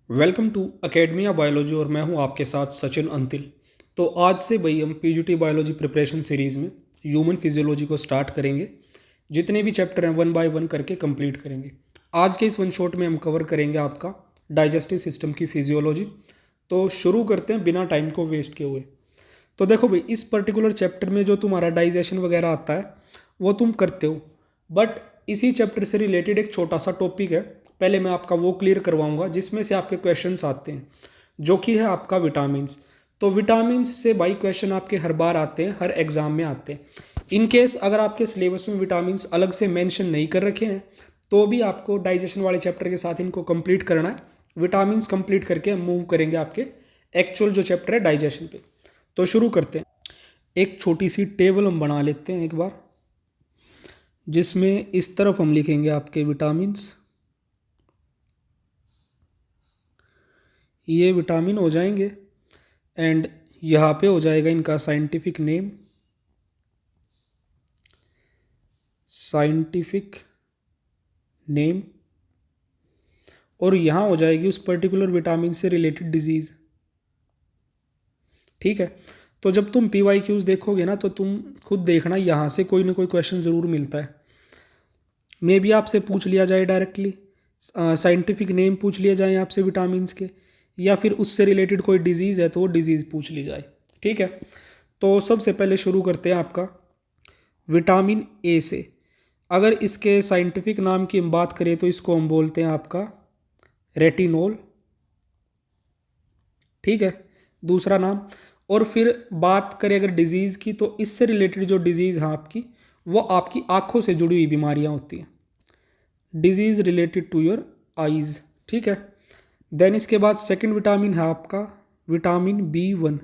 Welcome to academia biology और मैं हूं आपके साथ सचिन अंतिल। तो आज से भाई हम पीजीटी बायोलॉजी प्रिपरेशन सीरीज़ में ह्यूमन फिजियोलॉजी को स्टार्ट करेंगे। जितने भी चैप्टर हैं वन बाय वन करके कंप्लीट करेंगे। आज के इस वन शॉट में हम कवर करेंगे आपका डाइजेस्टिव सिस्टम की फिजियोलॉजी। तो शुरू करते हैं बिना टाइम को वेस्ट किए हुए। तो देखो भाई, इस पर्टिकुलर चैप्टर में जो तुम्हारा डाइजेशन वगैरह आता है वो तुम करते हो, बट इसी चैप्टर से रिलेटेड एक छोटा सा टॉपिक है, पहले मैं आपका वो क्लियर करवाऊंगा जिसमें से आपके क्वेश्चंस आते हैं, जो कि है आपका विटामिन्स। तो विटामिन्स से भाई क्वेश्चन आपके हर बार आते हैं, हर एग्जाम में आते हैं। इन केस अगर आपके सिलेबस में विटामिन्स अलग से मेंशन नहीं कर रखे हैं तो भी आपको डाइजेशन वाले चैप्टर के साथ इनको कंप्लीट करना है। विटामिन्स कंप्लीट करके हम मूव करेंगे आपके एक्चुअल जो चैप्टर है डाइजेशन पे। तो शुरू करते हैं। एक छोटी सी टेबल हम बना लेते हैं एक बार, जिसमें इस तरफ हम लिखेंगे आपके विटामिन्स। ये विटामिन हो जाएंगे एंड यहाँ पे हो जाएगा इनका साइंटिफिक नेम, साइंटिफिक नेम, और यहाँ हो जाएगी उस पर्टिकुलर विटामिन से रिलेटेड डिजीज़। ठीक है। तो जब तुम PYQs देखोगे ना तो तुम खुद देखना, यहाँ से कोई ना कोई क्वेश्चन ज़रूर मिलता है। मे बी आपसे पूछ लिया जाए डायरेक्टली, साइंटिफिक नेम पूछ लिया जाए आपसे विटामिन्स के, या फिर उससे रिलेटेड कोई डिजीज़ है तो वो डिजीज़ पूछ ली जाए। ठीक है। तो सबसे पहले शुरू करते हैं आपका विटामिन ए से। अगर इसके साइंटिफिक नाम की हम बात करें तो इसको हम बोलते हैं आपका रेटिनोल। ठीक है, दूसरा नाम। और फिर बात करें अगर डिजीज़ की, तो इससे रिलेटेड जो डिजीज़ है आपकी, वो आपकी आँखों से जुड़ी हुई बीमारियाँ होती हैं, disease related to your eyes. ठीक है। देन इसके बाद सेकंड विटामिन है आपका विटामिन B1।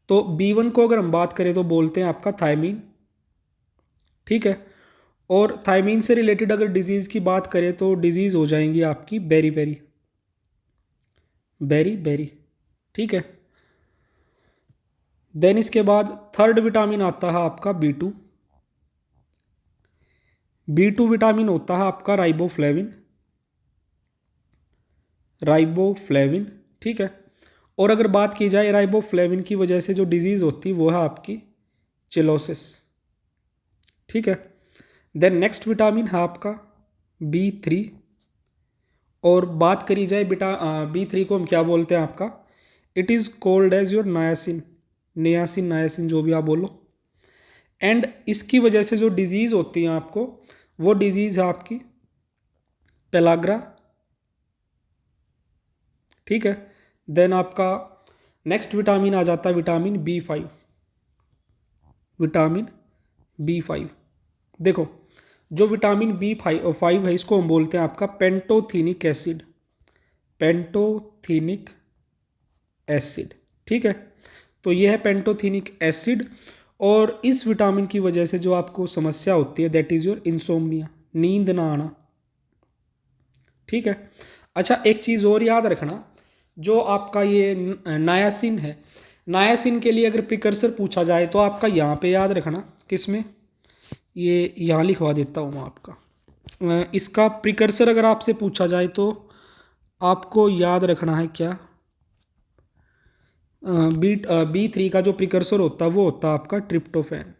तो B1 को अगर हम बात करें तो बोलते हैं आपका थायमीन। ठीक है। और थायमीन से रिलेटेड अगर डिजीज़ की बात करें तो डिजीज़ हो जाएंगी आपकी बेरी बेरी, बेरी बेरी। ठीक है। देन इसके बाद थर्ड विटामिन आता है आपका B2। B2 विटामिन होता है आपका राइबोफ्लेविन, राइबोफ्लेविन। ठीक है। और अगर बात की जाए राइबोफ्लेविन की वजह से जो डिजीज़ होती है वो है आपकी चिलोसिस। ठीक है। देन नेक्स्ट विटामिन है आपका B3। और बात करी जाए B3 को हम क्या बोलते हैं आपका, it is called as your niacin, niacin niacin जो भी आप बोलो। एंड इसकी वजह से जो डिजीज़ होती है आपको, वो डिजीज़ है आपकी पेलाग्रा। ठीक है। देन आपका नेक्स्ट विटामिन आ जाता है विटामिन B5, विटामिन B5। देखो, जो विटामिन B5 है इसको हम बोलते हैं आपका पेंटोथेनिक एसिड, पेंटोथेनिक एसिड। ठीक है। तो ये है पेंटोथेनिक एसिड। और इस विटामिन की वजह से जो आपको समस्या होती है दैट इज़ योर इंसोम्निया, नींद ना आना। ठीक है। अच्छा, एक चीज़ और याद रखना, जो आपका ये नायासिन है, नायासिन के लिए अगर प्रिकर्सर पूछा जाए तो आपका यहाँ पे याद रखना, किसमें, ये यहाँ लिखवा देता हूँ मैं आपका। इसका प्रिकर्सर अगर आपसे पूछा जाए तो आपको याद रखना है क्या, B3 का जो प्रिकर्सर होता है वो होता है आपका ट्रिप्टोफैन,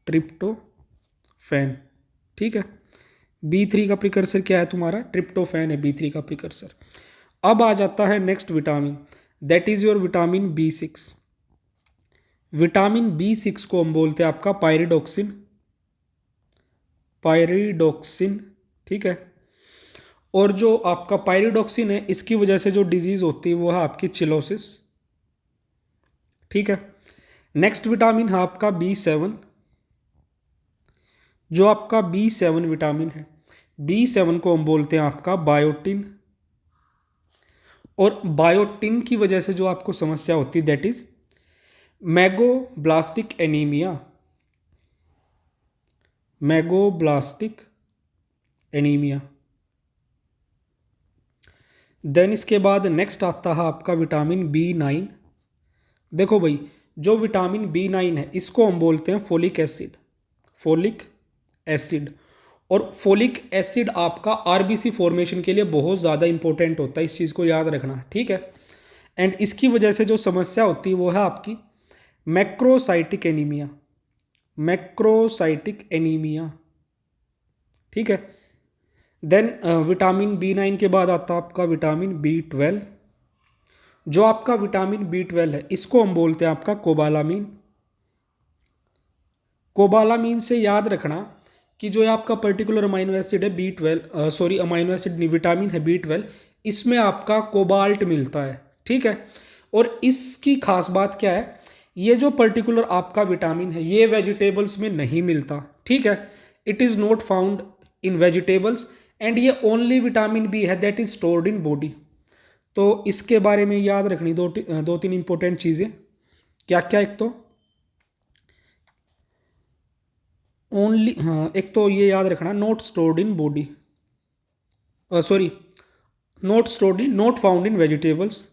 ट्रिप्टोफैन। ठीक है। B3 का प्रिकर्सर क्या है तुम्हारा, ट्रिप्टोफैन है B3 का प्रिकर्सर। अब आ जाता है next vitamin, that is your vitamin B6। Vitamin B6 को हम बोलते हैं आपका पायरिडोक्सिन, पायरिडोक्सिन। ठीक है। और जो आपका पायरिडोक्सिन है इसकी वजह से जो डिजीज होती है वो है आपकी चिलोसिस। ठीक है। नेक्स्ट विटामिन है आपका B7। जो आपका B7 विटामिन है, B7 को हम बोलते हैं आपका बायोटिन। और बायोटिन की वजह से जो आपको समस्या होती है that is megaloblastic anaemia, megaloblastic anaemia. Then इसके बाद नेक्स्ट आता है आपका विटामिन B9। देखो भाई, जो विटामिन B9 है इसको हम बोलते हैं फोलिक एसिड, फोलिक एसिड। और फोलिक एसिड आपका आरबीसी फॉर्मेशन के लिए बहुत ज़्यादा इंपॉर्टेंट होता है, इस चीज़ को याद रखना, ठीक है। एंड इसकी वजह से जो समस्या होती है वो है आपकी मैक्रोसाइटिक एनीमिया, मैक्रोसाइटिक एनीमिया, ठीक है। देन विटामिन B9 के बाद आता है आपका विटामिन B12। जो आपका विटामिन B12 है इसको हम बोलते हैं आपका कोबालामीन। कोबालामीन से याद रखना कि जो आपका पर्टिकुलर अमाइनो एसिड है B12, सॉरी अमाइनो एसिड नहीं, विटामिन है B12, इसमें आपका कोबाल्ट मिलता है, ठीक है। और इसकी खास बात क्या है, ये जो पर्टिकुलर आपका विटामिन है ये वेजिटेबल्स में नहीं मिलता, ठीक है। It is not found in vegetables and ये ओनली विटामिन बी है that is stored in body. तो इसके बारे में याद रखनी दो तीन इंपॉर्टेंट चीज़ें। क्या क्या, एक तो ओनली, हाँ, एक तो ये याद रखना not stored in body, sorry not stored in, not found in vegetables.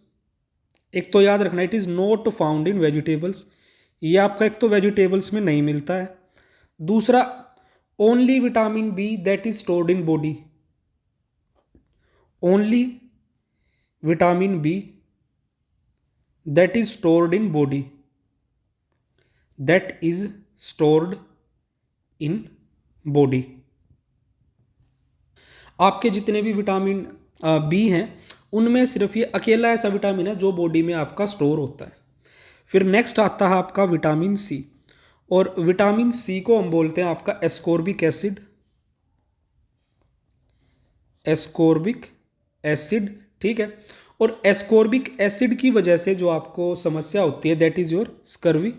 एक तो याद रखना it is not found in vegetables, ये आपका एक तो वेजिटेबल्स में नहीं मिलता है। दूसरा only vitamin B that is stored in body, only vitamin B that is stored in body, that is stored in body. आपके जितने भी विटामिन बी हैं उनमें सिर्फ ये अकेला ऐसा विटामिन है जो बॉडी में आपका स्टोर होता है। फिर नेक्स्ट आता है आपका विटामिन सी, और विटामिन सी को हम बोलते हैं आपका एस्कॉर्बिक एसिड, एस्कॉर्बिक एसिड, ठीक है। और एस्कॉर्बिक एसिड की वजह से जो आपको समस्या होती है दैट इज योर स्कर्वी,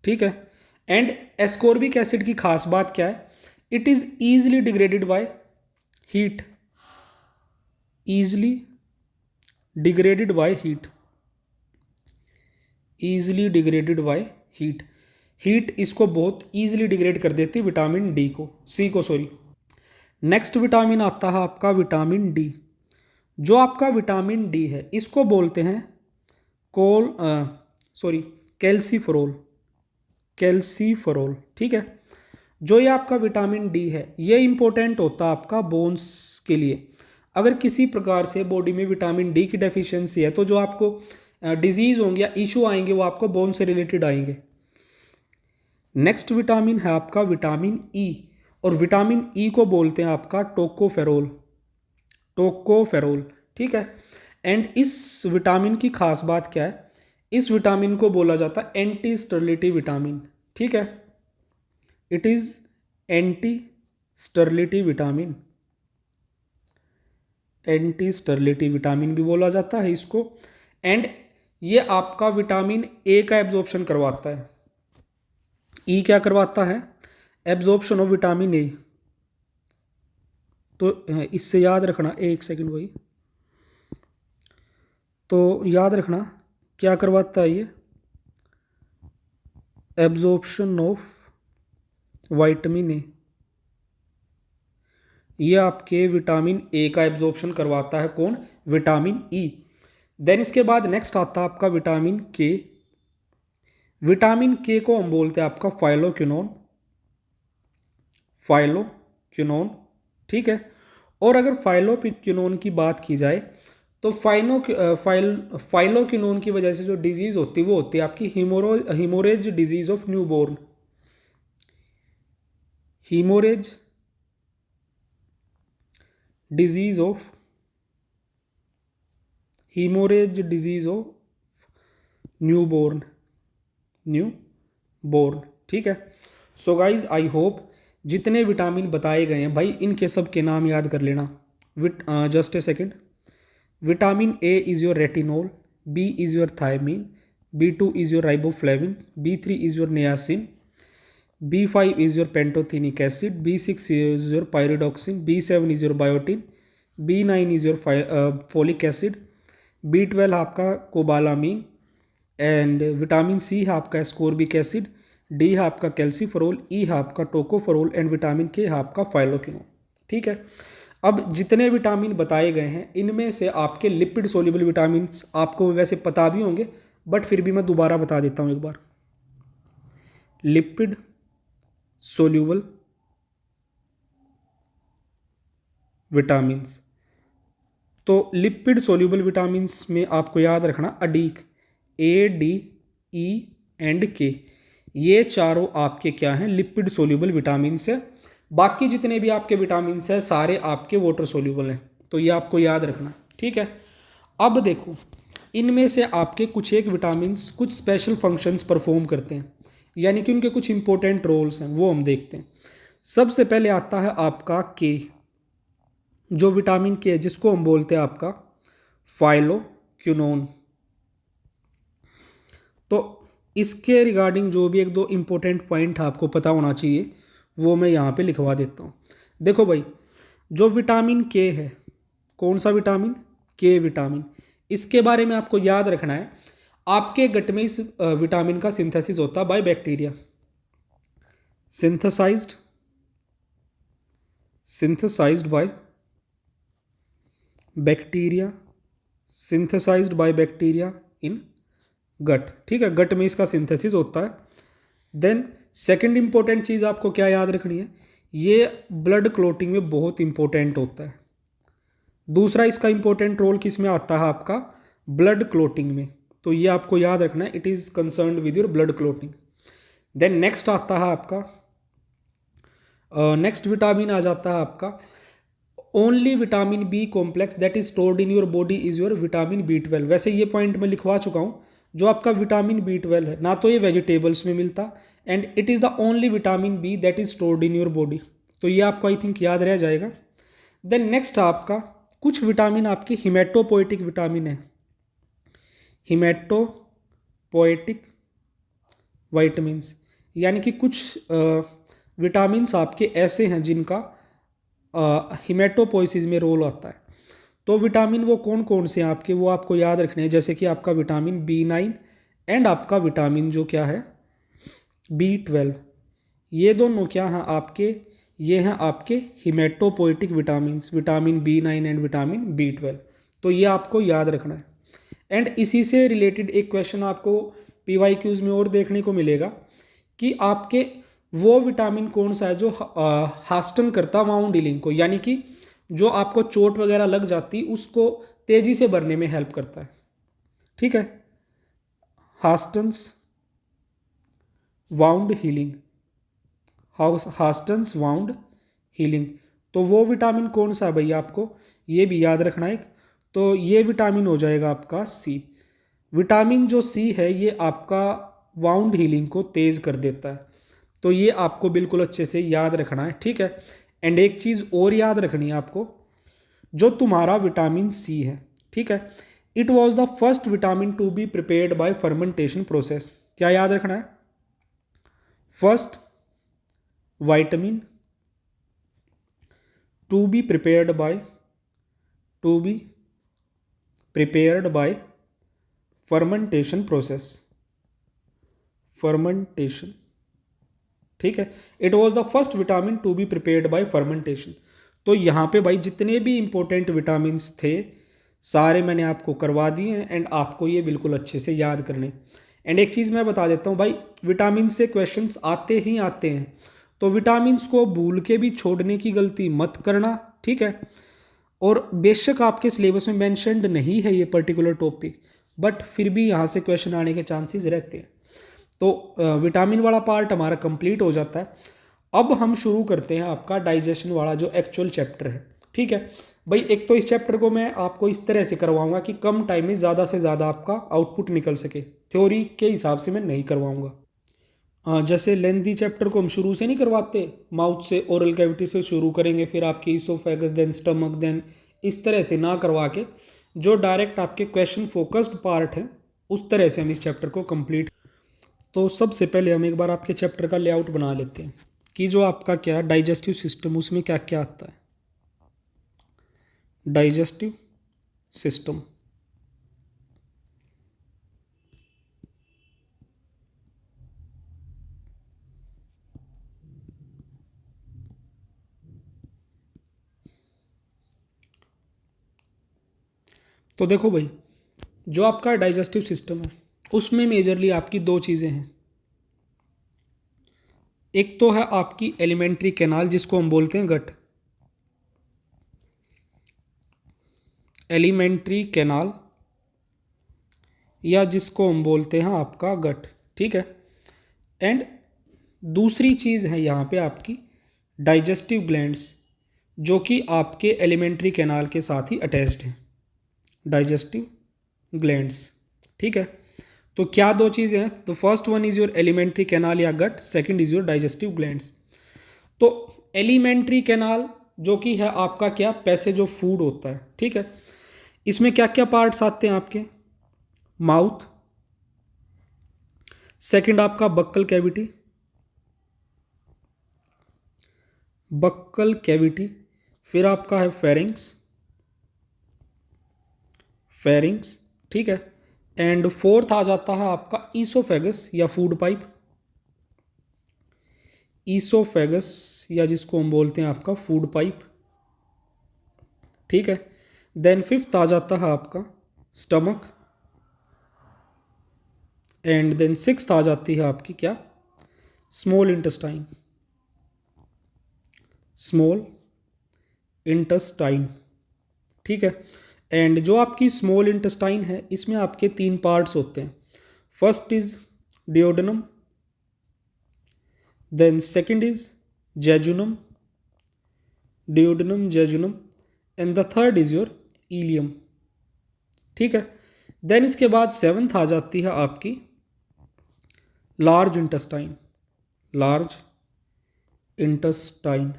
ठीक है। एंड एस्कॉर्बिक एसिड की खास बात क्या है, it is easily degraded by heat, easily degraded by heat, easily degraded by heat, heat इसको बहुत ईजिली डिग्रेड कर देती है विटामिन डी को, सी को सॉरी। नेक्स्ट विटामिन आता है आपका विटामिन डी। जो आपका विटामिन डी है इसको बोलते हैं कैल्सीफेरोल, कैल्सीफेरोल, ठीक है। जो ये आपका विटामिन डी है ये इंपॉर्टेंट होता है आपका बोन्स के लिए। अगर किसी प्रकार से बॉडी में विटामिन डी की डेफिशिएंसी है तो जो आपको डिजीज़ होंगे या इशू आएंगे वो आपको बोन से रिलेटेड आएंगे। नेक्स्ट विटामिन है आपका विटामिन ई, और विटामिन ई को बोलते हैं आपका टोकोफेरोल, टोकोफेरोल, ठीक है। एंड इस विटामिन की खास बात क्या है, इस विटामिन को बोला जाता है एंटी स्टर्लिटी विटामिन, ठीक है। It is anti sterility vitamin, anti sterility vitamin भी बोला जाता है इसको। एंड ये आपका विटामिन ए का एब्जॉर्प्शन करवाता है। ई क्या करवाता है, एब्जॉर्प्शन ऑफ विटामिन ए। तो इससे याद रखना, एक सेकंड वही, तो याद रखना क्या करवाता है ये, एब्जॉर्प्शन ऑफ विटामिन ए। ये आपके विटामिन ए का एब्जॉर्प्शन करवाता है कौन, विटामिन ई। देन इसके बाद नेक्स्ट आता है आपका विटामिन के। विटामिन के को हम बोलते हैं आपका फाइलोक्विनोन, फाइलोक्विनोन, ठीक है। और अगर फाइलोक्विनोन की बात की जाए तो फाइलोक्विनोन की वजह से जो डिजीज़ होती है वो होती है आपकी haemorrhage disease of newborn, haemorrhage disease of, haemorrhage disease of newborn, newborn, ठीक है। सो गाइज आई होप जितने विटामिन बताए गए हैं भाई इनके सब के नाम याद कर लेना। Just a second. Vitamin A is your retinol, B is your thiamine, B2 is your riboflavin, B3 is your niacin, B5 is your pantothenic acid, B6 is your pyridoxine, B7 is your biotin, B9 is your folic acid, B12 आपका कोबालामीन, and vitamin C है आपका ascorbic acid, D है आपका calciferol, ई है आपका tocopherol, and vitamin के है आपका फाइलोक्विनोन, ठीक है। अब जितने विटामिन बताए गए हैं इनमें से आपके लिपिड सोल्यूबल विटामिन आपको वैसे पता भी होंगे बट फिर भी मैं दोबारा बता देता हूँ एक बार। Lipid soluble vitamins. तो लिपिड सोल्यूबल विटामिन्स में आपको याद रखना अडीक, ए डी ई एंड के, ये चारों आपके क्या हैं, लिपिड सोल्यूबल विटामिन्स है। बाकी जितने भी आपके विटामिन्स हैं सारे आपके वाटर सोल्यूबल हैं, तो ये आपको याद रखना, ठीक है। अब देखो, इनमें से आपके कुछ एक विटामिन्स कुछ स्पेशल फंक्शंस परफॉर्म करते हैं, यानी कि उनके कुछ इंपॉर्टेंट रोल्स हैं, वो हम देखते हैं। सबसे पहले आता है आपका के, जो विटामिन के है जिसको हम बोलते हैं आपका फाइलोक्विनोन। तो इसके रिगार्डिंग जो भी एक दो इम्पोर्टेंट पॉइंट आपको पता होना चाहिए वो मैं यहाँ पे लिखवा देता हूँ। देखो भाई, जो विटामिन के है, कौन सा विटामिन, के विटामिन, इसके बारे में आपको याद रखना है। आपके गट में इस विटामिन का सिंथेसिस होता है by bacteria, synthesised by bacteria, synthesised by bacteria in gut, ठीक है, गट में इसका सिंथेसिस होता है। देन सेकंड इंपॉर्टेंट चीज़ आपको क्या याद रखनी है, ये ब्लड क्लोटिंग में बहुत इंपॉर्टेंट होता है। दूसरा इसका इंपॉर्टेंट रोल किस में आता है, आपका ब्लड क्लोटिंग में, तो ये आपको याद रखना है, it is concerned with your blood clotting. Then next आता है आपका नेक्स्ट विटामिन आ जाता है आपका only vitamin B complex that is stored in your body is your vitamin B12। वैसे ये पॉइंट मैं लिखवा चुका हूँ, जो आपका विटामिन B12 है ना तो ये वेजिटेबल्स में मिलता, and it is the only vitamin B that is stored in your body, तो ये आपको आई थिंक याद रह जाएगा। देन नेक्स्ट आपका कुछ विटामिन आपके हिमेटोपोइटिक विटामिन है, हिमेटोपोइटिक वाइटामिन्स, यानी कि कुछ विटामिन्स आपके ऐसे हैं जिनका हिमेटोपोइसिस में रोल आता है। तो विटामिन वो कौन कौन से हैं आपके, वो आपको याद रखने हैं, जैसे कि आपका विटामिन B9 एंड आपका विटामिन जो क्या है B12, ये दोनों क्या हैं आपके, ये हैं आपके hematopoietic vitamins, vitamin B9 and vitamin B12, तो ये आपको याद रखना है। एंड इसी से रिलेटेड एक क्वेश्चन आपको PYQs में और देखने को मिलेगा कि आपके वो विटामिन कौन सा है जो हास्टन करता वाउंड हीलिंग को, यानी कि जो आपको चोट वगैरह लग जाती उसको तेजी से भरने में हेल्प करता है, ठीक है, हास्टन्स वाउंड हीलिंग, हास्टन्स वाउंड हीलिंग, तो वो विटामिन कौन सा है भैया, आपको ये भी याद रखना है। तो ये विटामिन हो जाएगा आपका C। विटामिन जो C है ये आपका वाउंड हीलिंग को तेज़ कर देता है, तो ये आपको बिल्कुल अच्छे से याद रखना है, ठीक है। एंड एक चीज़ और याद रखनी है आपको, जो तुम्हारा विटामिन C है, ठीक है, it was the first vitamin to be prepared by fermentation process. क्या याद रखना है, first vitamin to be prepared by fermentation process, fermentation, ठीक है, it was the first vitamin to be prepared by fermentation. तो यहाँ पे भाई जितने भी इंपॉर्टेंट विटामिन्स थे सारे मैंने आपको करवा दिए हैं, एंड आपको ये बिल्कुल अच्छे से याद करने। एंड एक चीज़ मैं बता देता हूँ भाई, विटामिन से क्वेश्चंस आते ही आते हैं, तो विटामिन्स को भूल के भी छोड़ने की गलती मत करना, ठीक है। और बेशक आपके सिलेबस में मैंशनड नहीं है ये पर्टिकुलर टॉपिक, बट फिर भी यहाँ से क्वेश्चन आने के चांसेस रहते हैं। तो विटामिन वाला पार्ट हमारा कंप्लीट हो जाता है। अब हम शुरू करते हैं आपका डाइजेशन वाला जो एक्चुअल चैप्टर है, ठीक है भाई। एक तो इस चैप्टर को मैं आपको इस तरह से करवाऊंगा कि कम टाइम में ज़्यादा से ज़्यादा आपका आउटपुट निकल सके, थ्योरी के हिसाब से मैं नहीं करवाऊंगा। जैसे लेंथी चैप्टर को हम शुरू से नहीं करवाते, माउथ से, ओरल कैविटी से शुरू करेंगे, फिर आपकी इसोफेगस, देन स्टमक, देन इस तरह से ना करवा के जो डायरेक्ट आपके क्वेश्चन फोकस्ड पार्ट है उस तरह से हम इस चैप्टर को कंप्लीट। तो सबसे पहले हम एक बार आपके चैप्टर का लेआउट बना लेते हैं कि जो आपका क्या डाइजेस्टिव सिस्टम, उसमें क्या क्या आता है। डाइजेस्टिव सिस्टम, तो देखो भाई, जो आपका डाइजेस्टिव सिस्टम है उसमें मेजरली आपकी दो चीज़ें हैं। एक तो है आपकी एलिमेंट्री कैनाल जिसको हम बोलते हैं गट, एलिमेंट्री कैनाल, या जिसको हम बोलते हैं आपका गट, ठीक है। एंड दूसरी चीज़ है यहाँ पे आपकी डाइजेस्टिव ग्लैंड्स, जो कि आपके एलिमेंट्री कैनाल के साथ ही अटैच्ड हैं, डाइजेस्टिव ग्लैंड्स, ठीक है। तो क्या दो चीज़ें हैं, तो first one is your alimentary canal या gut, second is your digestive glands. तो एलिमेंट्री कैनाल जो कि है आपका क्या, पैसेज ऑफ फूड होता है, ठीक है। इसमें क्या क्या पार्ट्स आते हैं आपके, माउथ, सेकंड आपका बक्कल कैविटी, बक्कल कैविटी, फिर आपका है फेरिंग्स, फेरिंग्स, ठीक है। एंड फोर्थ आ जाता है आपका ईसोफेगस या फूड पाइप, ईसोफेगस या जिसको हम बोलते हैं आपका फूड पाइप, ठीक है। देन फिफ्थ आ जाता है आपका स्टमक, एंड देन सिक्स्थ आ जाती है आपकी क्या, स्मॉल इंटेस्टाइन, स्मॉल इंटेस्टाइन, ठीक है। एंड जो आपकी स्मॉल इंटेस्टाइन है इसमें आपके तीन पार्ट्स होते हैं, first is duodenum, then second is jejunum, duodenum jejunum, and the third is your ileum, ठीक है। देन इसके बाद सेवंथ आ जाती है आपकी लार्ज इंटेस्टाइन, लार्ज इंटेस्टाइन,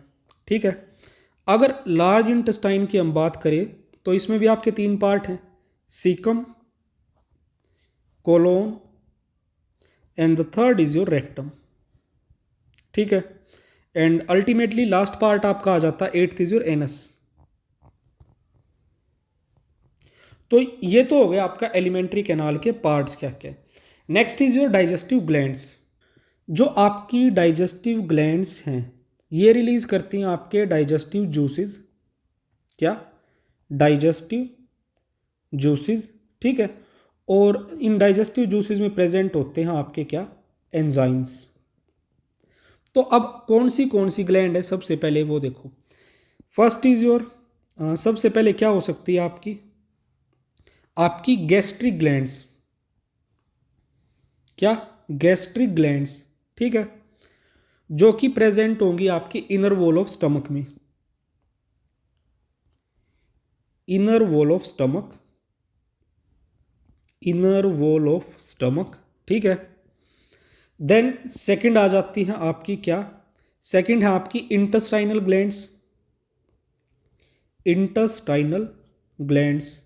ठीक है। अगर लार्ज इंटेस्टाइन की हम बात करें तो इसमें भी आपके तीन पार्ट हैं, caecum, colon, and the third is your rectum, ठीक है। एंड अल्टीमेटली लास्ट पार्ट आपका आ जाता है, एट्थ इज योर एनस। तो ये तो हो गया आपका एलिमेंट्री कैनाल के पार्ट्स क्या क्या। Next is your digestive glands. जो आपकी डाइजेस्टिव ग्लैंड्स हैं ये रिलीज करती हैं आपके डाइजेस्टिव जूसेस, क्या, डाइजेस्टिव जूसेस, ठीक है। और इन डाइजेस्टिव जूसेस में प्रेजेंट होते हैं आपके क्या, एंजाइम्स। तो अब कौन सी ग्लैंड है, सबसे पहले वो देखो। फर्स्ट इज योर, सबसे पहले क्या हो सकती है आपकी गैस्ट्रिक ग्लैंड्स, क्या, गैस्ट्रिक ग्लैंड्स, ठीक है, जो कि प्रेजेंट होंगी आपकी इनर वॉल ऑफ स्टमक में, inner wall of stomach, inner wall of stomach, ठीक है। देन सेकंड आ जाती है आपकी क्या, सेकंड है आपकी इंटेस्टाइनल ग्लैंड्स, इंटेस्टाइनल ग्लैंड्स,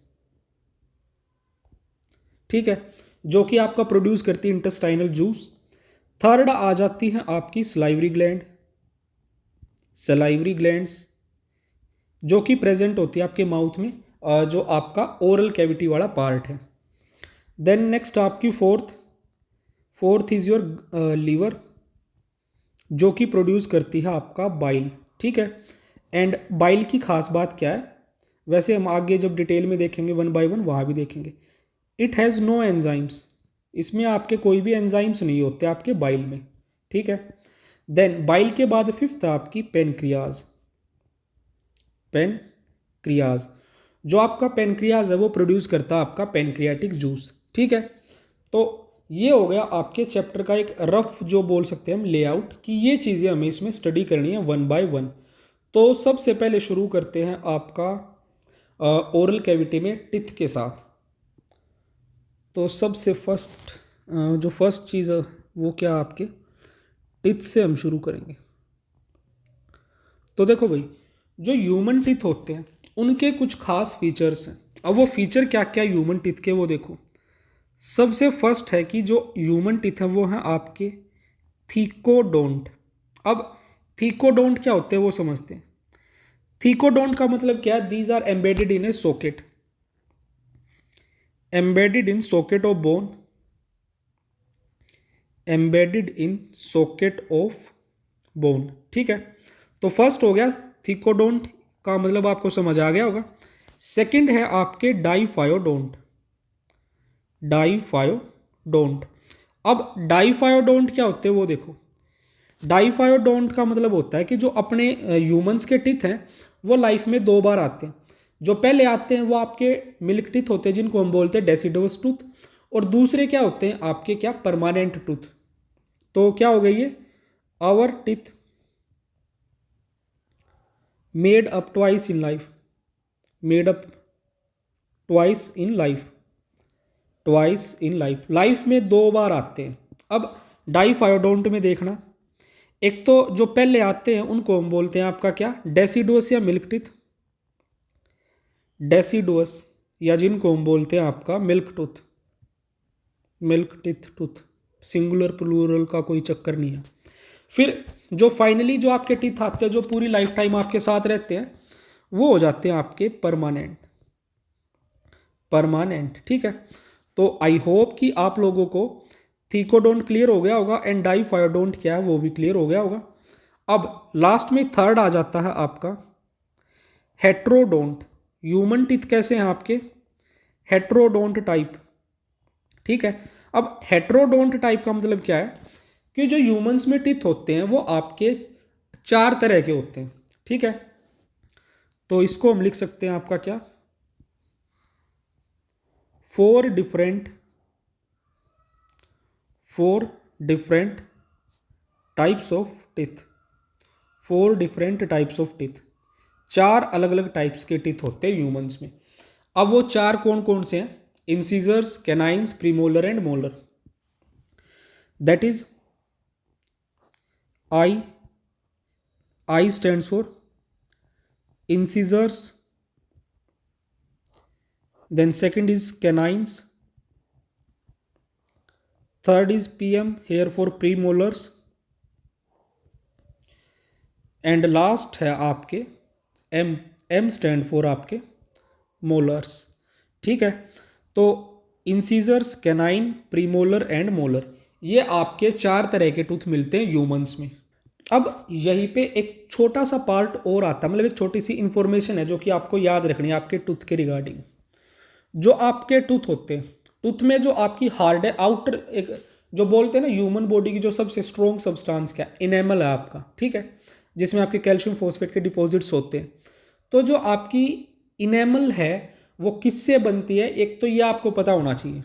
ठीक है, जो कि आपका प्रोड्यूस करती है इंटेस्टाइनल जूस। थर्ड आ जाती है आपकी सलाइवरी ग्लैंड, सलाइवरी ग्लैंड्स, जो कि प्रेजेंट होती है आपके माउथ में, जो आपका ओरल कैविटी वाला पार्ट है। देन नेक्स्ट आपकी फोर्थ इज योर लीवर, जो कि प्रोड्यूस करती है आपका बाइल, ठीक है। एंड बाइल की खास बात क्या है, वैसे हम आगे जब डिटेल में देखेंगे वन बाय वन वहाँ भी देखेंगे। इट हैज़ नो एंजाइम्स, इसमें आपके कोई भी एंजाइम्स नहीं होते आपके बाइल में, ठीक है। देन बाइल के बाद फिफ्थ आपकी पेनक्रियाज, पेनक्रियाज, जो आपका पेनक्रियाज है वो प्रोड्यूस करता है आपका पेनक्रियाटिक जूस, ठीक है। तो ये हो गया आपके चैप्टर का एक रफ जो बोल सकते हैं हम लेआउट, कि ये चीज़ें हमें इसमें स्टडी करनी है वन बाय वन। तो सबसे पहले शुरू करते हैं आपका ओरल कैविटी में टिथ के साथ। तो सबसे फर्स्ट जो फर्स्ट चीज़ है वो क्या, आपके टिथ से हम शुरू करेंगे। तो देखो भाई, जो ह्यूमन टिथ होते हैं उनके कुछ खास फीचर्स हैं। अब वो फीचर क्या क्या ह्यूमन टिथ के वो देखो। सबसे फर्स्ट है कि जो ह्यूमन टिथ है वो है आपके थीकोडोंट। अब थीकोडोंट क्या होते हैं वो समझते हैं। थीकोडोंट का मतलब क्या है, these are embedded in a socket, embedded in socket of bone, embedded in socket of bone, ठीक है। तो फर्स्ट हो गया थीकोडोंट का मतलब आपको समझ आ गया होगा। सेकंड है आपके डाइफायोडोंट, डाइफायोडोंट। अब डाइफायोडोंट क्या होते हैं वो देखो। डाइफायोडोंट का मतलब होता है कि जो अपने ह्यूमंस के टिथ हैं वो लाइफ में 2 बार आते हैं। जो पहले आते हैं वो आपके मिल्क टीथ होते हैं जिनको हम बोलते हैं डेसिडुअस टूथ, और दूसरे क्या होते हैं आपके क्या परमानेंट टूथ। तो क्या हो गई ये, our teeth made up twice in life, made up twice in life, twice in life, life में 2 बार आते हैं। अब डाइफायोडोंट में देखना, एक तो जो पहले आते हैं उनको हम बोलते हैं आपका क्या डेसिडुअस या मिल्क टीथ, डेसिडुअस, या जिनको हम बोलते हैं आपका milk tooth, milk teeth tooth, singular plural का कोई चक्कर नहीं है। फिर जो फाइनली जो आपके टीथ आते हैं जो पूरी लाइफ टाइम आपके साथ रहते हैं वो हो जाते हैं आपके परमानेंट, परमानेंट, ठीक है। तो आई होप कि आप लोगों को थीकोडोंट क्लियर हो गया होगा एंड डाइफायोडोंट क्या है वो भी क्लियर हो गया होगा। अब लास्ट में थर्ड आ जाता है आपका हेट्रोडोंट। ह्यूमन टीथ कैसे हैं आपके, हेट्रोडोंट टाइप, ठीक है। अब हेट्रोडोंट टाइप का मतलब क्या है कि जो ह्यूमंस में टीथ होते हैं वो आपके 4 तरह के होते हैं, ठीक है। तो इसको हम लिख सकते हैं आपका क्या, 4 different types of teeth, 4 different types of teeth, 4 अलग अलग टाइप्स के टीथ होते हैं ह्यूमंस में। अब वो 4 कौन कौन से हैं, incisors, canines, premolar and molar. That is I stands for incisors, then second is canines, third is PM here for premolars, and last है आपके एम स्टैंड फॉर आपके मोलर्स, ठीक है। तो incisors, canine, premolar and molar, ये आपके 4 तरह के टूथ मिलते हैं ह्यूमंस में। अब यहीं पे एक छोटा सा पार्ट और आता है, मतलब एक छोटी सी इंफॉर्मेशन है जो कि आपको याद रखनी है आपके टूथ के रिगार्डिंग। जो आपके टूथ होते हैं, टूथ में जो आपकी हार्ड है आउटर, एक जो बोलते हैं ना ह्यूमन बॉडी की जो सबसे स्ट्रॉन्ग सब्सटेंस क्या, इनेमल है आपका, ठीक है, जिसमें आपके कैल्शियम फॉस्फेट के डिपॉजिट्स होते हैं। तो जो आपकी इनेमल है वो किससे बनती है, एक तो ये आपको पता होना चाहिए,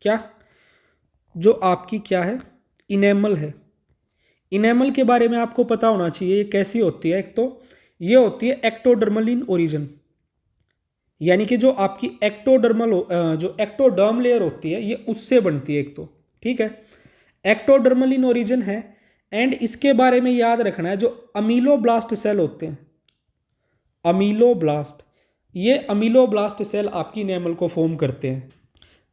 क्या, जो आपकी क्या है इनेमल है, इनेमल के बारे में आपको पता होना चाहिए ये कैसी होती है। एक तो ये होती है एक्टोडर्मल इन ओरिजिन, यानी कि जो आपकी एक्टोडर्मल जो एक्टोडर्म लेयर होती है ये उससे बनती है एक तो, ठीक है, एक्टोडर्मल इन ओरिजिन है। एंड इसके बारे में याद रखना है जो अमीलोब्लास्ट सेल होते हैं, अमीलोब्लास्ट, ये अमीलोब्लास्ट सेल आपकी इनेमल को फॉर्म करते हैं।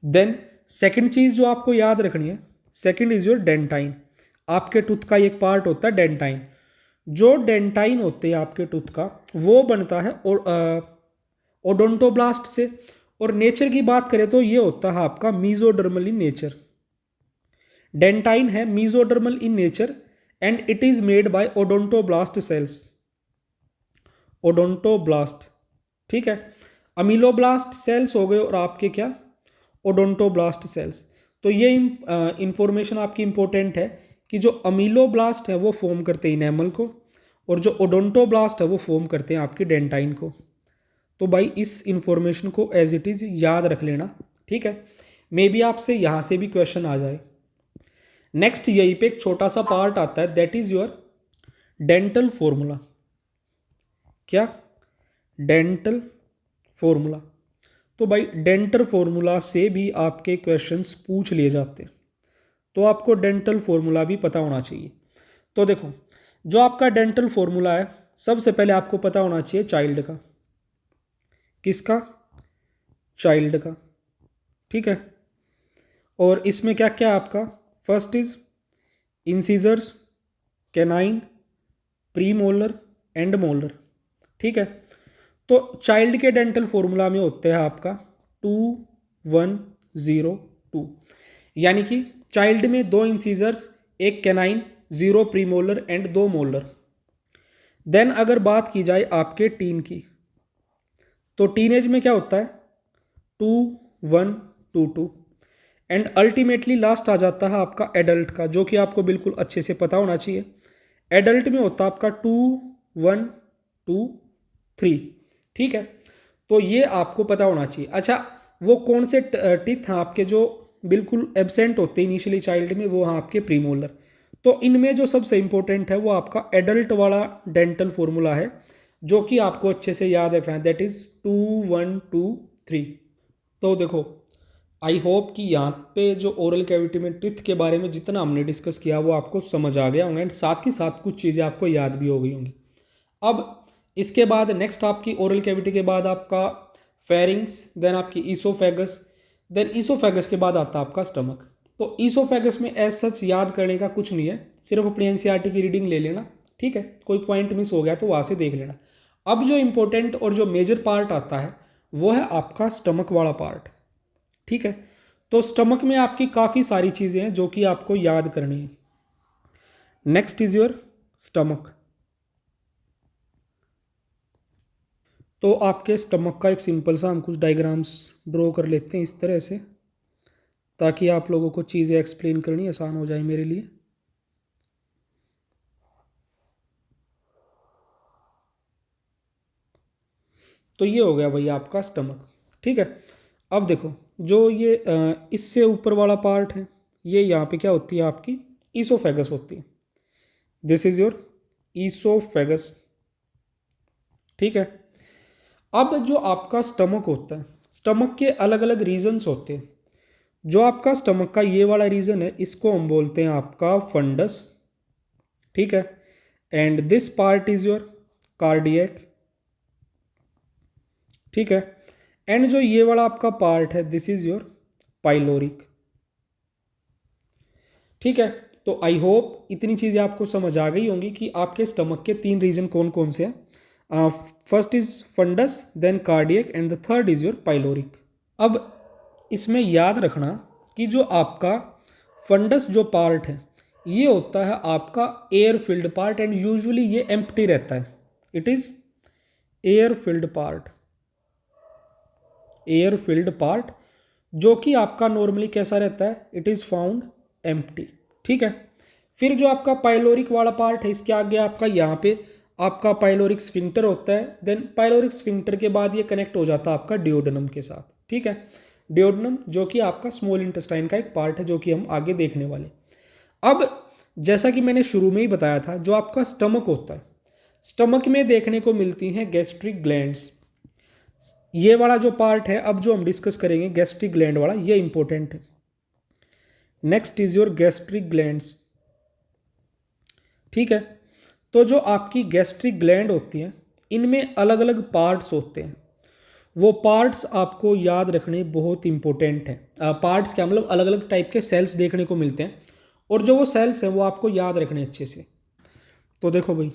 देन सेकंड चीज़ जो आपको याद रखनी है, सेकंड इज योर डेंटाइन, आपके टूथ का एक पार्ट होता है डेंटाइन। जो डेंटाइन होते हैं आपके टूथ का वो बनता है ओडोंटोब्लास्ट से, और नेचर की बात करें तो ये होता है आपका मीजोडर्मल इन नेचर। डेंटाइन है mesodermal in nature and it is made by odontoblast cells, odontoblast, ठीक है। अमीलोब्लास्ट सेल्स हो गए और आपके क्या ओडोंटोब्लास्ट सेल्स। तो ये इंफॉर्मेशन आपकी इंपॉर्टेंट है कि जो अमीलोब्लास्ट है वो फॉर्म करते हैं इनेमल को, और जो ओडोंटोब्लास्ट है वो फॉर्म करते हैं आपकी डेंटाइन को। तो भाई इस इंफॉर्मेशन को एज इट इज़ याद रख लेना, ठीक है। मे बी आपसे यहाँ से भी क्वेश्चन आ जाए। नेक्स्ट यहीं पे एक छोटा सा पार्ट आता है, that is your dental formula. क्या, डेंटल फॉर्मूला। तो भाई डेंटल फॉर्मूला से भी आपके क्वेश्चंस पूछ लिए जाते हैं, तो आपको डेंटल फॉर्मूला भी पता होना चाहिए। तो देखो जो आपका डेंटल फॉर्मूला है, सबसे पहले आपको पता होना चाहिए चाइल्ड का, किसका, चाइल्ड का, ठीक है। और इसमें क्या क्या आपका, first is incisors, canine, premolar and molar, ठीक है। तो चाइल्ड के डेंटल फॉर्मूला में होते हैं आपका 2102, यानी कि चाइल्ड में 2 incisors, 1 canine, 0 premolar and 2 molar. देन अगर बात की जाए आपके टीन की, तो टीनेज में क्या होता है 2122, एंड अल्टीमेटली लास्ट आ जाता है आपका एडल्ट का, जो कि आपको बिल्कुल अच्छे से पता होना चाहिए। एडल्ट में होता है आपका 2123, ठीक है। तो ये आपको पता होना चाहिए। अच्छा, वो कौन से टीथ हैं आपके जो बिल्कुल एब्सेंट होते हैं इनिशियली चाइल्ड में, वो हैं आपके प्रीमोलर। तो इनमें जो सबसे इंपॉर्टेंट है वो आपका एडल्ट वाला डेंटल फॉर्मूला है, जो कि आपको अच्छे से याद रखना है, दैट इज 2 1 2 3। तो देखो, आई होप कि यहाँ पे जो ओरल कैविटी में टीथ के बारे में जितना हमने डिस्कस किया वो आपको समझ आ गया होगा, एंड साथ ही साथ कुछ चीज़ें आपको याद भी हो गई होंगी। अब इसके बाद नेक्स्ट आपकी ओरल कैविटी के बाद आपका फेरिंग्स, देन आपकी ईसोफेगस, देन ईसोफेगस के बाद आता है आपका स्टमक। तो ईसोफेगस में एज सच याद करने का कुछ नहीं है, सिर्फ अपनी एनसीईआरटी की रीडिंग ले लेना, ठीक है। कोई पॉइंट मिस हो गया तो वहाँ से देख लेना। अब जो इंपॉर्टेंट और जो मेजर पार्ट आता है वो है आपका स्टमक वाला पार्ट, ठीक है। तो स्टमक में आपकी काफ़ी सारी चीज़ें हैं जो कि आपको याद करनी है। Next is your stomach. तो आपके स्टमक का एक सिंपल सा हम कुछ डायग्राम्स ड्रॉ कर लेते हैं इस तरह से, ताकि आप लोगों को चीज़ें एक्सप्लेन करनी आसान हो जाए मेरे लिए। तो ये हो गया भैया आपका स्टमक, ठीक है। अब देखो, जो ये इससे ऊपर वाला पार्ट है, ये यहाँ पे क्या होती है आपकी ईसोफेगस होती है। दिस इज योर ईसोफेगस, ठीक है। अब जो आपका स्टमक होता है, स्टमक के अलग अलग रीजन्स होते हैं। जो आपका स्टमक का ये वाला रीजन है, इसको हम बोलते हैं आपका फंडस, ठीक है। And this part is your cardiac, ठीक है। एंड जो ये वाला आपका पार्ट है, दिस इज योर पाइलोरिक, ठीक है। तो आई होप इतनी चीज़ें आपको समझ आ गई होंगी कि आपके स्टमक के 3 रीजन कौन कौन से हैं। First is fundus, then cardiac, and the third is your pyloric. अब इसमें याद रखना कि जो आपका फंडस जो पार्ट है, ये होता है आपका air filled part, and usually ये एम्प्टी रहता है। It is air filled part, air filled part, जो कि आपका नॉर्मली कैसा रहता है, इट इज फाउंड एम्प्टी, ठीक है। फिर जो आपका पाइलोरिक वाला पार्ट है, इसके आगे आपका यहाँ पे आपका पाइलोरिक स्फिंक्टर होता है। देन पाइलोरिक स्फिंक्टर के बाद ये कनेक्ट हो जाता है आपका डिओडेनम के साथ, ठीक है। डिओडेनम जो कि आपका स्मॉल इंटेस्टाइन का एक पार्ट है, जो कि हम आगे देखने वाले। अब जैसा कि मैंने शुरू में ही बताया था, जो आपका स्टमक होता है, स्टमक में देखने को मिलती हैं गैस्ट्रिक ग्लैंड्स। ये वाला जो पार्ट है अब जो हम डिस्कस करेंगे गैस्ट्रिक ग्लैंड वाला, ये इंपॉर्टेंट है। Next is your gastric glands, ठीक है। तो जो आपकी गैस्ट्रिक ग्लैंड होती हैं, इनमें अलग अलग पार्ट्स होते हैं। वो पार्ट्स आपको याद रखने बहुत इंपॉर्टेंट है। पार्ट्स क्या मतलब, अलग अलग टाइप के सेल्स देखने को मिलते हैं, और जो वो सेल्स हैं वो आपको याद रखने अच्छे से। तो देखो भाई,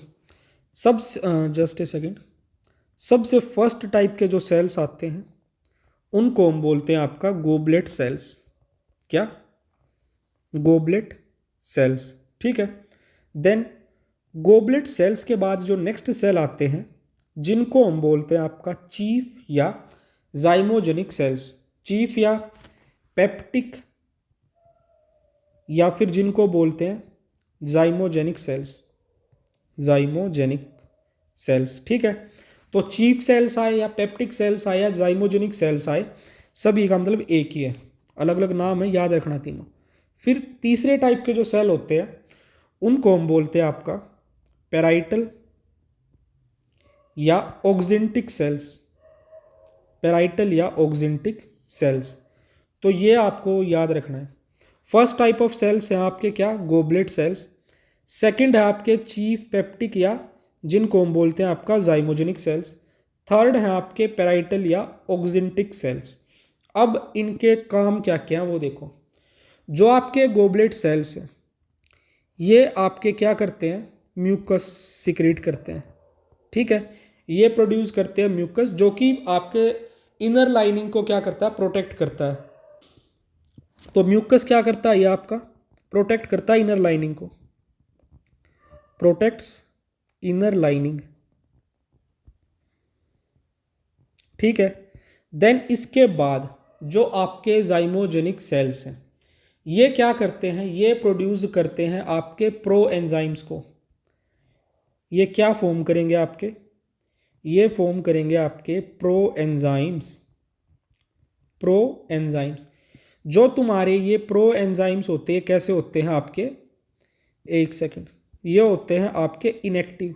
सब जस्ट ए सेकेंड, सबसे फर्स्ट टाइप के जो सेल्स आते हैं उनको हम बोलते हैं आपका गोबलेट सेल्स। क्या? गोबलेट सेल्स, ठीक है। देन गोबलेट सेल्स के बाद जो नेक्स्ट सेल आते हैं, जिनको हम बोलते हैं आपका चीफ या जाइमोजेनिक सेल्स। चीफ या पेप्टिक, या फिर जिनको बोलते हैं जाइमोजेनिक सेल्स, जाइमोजेनिक सेल्स, ठीक है। तो चीफ सेल्स आए या पेप्टिक सेल्स आए या जाइमोजेनिक सेल्स आए, सभी का मतलब एक ही है, अलग अलग नाम है, याद रखना तीनों। फिर तीसरे टाइप के जो सेल होते हैं उनको हम बोलते हैं आपका पेराइटल या ऑक्जेंटिक सेल्स, पेराइटल या ऑक्जेंटिक सेल्स। तो ये आपको याद रखना है। फर्स्ट टाइप ऑफ सेल्स हैं आपके क्या, गोबलेट सेल्स। सेकंड है आपके चीफ पेप्टिक या जिनको हम बोलते हैं आपका जाइमोजेनिक सेल्स। थर्ड है आपके पेराइटल या ऑक्जेंटिक सेल्स। अब इनके काम क्या क्या हैं वो देखो। जो आपके गोबलेट सेल्स हैं, ये आपके क्या करते हैं, म्यूकस सिक्रीट करते हैं, ठीक है। ये प्रोड्यूस करते हैं म्यूकस, जो कि आपके इनर लाइनिंग को क्या करता है, प्रोटेक्ट करता है। तो म्यूकस क्या करता है, ये आपका प्रोटेक्ट करता है इनर लाइनिंग को, प्रोटेक्ट्स इनर लाइनिंग, ठीक है। देन इसके बाद जो आपके जाइमोजेनिक सेल्स हैं, ये क्या करते हैं, ये प्रोड्यूस करते हैं आपके प्रो एंजाइम्स को। ये क्या फॉर्म करेंगे, आपके ये फॉर्म करेंगे आपके प्रो एंजाइम्स। जो तुम्हारे ये प्रो एंजाइम्स होते हैं कैसे होते हैं आपके, एक सेकंड, ये होते हैं आपके इनएक्टिव।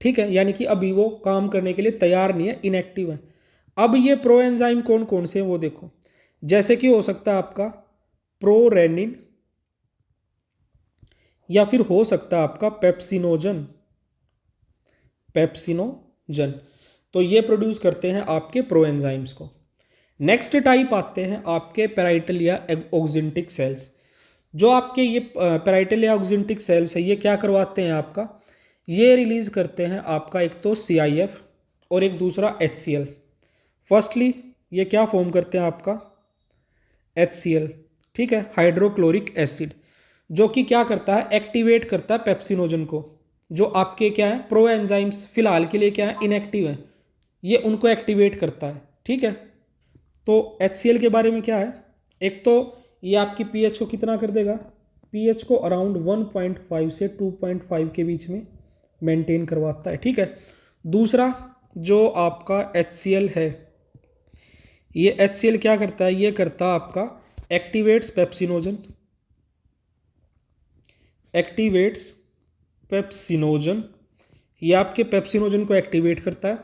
ठीक है, यानी कि अभी वो काम करने के लिए तैयार नहीं है, इनएक्टिव है। अब ये प्रो एंजाइम कौन कौन से हैं वो देखो, जैसे कि हो सकता है आपका प्रोरेनिन, या फिर हो सकता है आपका पेप्सिनोजन। तो ये प्रोड्यूस करते हैं आपके प्रो एंजाइम्स को। नेक्स्ट टाइप आते हैं आपके पैराइटल या ऑक्जिंटिक सेल्स। जो आपके ये पैराइटल या ऑक्जिंटिक सेल्स है, ये क्या करवाते हैं आपका, ये रिलीज करते हैं आपका एक तो CIF और एक दूसरा HCl। फर्स्टली ये क्या फॉर्म करते हैं आपका HCl, ठीक है, हाइड्रोक्लोरिक एसिड, जो कि क्या करता है, एक्टिवेट करता है पेप्सिनोजन को। जो आपके क्या है प्रो एंजाइम्स फिलहाल के लिए क्या है, इनएक्टिव है, ये उनको एक्टिवेट करता है। ठीक है, तो HCl के बारे में क्या है, एक तो ये आपकी pH को कितना कर देगा, pH को अराउंड 1.5 से 2.5 के बीच में मेंटेन करवाता है। ठीक है, दूसरा जो आपका HCl है, ये HCl क्या करता है, ये करता है आपका एक्टिवेट्स पेप्सिनोजन, ये आपके पेप्सिनोजन को एक्टिवेट करता है।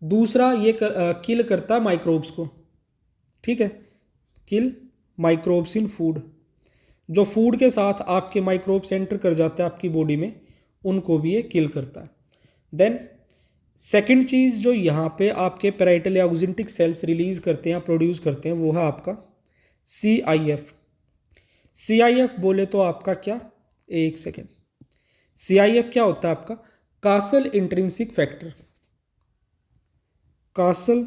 दूसरा ये किल करता है माइक्रोब्स को। ठीक है, किल माइक्रोब्स इन फूड, जो फूड के साथ आपके माइक्रोब्स एंटर कर जाते हैं आपकी बॉडी में, उनको भी ये किल करता है। देन सेकंड चीज़ जो यहाँ पे आपके पैराइटल या ऑक्जिंटिक सेल्स रिलीज करते हैं, प्रोड्यूस करते हैं, वो है आपका CIF बोले तो आपका क्या, एक सेकेंड, CIF क्या होता है आपका, castle intrinsic factor, castle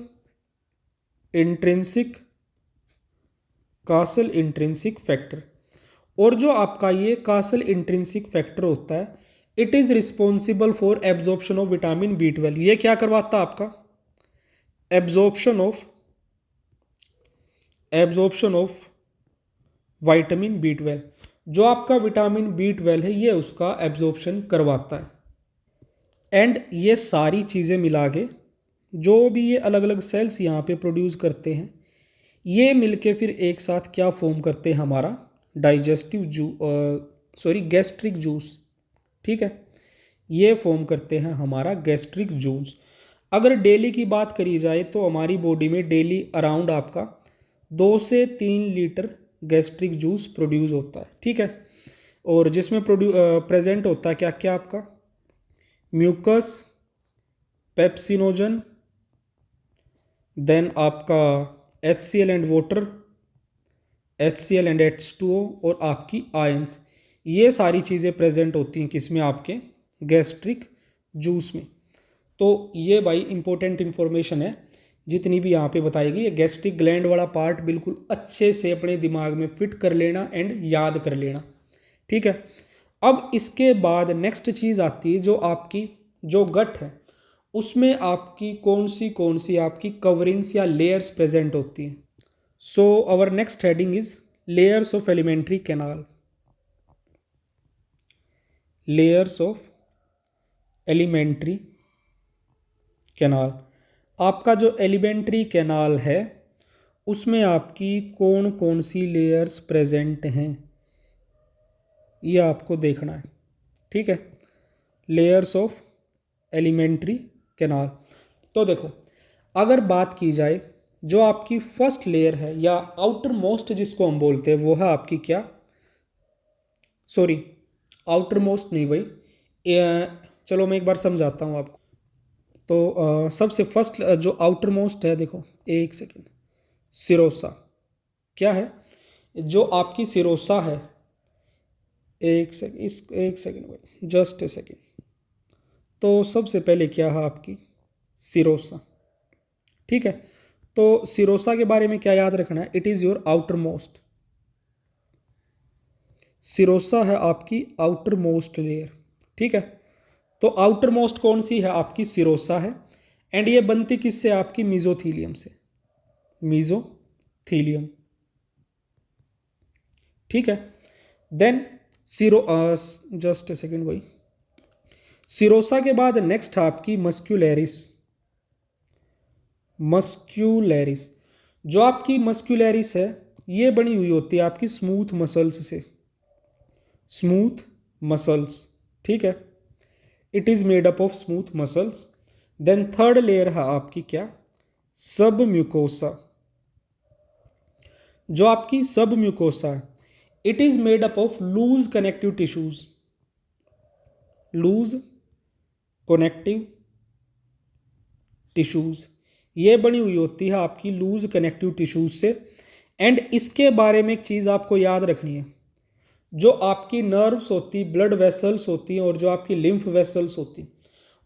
intrinsic factor. और जो आपका ये कासल इंट्रिंसिक फैक्टर होता है, it is responsible for absorption of vitamin B12। ये क्या करवाता है आपका, एब्जॉर्प्शन ऑफ विटामिन B12। जो आपका विटामिन B12 है, ये उसका एब्जॉर्प्शन करवाता है। एंड ये सारी चीज़ें मिला के जो भी ये अलग अलग सेल्स यहाँ पे प्रोड्यूस करते हैं, ये मिलके फिर एक साथ क्या फॉर्म करते हैं, हमारा गैस्ट्रिक जूस। ठीक है, ये फॉर्म करते हैं हमारा गैस्ट्रिक जूस। अगर डेली की बात करी जाए तो हमारी बॉडी में डेली अराउंड आपका 2 से 3 लीटर गैस्ट्रिक जूस प्रोड्यूस होता है। ठीक है, और जिसमें प्रेजेंट होता है क्या क्या आपका, म्यूकस, पेप्सिनोजन, देन आपका HCl and water, HCl and H2O, और आपकी आयंस। ये सारी चीज़ें प्रेजेंट होती हैं किसमें, आपके गैस्ट्रिक जूस में। तो ये भाई इंपॉर्टेंट इन्फॉर्मेशन है जितनी भी यहाँ पे बताएगी। ये गैस्ट्रिक ग्लैंड वाला पार्ट बिल्कुल अच्छे से अपने दिमाग में फिट कर लेना एंड याद कर लेना। ठीक है, अब इसके बाद नेक्स्ट चीज़ आती है जो आपकी जो गट है, उसमें आपकी कौन सी आपकी कवरिंग्स या लेयर्स प्रेजेंट होती हैं। So our next heading is layers of alimentary canal. Layers of alimentary canal, आपका जो एलिमेंट्री कैनाल है उसमें आपकी कौन कौन सी लेयर्स प्रेजेंट हैं, ये आपको देखना है। ठीक है, लेयर्स ऑफ एलिमेंट्री कैनाल। तो देखो, अगर बात की जाए जो आपकी फर्स्ट लेयर है या आउटर मोस्ट जिसको हम बोलते हैं, वो है आपकी क्या, आउटर मोस्ट नहीं भाई, चलो मैं एक बार समझाता हूँ आपको। तो सबसे फर्स्ट जो आउटर मोस्ट है, देखो एक सेकेंड, सिरोसा क्या है, जो आपकी सिरोसा है, एक सेकेंड भाई, जस्ट ए सेकेंड। तो सबसे पहले क्या है आपकी सिरोसा। ठीक है, तो सिरोसा के बारे में क्या याद रखना है, it is your outer most. Serosa है आपकी आउटर मोस्ट लेयर। ठीक है, तो आउटर मोस्ट कौन सी है, आपकी सिरोसा है। एंड ये बनती किससे, आपकी मीजोथीलियम से, मीजोथीलियम। ठीक है, देन जस्ट ए सेकेंड भाई, सिरोसा के बाद नेक्स्ट है आपकी मस्क्यूलैरिस। मस्क्यूलैरिस, जो आपकी मस्क्यूलैरिस है ये बनी हुई होती है आपकी स्मूथ मसल्स से, स्मूथ मसल्स, ठीक है। It is made up of smooth muscles. Then third layer है आपकी क्या, सब म्यूकोसा। जो आपकी सब म्यूकोसा है it is made up of loose connective tissues, loose connective tissues, ये बनी हुई होती है आपकी लूज कनेक्टिव टिश्यूज से। एंड इसके बारे में एक चीज़ आपको याद रखनी है, जो आपकी नर्व्स होती, ब्लड वेसल्स होती हैं और जो आपकी लिम्फ वेसल्स होती,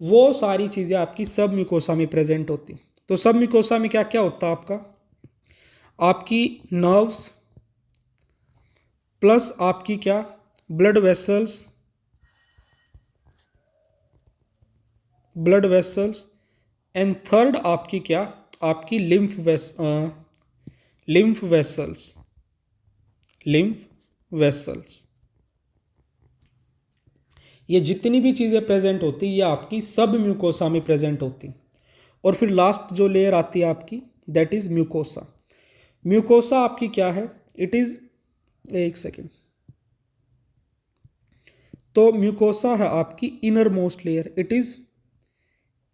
वो सारी चीज़ें आपकी सब म्यूकोसा में प्रेजेंट होती। तो सब म्यूकोसा में क्या क्या होता है आपका, आपकी नर्व्स प्लस आपकी क्या, blood vessels, blood vessels, and third आपकी क्या, आपकी लिम्फ वेसल्स, लिम्फ वेसल्स। ये जितनी भी चीज़ें प्रेजेंट होती ये आपकी सब म्यूकोसा में प्रेजेंट होती। और फिर लास्ट जो लेयर आती है आपकी दैट इज म्यूकोसा। म्यूकोसा आपकी क्या है, इट इज, एक सेकेंड, तो म्यूकोसा है आपकी inner most layer, it is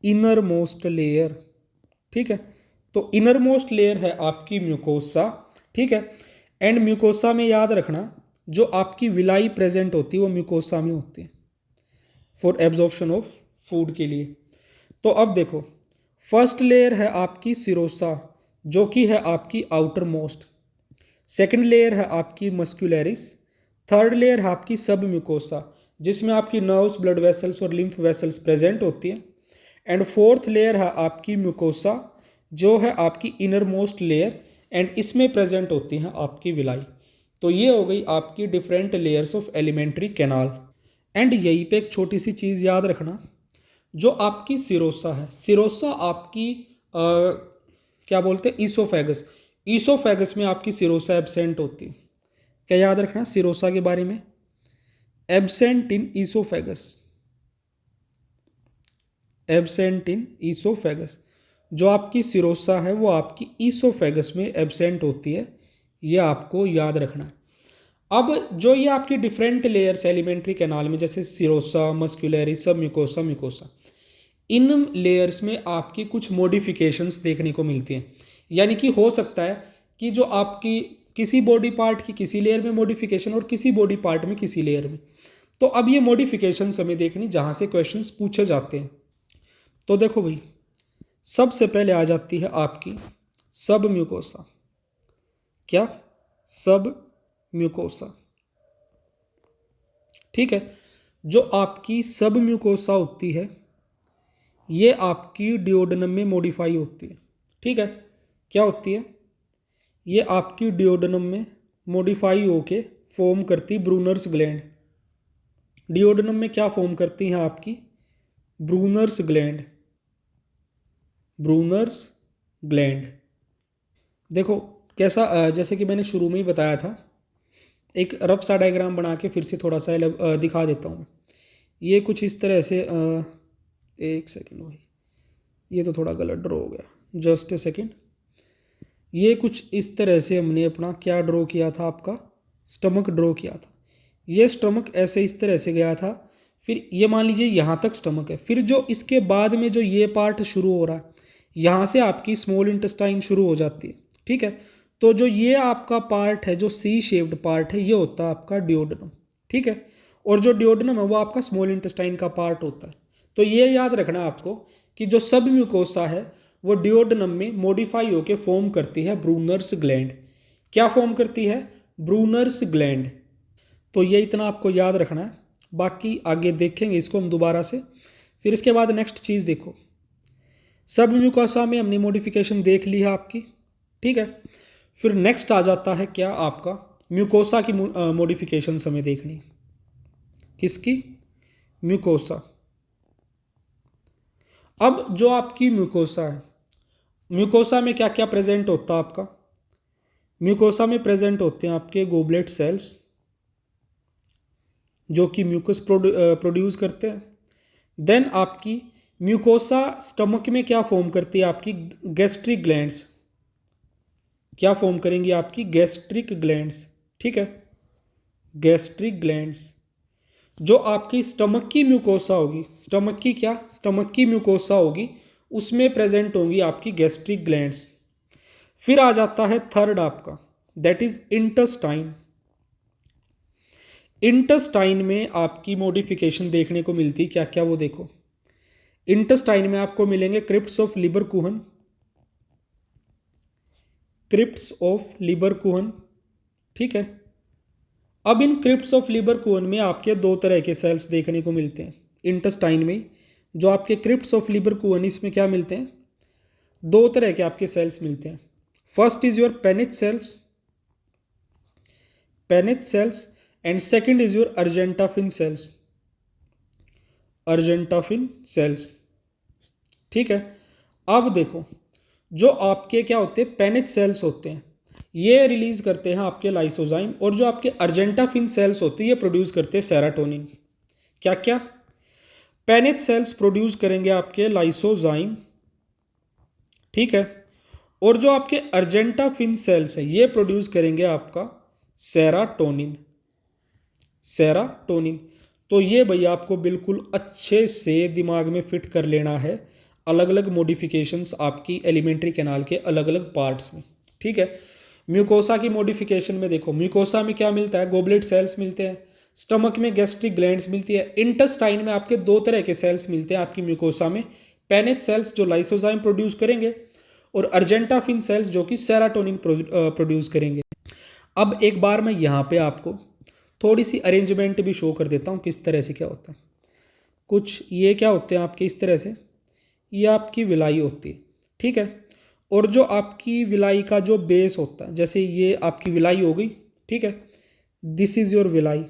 inner most layer, ठीक है। तो इनर मोस्ट लेयर है आपकी म्यूकोसा, ठीक है। एंड म्यूकोसा में याद रखना जो आपकी विलाई प्रेजेंट होती है वो म्यूकोसा में होती है फॉर एब्जॉर्प्शन ऑफ फूड के लिए। तो अब देखो, फर्स्ट लेयर है आपकी सिरोसा जो कि है आपकी आउटर मोस्ट, सेकेंड लेयर है आपकी मस्क्यूलैरिस, थर्ड लेयर है आपकी सब म्यूकोसा जिसमें आपकी नर्व्स, ब्लड वेसल्स और लिम्फ वेसल्स प्रेजेंट होती हैं, एंड फोर्थ लेयर है आपकी म्यूकोसा जो है आपकी इनर मोस्ट लेयर एंड इसमें प्रेजेंट होती हैं आपकी विलाई। तो ये हो गई आपकी different layers of alimentary canal. And यहीं पे एक छोटी सी चीज़ याद रखना, जो आपकी सिरोसा है, सिरोसा आपकी क्या बोलते हैं, ईसोफेगस, ईसोफेगस में आपकी सिरोसा एब्सेंट होती है। क्या याद रखना सिरोसा के बारे में, absent in oesophagus, absent in oesophagus. जो आपकी सिरोसा है वो आपकी ईसोफेगस में एब्सेंट होती है, ये आपको याद रखना है। अब जो ये आपकी डिफरेंट लेयर्स एलिमेंट्री कैनाल में जैसे सिरोसा, मस्क्यूलैरिस, सब म्यूकोसा, म्यूकोसा, इन लेयर्स में आपकी कुछ मॉडिफिकेशंस देखने को मिलती हैं। यानी कि हो सकता है कि जो आपकी किसी बॉडी पार्ट की किसी लेयर में मॉडिफिकेशन और किसी बॉडी पार्ट में किसी लेयर में। तो अब ये मॉडिफिकेशंस हमें देखनी जहाँ से क्वेश्चंस पूछे जाते हैं। तो देखो भाई, सबसे पहले आ जाती है आपकी सब म्यूकोसा। क्या, सब म्यूकोसा, ठीक है। जो आपकी सब म्यूकोसा होती है ये आपकी डिओडनम में मॉडिफाई होती है, ठीक है। क्या होती है, ये आपकी डिओडनम में मॉडिफाई होके फॉर्म करती ब्रूनर्स ग्लैंड। डिओडनम में क्या फॉर्म करती हैं आपकी, ब्रूनर्स ग्लैंड, ब्रूनर्स ग्लैंड। देखो कैसा, जैसे कि मैंने शुरू में ही बताया था, एक रफ सा डायग्राम बना के फिर से थोड़ा सा दिखा देता हूँ। ये कुछ इस तरह से, एक सेकेंड भाई, ये तो थोड़ा गलत ड्रॉ हो गया, जस्ट ए सेकेंड। ये कुछ इस तरह से हमने अपना क्या ड्रॉ किया था, आपका स्टमक ड्रॉ किया था। ये स्टमक ऐसे इस तरह से गया था, फिर ये मान लीजिए यहाँ तक स्टमक है, फिर जो इसके बाद में जो ये पार्ट शुरू हो रहा है यहाँ से आपकी स्मॉल इंटेस्टाइन शुरू हो जाती है, ठीक है। तो जो ये आपका पार्ट है, जो सी शेप्ड पार्ट है, ये होता है आपका डिओडनम, ठीक है। और जो डिओडनम है वो आपका स्मॉल इंटेस्टाइन का पार्ट होता है। तो ये याद रखना आपको कि जो सब म्यूकोसा है वो डिओडनम में मॉडिफाई होकर फॉर्म करती है ब्रूनर्स ग्लैंड। क्या फॉर्म करती है, ब्रूनर्स ग्लैंड। तो ये इतना आपको याद रखना है, बाकी आगे देखेंगे इसको हम दोबारा से। फिर इसके बाद नेक्स्ट चीज़ देखो, सब म्यूकोसा में हमने मॉडिफिकेशन देख ली है आपकी, ठीक है। फिर नेक्स्ट आ जाता है क्या, आपका म्यूकोसा की मॉडिफिकेशन हमें देखनी। किसकी, म्यूकोसा। अब जो आपकी म्यूकोसा है, म्यूकोसा में क्या क्या प्रेजेंट होता है आपका, म्यूकोसा में प्रेजेंट होते हैं आपके गोबलेट सेल्स जो कि म्यूकस प्रोड्यूस करते हैं। देन आपकी म्यूकोसा स्टमक में क्या फॉर्म करती है, आपकी गैस्ट्रिक ग्लैंड्स क्या फॉर्म करेंगी, आपकी गैस्ट्रिक ग्लैंड्स, ठीक है, गैस्ट्रिक ग्लैंड्स। जो आपकी स्टमक की म्यूकोसा होगी, स्टमक की क्या, स्टमक की म्यूकोसा होगी, उसमें प्रेजेंट होंगी आपकी गैस्ट्रिक ग्लैंड्स। फिर आ जाता है थर्ड आपका, दैट इज इंटेस्टाइन। इंटेस्टाइन में आपकी मॉडिफिकेशन देखने को मिलती है, क्या क्या वो देखो। इंटेस्टाइन में आपको मिलेंगे क्रिप्ट्स ऑफ लिबरकुहन, क्रिप्ट्स ऑफ लिबरकुहन, ठीक है। अब इन क्रिप्ट्स ऑफ लिबरकुहन में आपके दो तरह के सेल्स देखने को मिलते हैं इंटेस्टाइन में। जो आपके क्रिप्ट्स ऑफ लिबरकुहन, इसमें क्या मिलते हैं, दो तरह के आपके सेल्स मिलते हैं। First is your Paneth cells, Paneth cells, and second is your argentaffin cells, argentaffin cells, ठीक है। अब देखो, जो आपके क्या होते हैं, पेनिच सेल्स होते हैं, ये रिलीज करते हैं आपके लाइसोजाइम, और जो आपके अर्जेंटाफिन सेल्स होते हैं ये प्रोड्यूस करते हैं सेरोटोनिन। क्या क्या, पेनिच सेल्स प्रोड्यूस करेंगे आपके लाइसोजाइम, ठीक है, और जो आपके अर्जेंटाफिन सेल्स हैं ये प्रोड्यूस करेंगे आपका सेराटोनिन, सेराटोनिन। तो ये भैया आपको बिल्कुल अच्छे से दिमाग में फिट कर लेना है, अलग अलग मॉडिफिकेशंस आपकी एलिमेंट्री कैनाल के अलग अलग पार्ट्स में, ठीक है। म्यूकोसा की मॉडिफिकेशन में देखो, म्यूकोसा में क्या मिलता है, गोबलेट सेल्स मिलते हैं, स्टमक में गैस्ट्रिक ग्लैंड्स मिलती है, इंटेस्टाइन में आपके दो तरह के सेल्स मिलते हैं आपकी म्यूकोसा में, पेनिच सेल्स जो लाइसोजाइम प्रोड्यूस करेंगे, और अर्जेंटाफिन सेल्स जो कि सेराटोनिन प्रोड्यूस करेंगे। अब एक बार मैं यहाँ पे आपको थोड़ी सी अरेंजमेंट भी शो कर देता हूँ किस तरह से क्या होता है। कुछ ये क्या होते हैं आपके इस तरह से, ये आपकी विलाई होती है, ठीक है, और जो आपकी विलाई का जो बेस होता है, जैसे ये आपकी विलाई हो गई, ठीक है, दिस इज योर विलाई।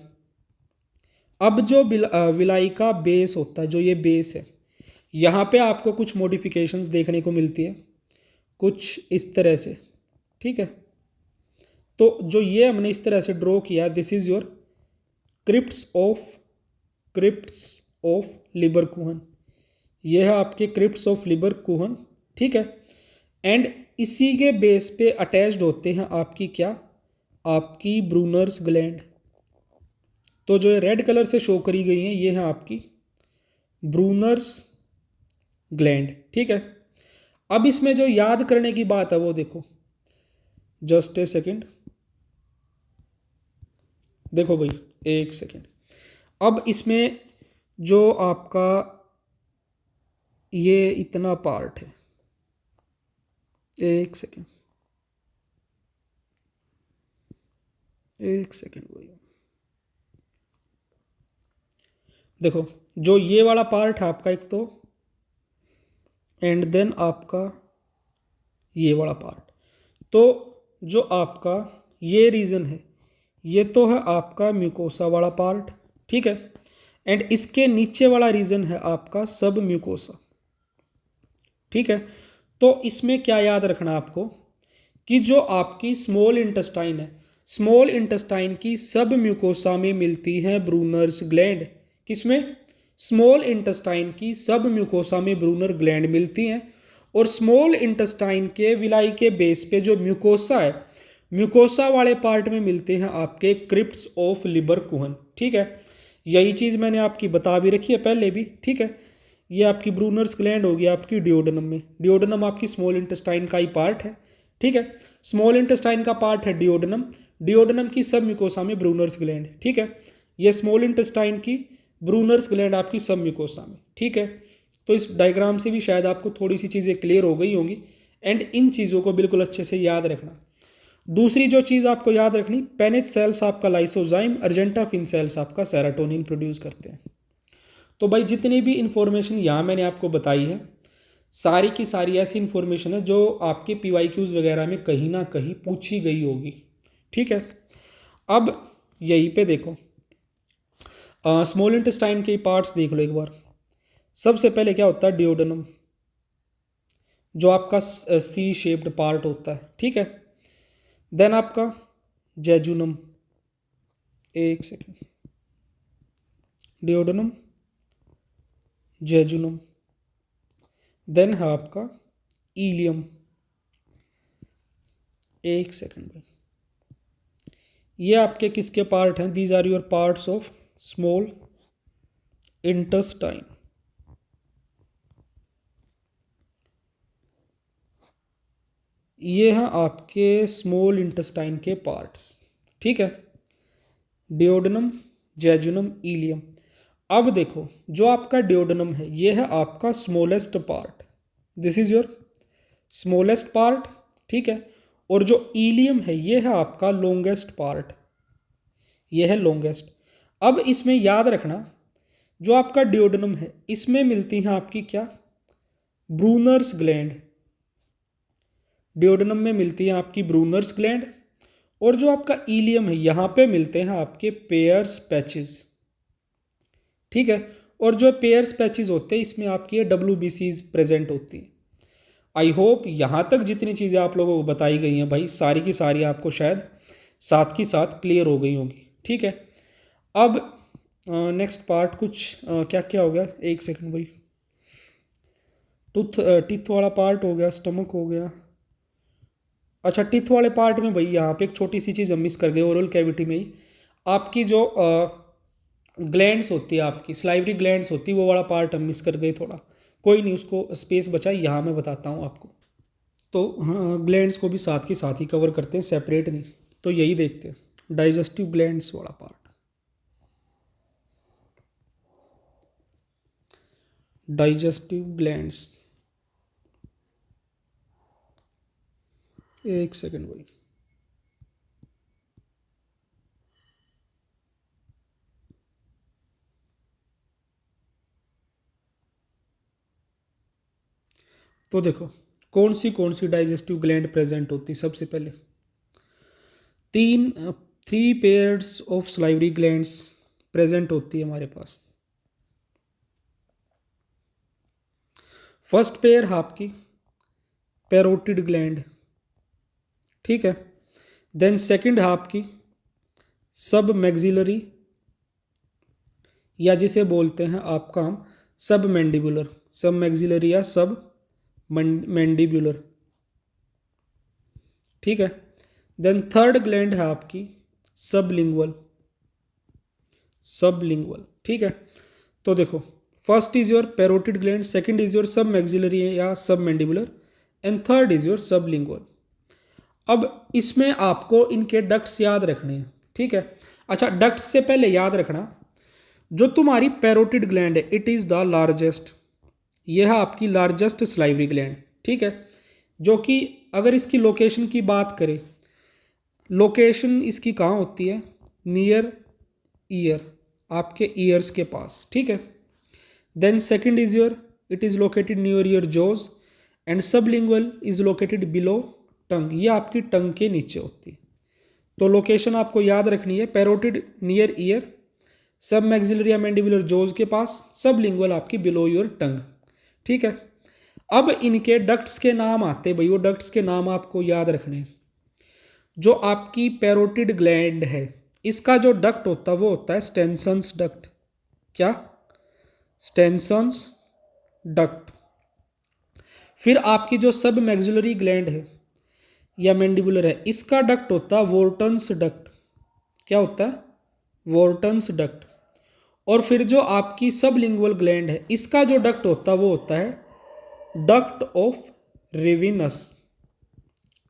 अब जो विलाई का बेस होता है, जो ये बेस है, यहाँ पे आपको कुछ मॉडिफिकेशंस देखने को मिलती है कुछ इस तरह से, ठीक है। तो जो ये हमने इस तरह से ड्रॉ किया, this is your crypts of Lieberkuhn, ये है आपके क्रिप्ट्स ऑफ लिबरकुहन, ठीक है। एंड इसी के बेस पे अटैच्ड होते हैं आपकी क्या, आपकी ब्रूनर्स ग्लैंड। तो जो रेड कलर से शो करी गई हैं ये है आपकी ब्रूनर्स ग्लैंड, ठीक है। अब इसमें जो याद करने की बात है वो देखो, जस्ट ए सेकेंड, देखो भाई एक सेकेंड। अब इसमें जो आपका ये इतना पार्ट है, एक सेकेंड, एक सेकेंड भाई, देखो जो ये वाला पार्ट है आपका एक तो, एंड देन आपका ये वाला पार्ट, तो जो आपका ये रीजन है ये तो है आपका म्यूकोसा वाला पार्ट, ठीक है, एंड इसके नीचे वाला रीजन है आपका सब म्यूकोसा, ठीक है। तो इसमें क्या याद रखना आपको कि जो आपकी स्मॉल इंटेस्टाइन है, स्मॉल इंटेस्टाइन की सब म्यूकोसा में मिलती हैं ब्रूनर्स ग्लैंड। किसमें, स्मॉल इंटेस्टाइन की सब म्यूकोसा में ब्रूनर ग्लैंड मिलती हैं, और स्मॉल इंटेस्टाइन के विलाई के बेस पे जो म्यूकोसा है, म्यूकोसा वाले पार्ट में मिलते हैं आपके क्रिप्ट्स ऑफ लिबरकुहन, ठीक है। यही चीज़ मैंने आपकी बता भी रखी है पहले भी, ठीक है। ये आपकी ब्रूनर्स ग्लैंड होगी आपकी डिओडनम में, डिओडनम आपकी स्मॉल इंटेस्टाइन का ही पार्ट है, ठीक है। स्मॉल इंटेस्टाइन का पार्ट है डिओडनम, डिओडनम की सब म्यूकोसा में ब्रूनर्स ग्लैंड, ठीक है। ये स्मॉल इंटेस्टाइन की ब्रूनर्स ग्लैंड आपकी सब म्यूकोसा में, ठीक है। तो इस डायग्राम से भी शायद आपको थोड़ी सी चीज़ें क्लियर हो गई होंगी, एंड इन चीज़ों को बिल्कुल अच्छे से याद रखना। दूसरी जो चीज़ आपको याद रखनी, पेनिच सेल्स आपका लाइसोजाइम, अर्जेंटाफिन सेल्स आपका सेरोटोनिन प्रोड्यूस करते हैं। तो भाई जितनी भी इन्फॉर्मेशन यहाँ मैंने आपको बताई है, सारी की सारी ऐसी इन्फॉर्मेशन है जो आपके PYQs वगैरह में कहीं ना कहीं पूछी गई होगी, ठीक है। अब यहीं पे देखो, स्मॉल इंटेस्टाइन के पार्ट्स देख लो एक बार। सबसे पहले क्या होता है, डिओडनम, जो आपका सी शेप्ड पार्ट होता है, ठीक है। देन आपका जेजुनम, एक सेकेंड, डिओडनम, जेजुनम, देन है आपका इलियम। एक सेकंड भाई, ये आपके किसके पार्ट हैं? These are your parts of small intestine. ये हैं आपके स्मॉल इंटेस्टाइन के पार्ट्स, ठीक है। Duodenum, jejunum, ileum. अब देखो, जो आपका डिओडनम है ये है आपका smallest part, this is your smallest part, ठीक है। और जो इलियम है ये है आपका लॉन्गेस्ट पार्ट, ये है लॉन्गेस्ट। अब इसमें याद रखना, जो आपका डिओडनम है इसमें मिलती हैं आपकी क्या? Brunner's gland. डिओडनम में मिलती है आपकी ब्रूनर्स ग्लैंड, और जो आपका इलियम है यहाँ पे मिलते हैं आपके पेयर्स पैचेस, ठीक है। और जो पेयर्स पैचेस होते हैं इसमें आपकी WBCs प्रेजेंट होती है। आई होप यहाँ तक जितनी चीज़ें आप लोगों को बताई गई हैं भाई, सारी की सारी आपको शायद साथ की साथ क्लियर हो गई होंगी, ठीक है। अब नेक्स्ट पार्ट कुछ क्या क्या हो गया, एक सेकंड भाई। टिथ वाला पार्ट हो गया, स्टमक हो गया। अच्छा, टिथ वाले पार्ट में भाई यहाँ पे एक छोटी सी चीज़ हम मिस कर गए, ओरल कैविटी में ही आपकी जो ग्लैंड्स होती है, आपकी स्लाइवरी ग्लैंड्स होती है, वो वाला पार्ट हम मिस कर गए थोड़ा। कोई नहीं, उसको स्पेस बचा, यहाँ मैं बताता हूँ आपको। तो हाँ, ग्लैंड्स को भी साथ के साथ ही कवर करते हैं, सेपरेट नहीं। तो यही देखते हैं डाइजेस्टिव ग्लैंड्स वाला पार्ट। डाइजेस्टिव ग्लैंड्स, एक सेकंड भाई। तो देखो, कौन सी डाइजेस्टिव ग्लैंड प्रेजेंट होती? सबसे पहले three pairs of salivary glands present होती है हमारे पास। फर्स्ट पेयर है आपकी पैरोटिड ग्लैंड, ठीक है। देन सेकंड है आपकी सब मैक्सिलरी, या जिसे बोलते हैं आपका हम सब मैंडिबुलर, सब मैक्सिलरी या सब मैंडिबुलर, ठीक है। देन थर्ड ग्लैंड है आपकी सबलिंगुअल, सबलिंगुअल, ठीक है। तो देखो, first is your parotid gland, second is your सब मैक्सिलरी या सब mandibular, and third is your sublingual. अब इसमें आपको इनके डक्ट्स याद रखने हैं, ठीक है। अच्छा, डक्ट्स से पहले याद रखना, जो तुम्हारी पैरोटिड ग्लैंड है इट इज़ द लार्जेस्ट, यह है आपकी लार्जेस्ट स्लाइवरी ग्लैंड, ठीक है। जो कि अगर इसकी लोकेशन की बात करें, लोकेशन इसकी कहाँ होती है? नियर ईयर, आपके ईयर्स के पास, ठीक है। Then second is your, it is located near your jaws, and sublingual is located below tongue, ये आपकी टंग के नीचे होती है। तो लोकेशन आपको याद रखनी है, पैरोटिड नियर ईयर, सब मैक्सिलरी या मैंडिबुलर जोज के पास, सबलिंगुअल आपकी बिलो योर टंग, ठीक है। अब इनके डक्ट्स के नाम आते हैं भाई, वो डक्ट्स के नाम आपको याद रखने हैं। जो आपकी पैरोटिड ग्लैंड है इसका जो डक्ट होता है वो होता है स्टेनसन्स डक्ट। क्या? स्टेनसन्स डक्ट। फिर आपकी जो सब मैक्सिलरी ग्लैंड है या मैंडिबुलर है इसका डक्ट होता है वोर्टन्स डक्ट। क्या होता है? वोर्टन्स डक्ट। और फिर जो आपकी सबलिंगुअल ग्लैंड है इसका जो डक्ट होता है वो होता है duct of Rivinus,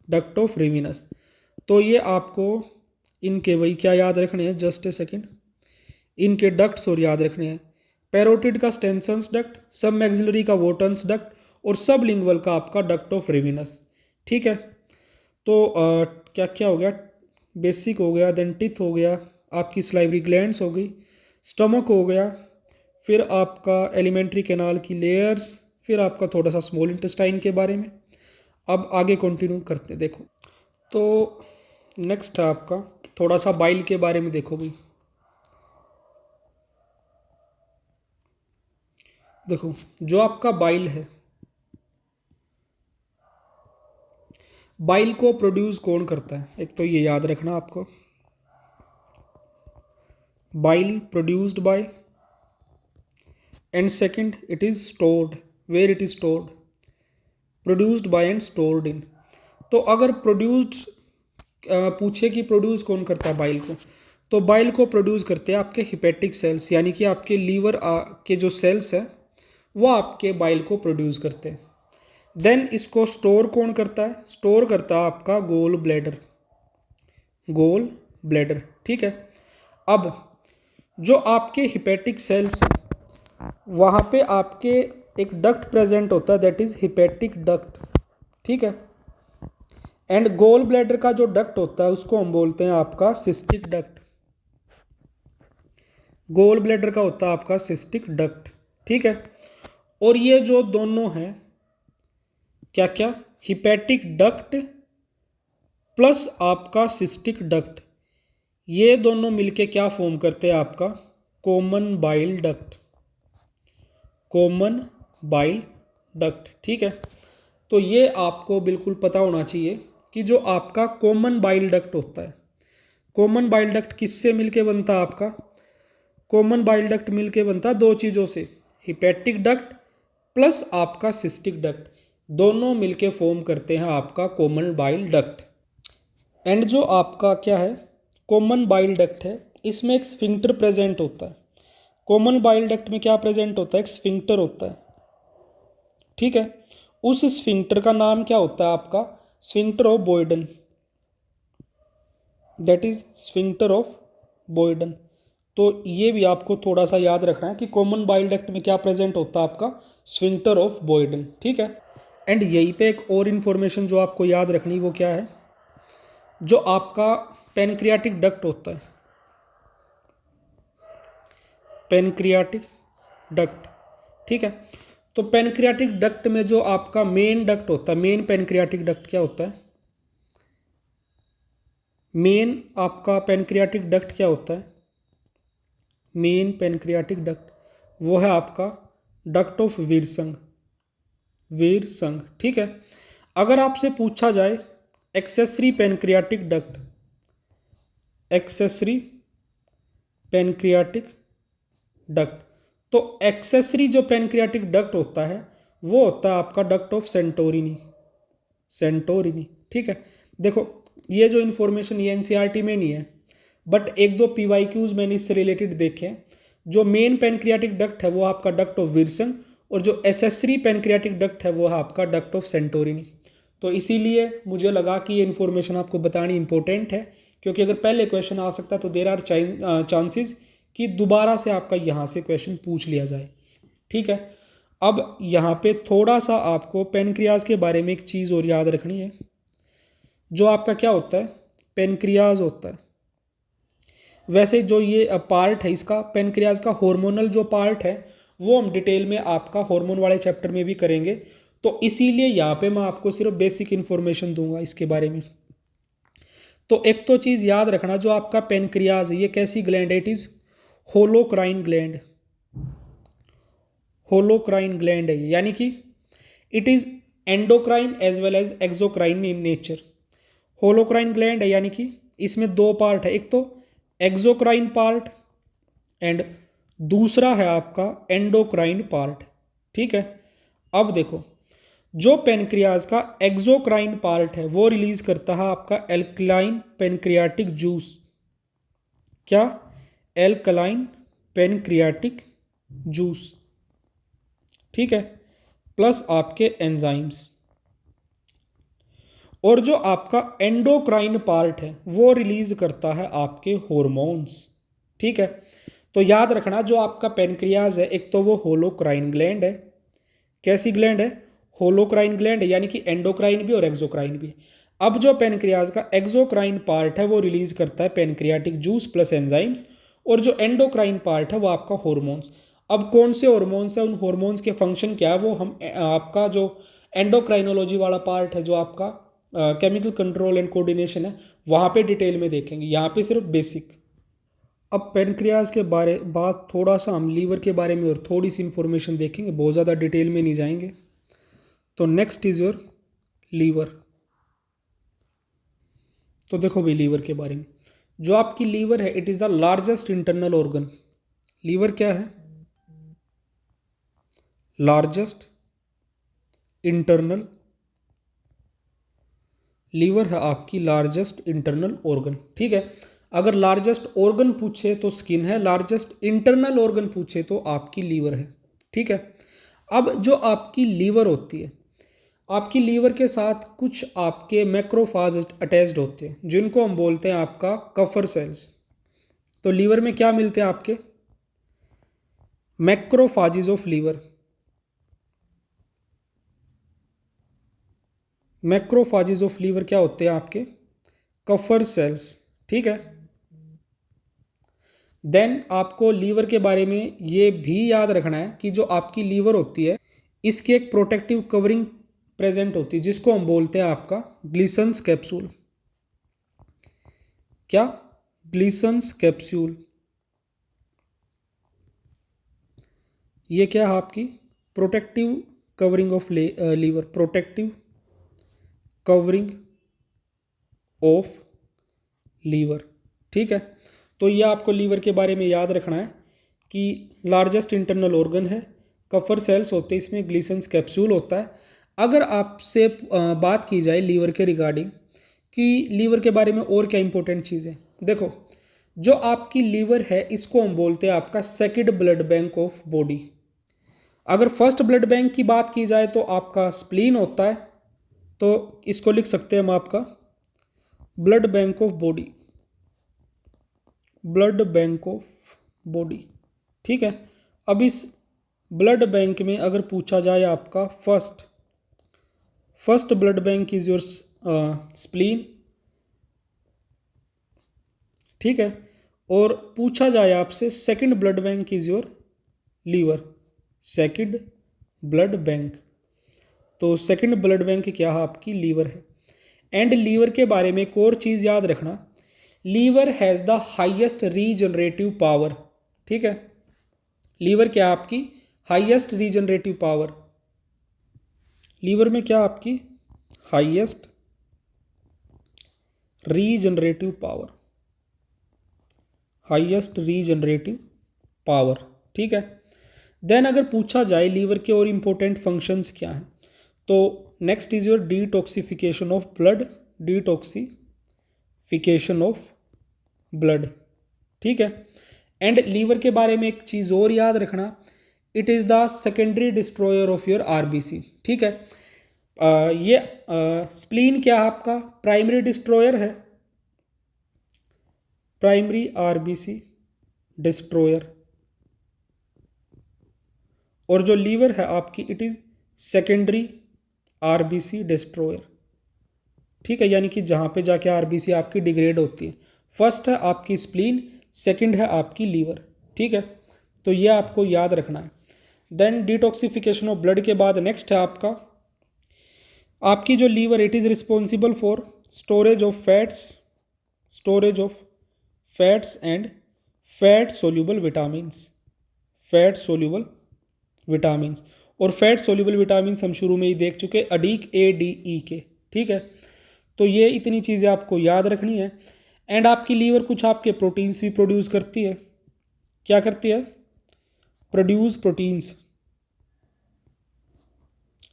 duct of Rivinus. तो ये आपको इनके भाई क्या याद रखने हैं, जस्ट ए सेकेंड, इनके डक्ट्स और याद रखने हैं। पैरोटिड का स्टेनसन्स डक्ट, सब मैक्सिलरी का वोर्टन्स डक्ट, और सबलिंगुअल का आपका डक्ट ऑफ रिविनस, ठीक है। तो क्या क्या हो गया? बेसिक हो गया, देन टिथ हो गया, आपकी स्लाइवरी ग्लैंड्स हो गई, स्टमक हो गया, फिर आपका एलिमेंट्री कैनाल की लेयर्स, फिर आपका थोड़ा सा स्मॉल इंटेस्टाइन के बारे में। अब आगे कंटिन्यू करते हैं। देखो, तो नेक्स्ट है आपका थोड़ा सा बाइल के बारे में। देखो भाई, देखो जो आपका बाइल है, बाइल को प्रोड्यूस कौन करता है? एक तो ये याद रखना आपको, bile produced by and second it is stored, where it is stored, produced by and stored in. तो अगर प्रोड्यूस्ड पूछे कि प्रोड्यूस कौन करता है बाइल को, तो बाइल को प्रोड्यूस करते हैं आपके हिपेटिक सेल्स, यानी कि आपके लीवर के जो सेल्स हैं वो आपके बाइल को प्रोड्यूस करते हैं। देन इसको स्टोर कौन करता है, स्टोर करता है आपका गोल ब्लैडर, गोल ब्लैडर, ठीक है। अब जो आपके हिपेटिक सेल्स हैं वहाँ पे आपके एक डक्ट प्रेजेंट होता है, दैट इज हिपेटिक डक्ट, ठीक है। एंड गोल ब्लैडर का जो डक्ट होता है उसको हम बोलते हैं आपका सिस्टिक डक्ट, गोल ब्लैडर का होता है आपका सिस्टिक डक्ट, ठीक है। और ये जो दोनों हैं क्या क्या, हिपेटिक डक्ट प्लस आपका सिस्टिक डक्ट, ये दोनों मिलके क्या फॉर्म करते हैं आपका common bile duct, common bile duct, ठीक है। तो ये आपको बिल्कुल पता होना चाहिए कि जो आपका कॉमन बाइल डक्ट होता है, कॉमन बाइल डक्ट किससे मिलके बनता है आपका, कॉमन बाइल डक्ट मिलके बनता है दो चीज़ों से, हिपेटिक डक्ट प्लस आपका सिस्टिक डक्ट, दोनों मिलके फॉर्म करते हैं आपका कॉमन बाइल डक्ट। एंड जो आपका क्या है कॉमन बाइल डक्ट है, इसमें एक स्फिंक्टर प्रेजेंट होता है। कॉमन बाइल डक्ट में क्या प्रेजेंट होता है, एक स्फिंक्टर होता है, ठीक है। उस स्फिंक्टर का नाम क्या होता है आपका sphincter of बॉयडन, that is sphincter of बॉयडन। तो ये भी आपको थोड़ा सा याद रखना है कि कॉमन बाइल डक्ट में क्या प्रेजेंट होता है आपका स्फिंक्टर ऑफ बॉयडन, ठीक है। एंड यहीं पे एक और इन्फॉर्मेशन जो आपको याद रखनी वो क्या है, जो आपका पेनक्रियाटिक डक्ट होता है, पेनक्रियाटिक डक्ट, ठीक है। तो पेनक्रियाटिक डक्ट में जो आपका मेन डक्ट होता है, मेन पेनक्रियाटिक डक्ट क्या होता है, मेन आपका पेनक्रियाटिक डक्ट क्या होता है, मेन पेनक्रियाटिक डक्ट वो है आपका डक्ट ऑफ वीरसंग, वीरसंग, ठीक है। अगर आपसे पूछा जाए accessory pancreatic duct, accessory pancreatic duct, तो एक्सेसरी जो पेनक्रियाटिक डक्ट होता है वो होता है आपका डक्ट ऑफ सेंटोरिनी, सेंटोरिनी, ठीक है। देखो ये जो इन्फॉर्मेशन ये एनसीईआरटी में नहीं है, बट एक दो पीवाईक्यूज मैंने इससे रिलेटेड देखे हैं। जो मेन पेनक्रियाटिक डक्ट है वो आपका डक्ट ऑफ विल्सन, और जो एसेसरी पेनक्रियाटिक डक्ट है वो है आपका डक्ट ऑफ सेंटोरिनी। तो इसीलिए मुझे लगा कि ये इन्फॉर्मेशन आपको बतानी इंपॉर्टेंट है, क्योंकि अगर पहले क्वेश्चन आ सकता तो देर आर चांसेस कि दोबारा से आपका यहाँ से क्वेश्चन पूछ लिया जाए, ठीक है। अब यहाँ पे थोड़ा सा आपको पेनक्रियाज के बारे में एक चीज़ और याद रखनी है, जो आपका क्या होता है पेनक्रियाज होता है। वैसे जो ये पार्ट है इसका पेनक्रियाज का हार्मोनल जो पार्ट है वो हम डिटेल में आपका हार्मोन वाले चैप्टर में भी करेंगे, तो इसीलिए यहाँ पे मैं आपको सिर्फ बेसिक इन्फॉर्मेशन दूंगा इसके बारे में। तो एक तो चीज़ याद रखना, जो आपका पेनक्रियाज है ये कैसी ग्लैंड है, it is holocrine gland, holocrine gland है, यानी कि it is endocrine as well as exocrine in nature. Holocrine gland है यानी कि इसमें दो पार्ट है, एक तो एक्सोक्राइन पार्ट एंड दूसरा है आपका एंडोक्राइन पार्ट, ठीक है। अब देखो जो पेनक्रियाज का एक्सोक्राइन पार्ट है वो रिलीज करता है आपका एल्कलाइन पेनक्रियाटिक जूस, क्या एल्कलाइन पेनक्रियाटिक जूस, ठीक है, प्लस आपके एंजाइम्स। और जो आपका एंडोक्राइन पार्ट है वो रिलीज करता है आपके हॉर्मोन्स, ठीक है। तो याद रखना जो आपका पेनक्रियाज है एक तो वो होलोक्राइन ग्लैंड है, कैसी ग्लैंड है होलोक्राइन ग्लैंड है, यानी कि एंडोक्राइन भी और एक्सोक्राइन भी। अब जो पेनक्रियाज का एक्सोक्राइन पार्ट है वो रिलीज करता है पेनक्रियाटिक जूस प्लस एंजाइम्स, और जो एंडोक्राइन पार्ट है वो आपका हॉर्मोन्स। अब कौन से हॉर्मोन्स है, उन हॉर्मोन्स के फंक्शन क्या है वो हम आपका जो एंडोक्राइनोलॉजी वाला पार्ट है जो आपका केमिकल कंट्रोल एंड कोऑर्डिनेशन है वहाँ पे डिटेल में देखेंगे, यहाँ पे सिर्फ बेसिक। अब पेनक्रियाज के बाद थोड़ा सा हम लीवर के बारे में और थोड़ी सी इंफॉर्मेशन देखेंगे, बहुत ज़्यादा डिटेल में नहीं जाएंगे। तो नेक्स्ट इज योर लीवर। तो देखो भाई लीवर के बारे में, जो आपकी लीवर है it is the largest internal organ. Liver क्या है, लार्जेस्ट इंटरनल, लीवर है आपकी लार्जेस्ट इंटरनल ऑर्गन। ठीक है, अगर लार्जेस्ट ऑर्गन पूछे तो स्किन है, लार्जेस्ट इंटरनल ऑर्गन पूछे तो आपकी लीवर है। ठीक है, अब जो आपकी लीवर होती है, आपकी लीवर के साथ कुछ आपके मैक्रोफाज अटैच्ड होते हैं जिनको हम बोलते हैं आपका कफर सेल्स। तो लीवर में क्या मिलते हैं आपके? मैक्रोफाजिज ऑफ लीवर, मैक्रोफाजिज ऑफ लीवर क्या होते हैं आपके? Kupffer cells. ठीक है, देन आपको लीवर के बारे में ये भी याद रखना है कि जो आपकी लीवर होती है इसकी एक प्रोटेक्टिव कवरिंग प्रेजेंट होती है जिसको हम बोलते हैं आपका ग्लिसन्स कैप्सूल। क्या? Glisson's capsule. ये क्या है आपकी? Protective covering of liver, protective covering of liver. ठीक है, तो ये आपको लीवर के बारे में याद रखना है कि लार्जेस्ट इंटरनल ऑर्गन है, कफर सेल्स होते हैं, इसमें ग्लिसन्स कैप्सूल होता है। अगर आपसे बात की जाए लीवर के रिगार्डिंग कि लीवर के बारे में और क्या इंपॉर्टेंट चीज़ें, देखो जो आपकी लीवर है इसको हम बोलते हैं आपका second blood bank of body. अगर फर्स्ट ब्लड बैंक की बात की जाए तो आपका स्प्लीन होता है, तो इसको लिख सकते हैं हम आपका blood bank of body, blood bank of body. ठीक है, अब इस ब्लड बैंक में अगर पूछा जाए आपका first blood bank is your spleen. ठीक है, और पूछा जाए आपसे second blood bank is your liver, second blood bank, तो सेकंड ब्लड बैंक क्या है? आपकी लीवर है। एंड लीवर के बारे में एक और चीज़ याद रखना, liver has the highest regenerative power. ठीक है, लीवर क्या आपकी? Highest regenerative power. लीवर में क्या आपकी? Highest regenerative power, highest regenerative power. ठीक है, देन अगर पूछा जाए लीवर के और इंपॉर्टेंट फंक्शंस क्या हैं, तो next is your detoxification of blood, detoxification of blood. ठीक है, एंड लीवर के बारे में एक चीज़ और याद रखना, it is the secondary destroyer of your RBC. ठीक है, ये स्प्लीन क्या है आपका? प्राइमरी डिस्ट्रॉयर है, प्राइमरी आरबीसी डिस्ट्रॉयर, और जो लीवर है आपकी it is secondary RBC destroyer. ठीक है, यानी कि जहाँ पे जाके आरबीसी आपकी डिग्रेड होती है। फर्स्ट है आपकी स्प्लीन, सेकंड है आपकी लीवर। ठीक है, तो ये आपको याद रखना है। देन डिटॉक्सिफिकेशन ऑफ ब्लड के बाद नेक्स्ट है आपकी जो liver, it is responsible for storage of fats and fat soluble vitamins, fat soluble vitamins. और फैट सोल्यूबल विटामिन्स हम शुरू में ही देख चुके, अडीक ADE के। ठीक है, तो ये इतनी चीज़ें आपको याद रखनी है। एंड आपकी लीवर कुछ आपके प्रोटीन्स भी प्रोड्यूस करती है। क्या करती है? Produce proteins.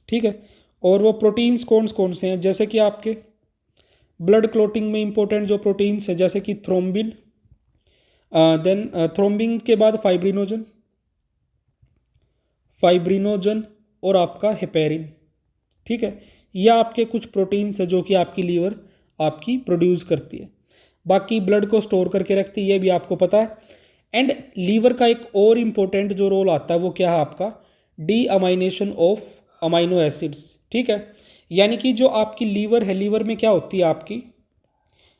ठीक है, और वो प्रोटीन्स कौन कौन से हैं? जैसे कि आपके ब्लड क्लोटिंग में इंपॉर्टेंट जो प्रोटीन्स हैं, जैसे कि थ्रोम्बिन, देन थ्रोम्बिन के बाद फाइब्रिनोजन और आपका हेपेरिन। ठीक है, यह आपके कुछ प्रोटीन्स है जो कि आपकी लीवर आपकी प्रोड्यूस करती है। बाकी ब्लड को स्टोर करके रखती है, ये भी आपको पता है। एंड लीवर का एक और इम्पोर्टेंट जो रोल आता है वो क्या है आपका? D amination of amino acids. ठीक है, यानी कि जो आपकी लीवर है, लीवर में क्या होती है आपकी?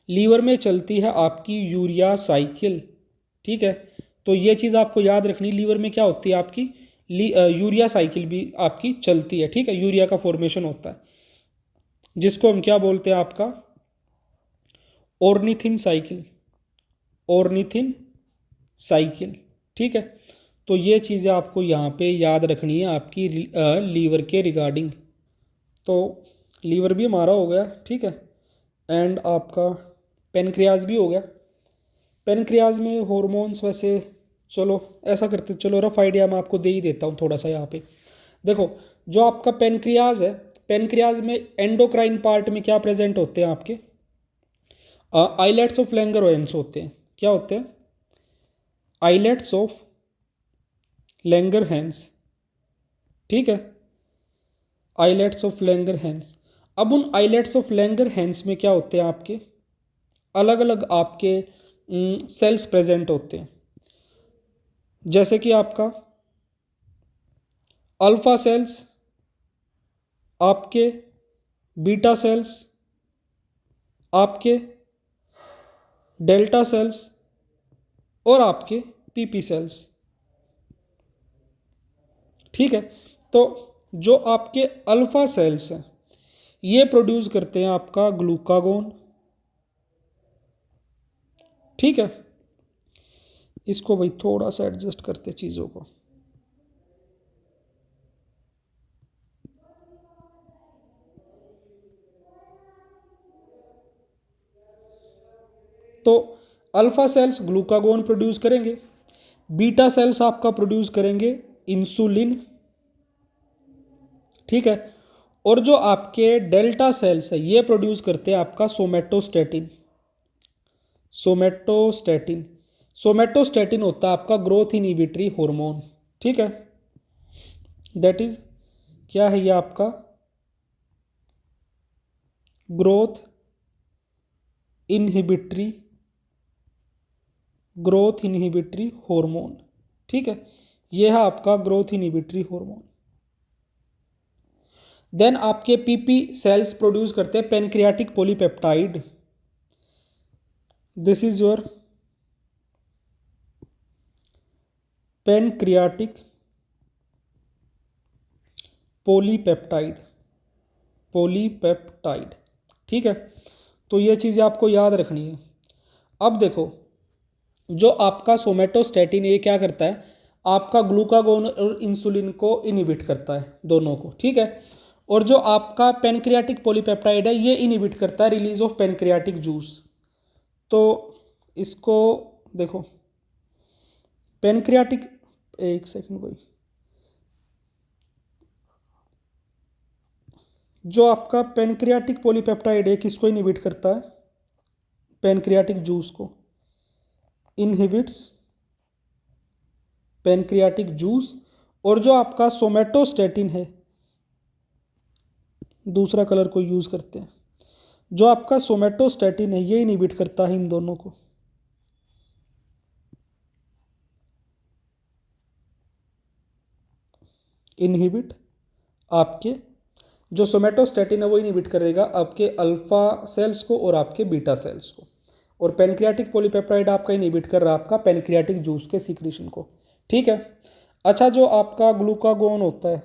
लीवर में चलती है आपकी यूरिया साइकिल। ठीक है, तो ये चीज़ आपको याद रखनी, लीवर में क्या होती है आपकी? यूरिया साइकिल भी आपकी चलती है। ठीक है, यूरिया का फॉर्मेशन होता है जिसको हम क्या बोलते हैं आपका? Ornithine cycle, ornithine cycle. ठीक है, तो ये चीज़ें आपको यहाँ पे याद रखनी है आपकी लीवर के रिगार्डिंग। तो लीवर भी हमारा हो गया। ठीक है, एंड आपका पेनक्रियाज भी हो गया। पेनक्रियाज में हॉर्मोन्स, वैसे चलो ऐसा करते, चलो रफ आइडिया मैं आपको दे ही देता हूँ थोड़ा सा यहाँ पे। देखो, जो आपका पेनक्रियाज है, पेनक्रियाज में एंडोक्राइन पार्ट में क्या प्रेजेंट होते हैं आपके, आइलेट्स ऑफ लैंगरहैंस होते हैं। क्या होते हैं? Islets of Langerhans. ठीक है, आइलेट्स ऑफ लैंगरहैंस। अब उन आइलेट्स ऑफ लैंगरहैंस में क्या होते हैं आपके, अलग अलग आपके सेल्स प्रेजेंट होते हैं। जैसे कि आपका अल्फा सेल्स, आपके बीटा सेल्स, आपके डेल्टा सेल्स और आपके पीपी सेल्स। ठीक है, तो जो आपके अल्फा सेल्स हैं ये प्रोड्यूस करते हैं आपका ग्लूकागोन। ठीक है, इसको भाई थोड़ा सा एडजस्ट करते चीज़ों को। तो अल्फा सेल्स ग्लूकागोन प्रोड्यूस करेंगे, बीटा सेल्स आपका प्रोड्यूस करेंगे इंसुलिन। ठीक है, और जो आपके डेल्टा सेल्स है ये प्रोड्यूस करते हैं आपका सोमेटोस्टेटिन। सोमेटोस्टेटिन, सोमेटोस्टेटिन होता है आपका ग्रोथ इनहिबिटरी हार्मोन। ठीक है, दैट इज क्या है ये आपका growth inhibitory, growth inhibitory hormone. ठीक है, यह है आपका ग्रोथ इनहिबिटरी हार्मोन। देन आपके पीपी सेल्स प्रोड्यूस करते हैं pancreatic polypeptide. This is your pancreatic polypeptide, polypeptide. ठीक है, तो ये चीज़ें आपको याद रखनी है। अब देखो, जो आपका सोमेटोस्टेटिन ये क्या करता है, आपका ग्लूकागोन और इंसुलिन को इनहिबिट करता है, दोनों को। ठीक है, और जो आपका पेनक्रियाटिक पॉलीपेप्टाइड है ये इनहिबिट करता है रिलीज ऑफ पेनक्रियाटिक जूस। तो इसको देखो, पेनक्रियाटिक, एक सेकंड भाई, जो आपका पेनक्रियाटिक पॉलीपेप्टाइड है किसको इनहिबिट करता है, पेनक्रियाटिक जूस को, इनहिबिट्स पेनक्रियाटिक जूस। और जो आपका सोमेटोस्टेटिन है, दूसरा कलर को यूज करते हैं, जो आपका सोमेटोस्टेटिन है ये इनहिबिट करता है इन दोनों को। इनहिबिट आपके जो सोमेटोस्टेटिन है वो इनहिबिट करेगा आपके अल्फा सेल्स को और आपके बीटा सेल्स को। और पेनक्रियाटिक पॉलीपेप्टाइड आपका इनहिबिट कर रहा है आपका पेनक्रियाटिक जूस के सीक्रेशन को। ठीक है, अच्छा, जो आपका ग्लूकागोन होता है,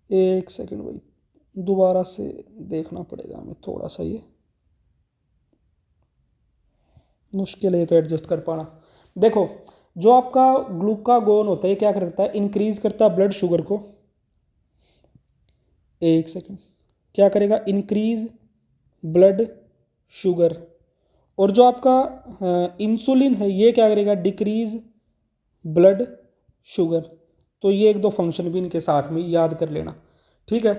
एक सेकंड भाई, दोबारा से देखना पड़ेगा हमें थोड़ा सा, ये मुश्किल है तो एडजस्ट कर पाना। देखो, जो आपका ग्लूकागोन होता है क्या करता है, इंक्रीज करता है ब्लड शुगर को। एक सेकंड, क्या करेगा, इंक्रीज ब्लड शुगर। और जो आपका इंसुलिन है ये क्या करेगा, डिक्रीज ब्लड शुगर। तो ये एक दो फंक्शन भी इनके साथ में याद कर लेना। ठीक है,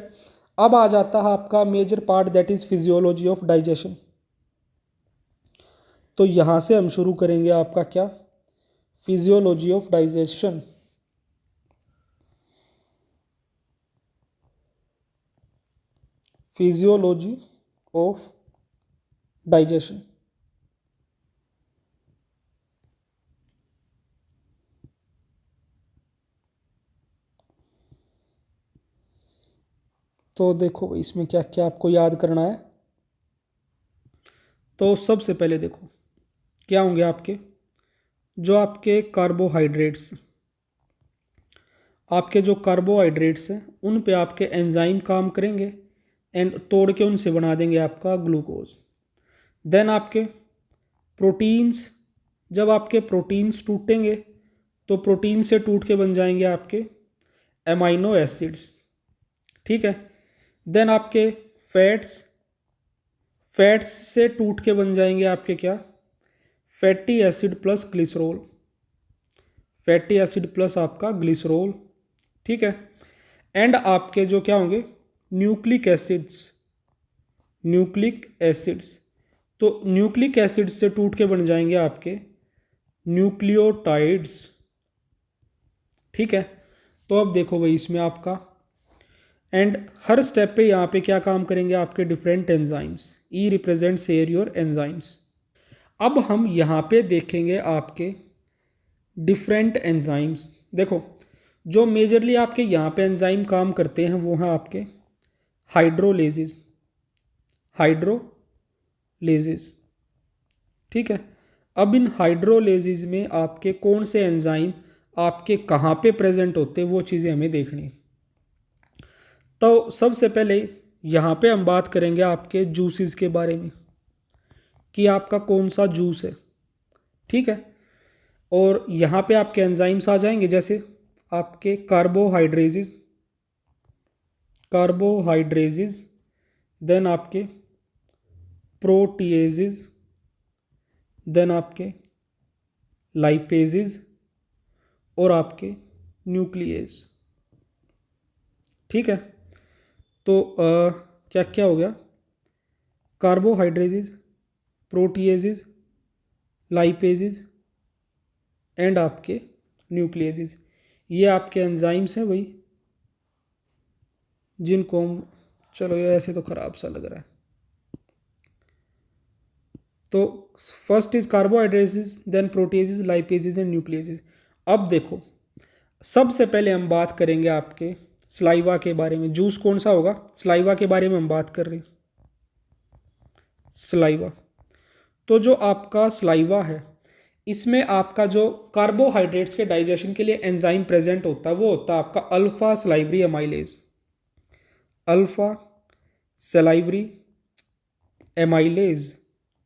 अब आ जाता है आपका major part, that is physiology of digestion. तो यहां से हम शुरू करेंगे आपका क्या, physiology of digestion. Physiology of digestion. तो देखो इसमें क्या क्या आपको याद करना है। तो सबसे पहले देखो क्या होंगे आपके, जो आपके कार्बोहाइड्रेट्स, आपके जो कार्बोहाइड्रेट्स हैं उन पे आपके एंजाइम काम करेंगे एंड तोड़ के उनसे बना देंगे आपका ग्लूकोज। देन आपके प्रोटीन्स, जब आपके प्रोटीन्स टूटेंगे तो प्रोटीन से टूट के बन जाएंगे आपके एमाइनो एसिड्स। ठीक है, देन आपके फैट्स, फैट्स से टूट के बन जाएंगे आपके क्या, fatty acid plus glycerol, fatty acid plus आपका ग्लिसरॉल। ठीक है, एंड आपके जो क्या होंगे, न्यूक्लिक एसिड्स, न्यूक्लिक एसिड्स। तो न्यूक्लिक एसिड्स से टूट के बन जाएंगे आपके न्यूक्लियोटाइड्स। ठीक है, तो अब देखो भाई इसमें आपका, एंड हर स्टेप पे यहाँ पे क्या काम करेंगे आपके different enzymes. E represents here your enzymes. अब हम यहाँ पे देखेंगे आपके डिफरेंट एंजाइम्स। देखो जो मेजरली आपके यहाँ पे एंजाइम काम करते हैं वो हैं आपके हाइड्रोलेसिस, हाइड्रोलेसिस। ठीक है, अब इन हाइड्रोलेसिस में आपके कौन से एंजाइम आपके कहाँ पे प्रेजेंट होते हैं वो चीज़ें हमें देखनी है। तो सबसे पहले यहाँ पे हम बात करेंगे आपके जूसेस के बारे में कि आपका कौन सा जूस है। ठीक है, और यहाँ पे आपके एंजाइम्स आ जाएंगे जैसे आपके कार्बोहाइड्रेजेस, कार्बोहाइड्रेजेस, देन आपके प्रोटीएजेस, देन आपके लाइपेजेस और आपके न्यूक्लियस। ठीक है, तो क्या क्या हो गया, कार्बोहाइड्रेजेस, प्रोटीएजेस, लाइपेजेस एंड आपके न्यूक्लियसेस। ये आपके एंजाइम्स हैं भाई, जिनको हम, चलो ये ऐसे तो ख़राब सा लग रहा है। तो first is carbohydrases, then proteases, lipases and nucleases. अब देखो सबसे पहले हम बात करेंगे आपके स्लाइवा के बारे में। जूस कौन सा होगा, स्लाइवा के बारे में हम बात कर रहे हैं, स्लाइवा। तो जो आपका स्लाइवा है इसमें आपका जो कार्बोहाइड्रेट्स के डाइजेशन के लिए एंजाइम प्रेजेंट होता है वो होता है आपका alpha salivary amylase, alpha salivary amylase.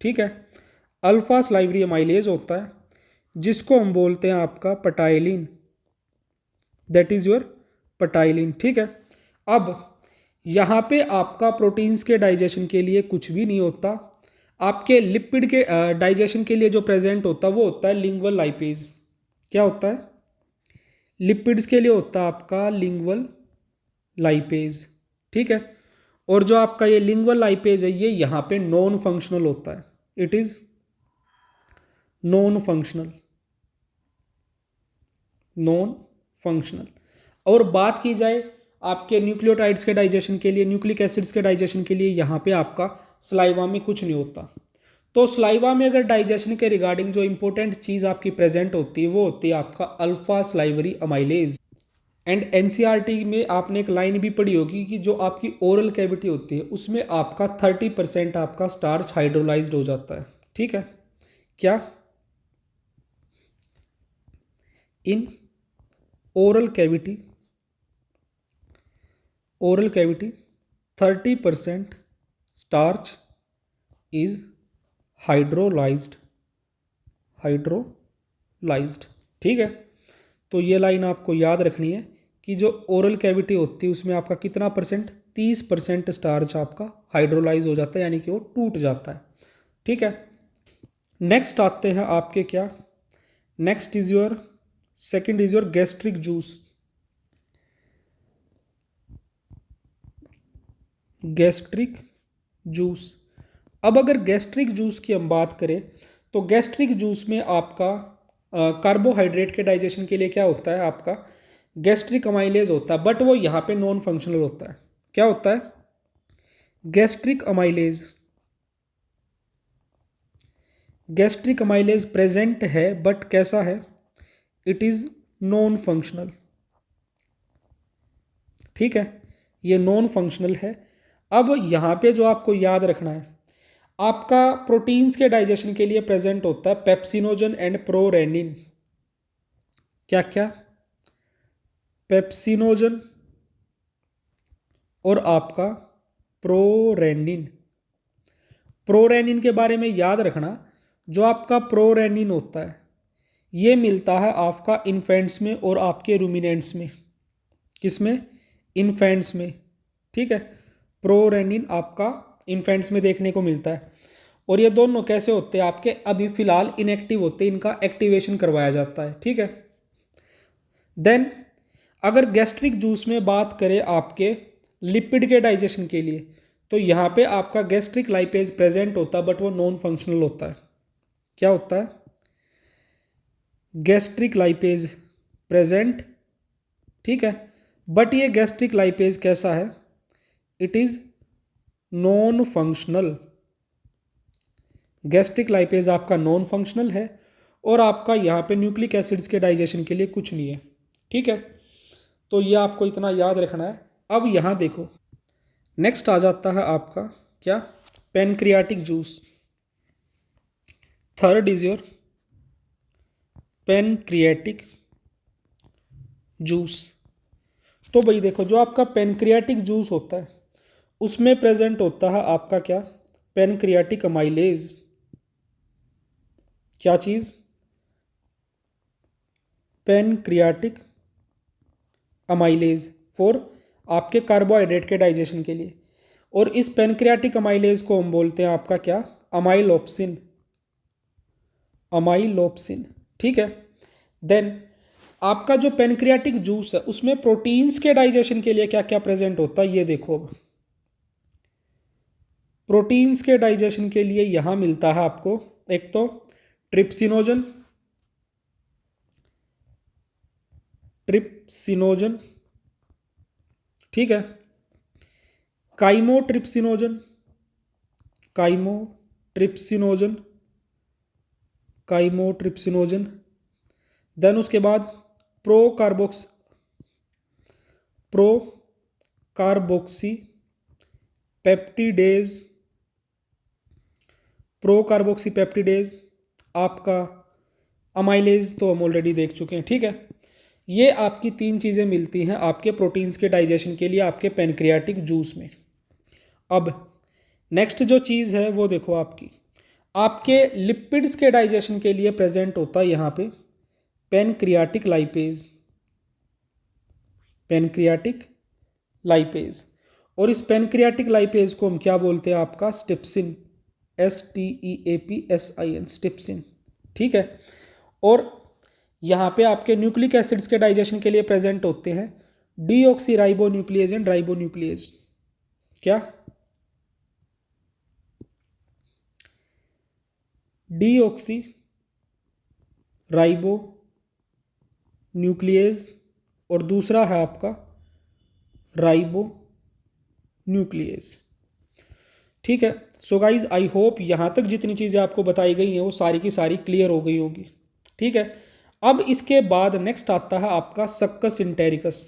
ठीक है, अल्फा सलाइवरी एमाइलेज होता है जिसको हम बोलते हैं आपका पटाइलिन, दैट इज योर पटाइलिन। ठीक है, अब यहाँ पे आपका प्रोटीन्स के डाइजेशन के लिए कुछ भी नहीं होता। आपके लिपिड के डाइजेशन के लिए जो प्रेजेंट होता है वो होता है लिंगुअल लाइपेज। क्या होता है, लिपिड्स के लिए होता है आपका लिंगुअल लाइपेज। ठीक है, और जो आपका ये लिंगुअल लाइपेज है ये यहाँ पे नॉन फंक्शनल होता है, it is non functional, non functional. और बात की जाए आपके न्यूक्लियोटाइड्स के डाइजेशन के लिए, न्यूक्लिक एसिड्स के डाइजेशन के लिए, यहाँ पे आपका स्लाइवा में कुछ नहीं होता। तो स्लाइवा में अगर डाइजेशन के रिगार्डिंग जो इंपॉर्टेंट चीज़ आपकी प्रेजेंट होती है वो होती है आपका alpha salivary amylase. And NCERT में आपने एक लाइन भी पढ़ी होगी कि जो आपकी ओरल कैविटी होती है उसमें आपका 30% आपका स्टार्च हाइड्रोलाइज्ड हो जाता है। ठीक है, क्या in oral cavity, oral cavity 30% starch is hydrolysed, hydrolysed. ठीक है, तो ये लाइन आपको याद रखनी है कि जो ओरल कैविटी होती है उसमें आपका कितना परसेंट, 30% स्टार्च आपका हाइड्रोलाइज हो जाता है, यानी कि वो टूट जाता है। ठीक है, नेक्स्ट आते हैं आपके क्या, next is your, second is your gastric juice. Gastric juice. अब अगर गैस्ट्रिक जूस की हम बात करें तो गैस्ट्रिक जूस में आपका कार्बोहाइड्रेट के डाइजेशन के लिए क्या होता है आपका गैस्ट्रिक अमाइलेज होता है, बट वो यहाँ पे नॉन फंक्शनल होता है। क्या होता है, gastric amylase, gastric amylase present है बट कैसा है, इट इज नॉन फंक्शनल। ठीक है, ये नॉन फंक्शनल है। अब यहाँ पे जो आपको याद रखना है, आपका प्रोटीन्स के डाइजेशन के लिए प्रेजेंट होता है पेप्सिनोजन एंड प्रोरेनिन। क्या क्या, पेप्सिनोजन और आपका प्रोरेनिन। प्रोरेनिन के बारे में याद रखना, जो आपका प्रोरेनिन होता है ये मिलता है आपका इन्फेंट्स में और आपके रूमिनेंट्स में। किसमें, इन्फेंट्स में। ठीक है, प्रोरेनिन आपका इन्फेंट्स में देखने को मिलता है, और ये दोनों कैसे होते हैं आपके, अभी फिलहाल इनएक्टिव होते हैं, इनका एक्टिवेशन करवाया जाता है। ठीक है, देन अगर गैस्ट्रिक जूस में बात करें आपके लिपिड के डाइजेशन के लिए, तो यहाँ पे आपका गैस्ट्रिक लाइपेज प्रेजेंट होता है, बट वो नॉन फंक्शनल होता है। क्या होता है? गैस्ट्रिक लाइपेज प्रेजेंट, ठीक है, बट ये गैस्ट्रिक लाइपेज कैसा है? It is non functional. Gastric lipase आपका नॉन फंक्शनल है और आपका यहाँ पे न्यूक्लिक एसिड्स के डाइजेशन के लिए कुछ नहीं है, ठीक है। तो ये आपको इतना याद रखना है। अब यहाँ देखो, नेक्स्ट आ जाता है आपका क्या? Pancreatic juice. Third is your pancreatic juice. तो भाई देखो, जो आपका पैनक्रियाटिक जूस होता है उसमें प्रेजेंट होता है आपका क्या? Pancreatic amylase. क्या चीज? पैनक्रियाटिक अमाइलेज फॉर आपके कार्बोहाइड्रेट के डाइजेशन के लिए। और इस पैनक्रियाटिक अमाइलेज को हम बोलते हैं आपका क्या? अमाइलोप्सिन। अमाइलोप्सिन, ठीक है। देन आपका जो पैनक्रियाटिक जूस है उसमें प्रोटीन्स के डाइजेशन के लिए क्या क्या प्रेजेंट होता है, ये देखो। अब प्रोटीन्स के डाइजेशन के लिए यहां मिलता है आपको एक तो ट्रिप्सिनोजन, ट्रिप्सिनोजन, ठीक है, काइमोट्रिप्सिनोजन, काइमोट्रिप्सिनोजन, काइमोट्रिप्सिनोजन। देन उसके बाद प्रोकार्बोक्सी पेप्टिडेज, प्रोकार्बोक्सी पेप्टिडेज आपका अमाइलेज तो हम ऑलरेडी देख चुके हैं, ठीक है। ये आपकी तीन चीज़ें मिलती हैं आपके प्रोटीन्स के डाइजेशन के लिए आपके पैनक्रियाटिक जूस में। अब नेक्स्ट जो चीज़ है वो देखो, आपके लिपिड्स के डाइजेशन के लिए प्रेजेंट होता है यहाँ पे पैनक्रियाटिक लाइपेज। Pancreatic lipase. और इस पैनक्रियाटिक लाइपेज को हम क्या बोलते हैं? आपका स्टिप्सिन, STEAPSIN, स्टिप्सिन, ठीक है। और यहाँ पे आपके न्यूक्लिक एसिड्स के डाइजेशन के लिए प्रेजेंट होते हैं डीऑक्सीराइबोन्यूक्लियेज एंड राइबोन्यूक्लियेज। क्या? डीऑक्सी राइबो न्यूक्लियेज और दूसरा है आपका राइबो न्यूक्लियेज, ठीक है। सो गाइज, आई होप यहाँ तक जितनी चीज़ें आपको बताई गई हैं वो सारी की सारी क्लियर हो गई होगी, ठीक है। अब इसके बाद नेक्स्ट आता है आपका सक्कस इंटेरिकस।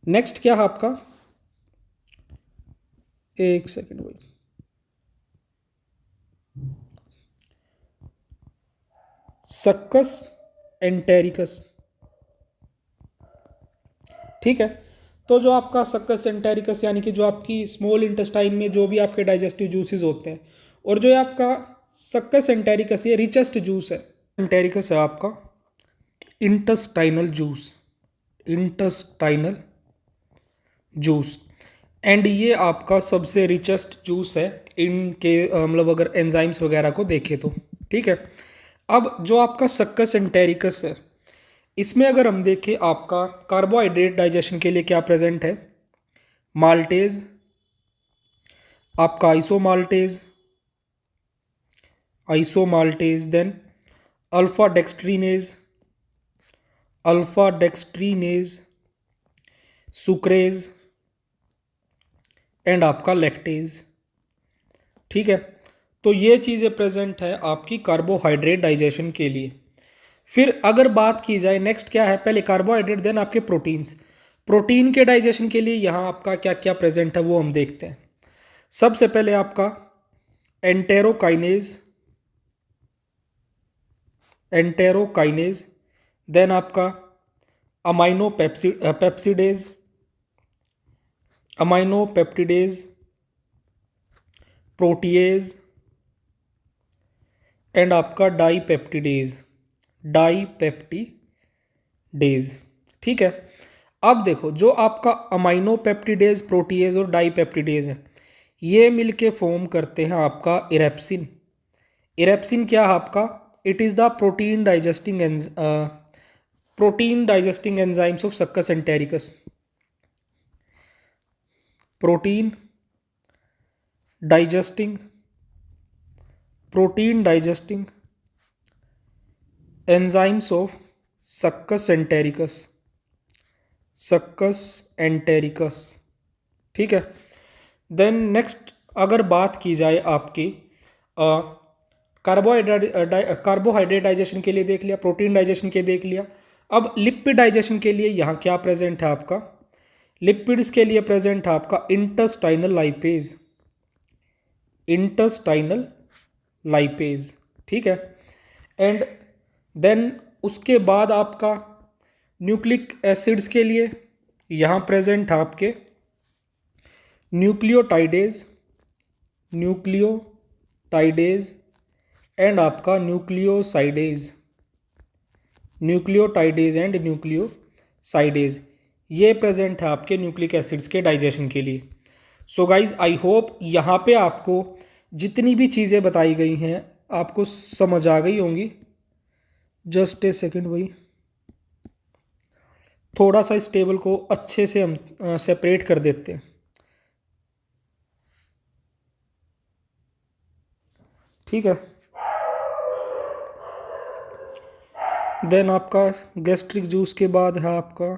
नेक्स्ट क्या है आपका? एक सेकेंड भाई, सक्कस एंटेरिकस, ठीक है। तो जो आपका सक्कस एंटेरिकस यानी कि जो आपकी स्मॉल इंटेस्टाइन में जो भी आपके डाइजेस्टिव जूसेस होते हैं, और जो आपका सक्कस एंटेरिकस ये रिचेस्ट जूस है। एंटेरिकस है आपका intestinal juice, intestinal juice, and ये आपका सबसे रिचेस्ट जूस है इनके मतलब अगर एंजाइम्स वगैरह को देखें तो, ठीक है। अब जो आपका सक्कस एंटेरिकस है इसमें अगर हम देखें आपका कार्बोहाइड्रेट डाइजेशन के लिए क्या प्रेजेंट है? माल्टेज, आपका isomaltase, isomaltase, then alpha dextrinase, alpha dextrinase, sucrase and आपका लैक्टेज, ठीक है। तो ये चीज़ें प्रेजेंट है आपकी कार्बोहाइड्रेट डाइजेशन के लिए। फिर अगर बात की जाए नेक्स्ट क्या है, पहले कार्बोहाइड्रेट देन आपके प्रोटीन्स। प्रोटीन के डाइजेशन के लिए यहाँ आपका क्या क्या प्रेजेंट है वो हम देखते हैं। सबसे पहले आपका एंटेरोकाइनेज, एंटेरोकाइनेज, देन आपका amino peptidase, amino peptidase, protease and आपका डाईपेप्टिडेज, डाईपेप्टिडेज, ठीक है। अब देखो, जो आपका अमाइनो पेप्टिडेज, प्रोटीएज और डाईपेप्टिडेज है ये मिलके फॉर्म करते हैं आपका इरेप्सिन। इरेप्सिन क्या है आपका? It is the protein digesting protein digesting enzymes of succus entericus. Protein digesting enzymes of succus entericus. Succus entericus, ठीक है। देन नेक्स्ट अगर बात की जाए आपकी कार्बोहाइड्रेट डाइजेशन के लिए देख लिया, प्रोटीन डाइजेशन के देख लिया। अब लिपिड डाइजेशन के लिए यहाँ क्या प्रेजेंट है आपका? लिपिड्स के लिए प्रेजेंट है आपका इंटेस्टाइनल लाइपेज। इंटेस्टाइनल लाइपेज, ठीक है। एंड देन उसके बाद आपका न्यूक्लिक एसिड्स के लिए यहाँ प्रेजेंट है आपके न्यूक्लियोटाइडेज एंड आपका न्यूक्लियोटाइडेज एंड न्यूक्लियोसाइडेज, ये प्रेजेंट है आपके न्यूक्लिक एसिड्स के डाइजेशन के लिए। सो गाइज आई होप यहाँ पे आपको जितनी भी चीज़ें बताई गई हैं आपको समझ आ गई होंगी। जस्ट ए सेकेंड भाई, थोड़ा सा इस टेबल को अच्छे से हम सेपरेट कर देते हैं, ठीक है। देन आपका गैस्ट्रिक जूस के बाद है आपका,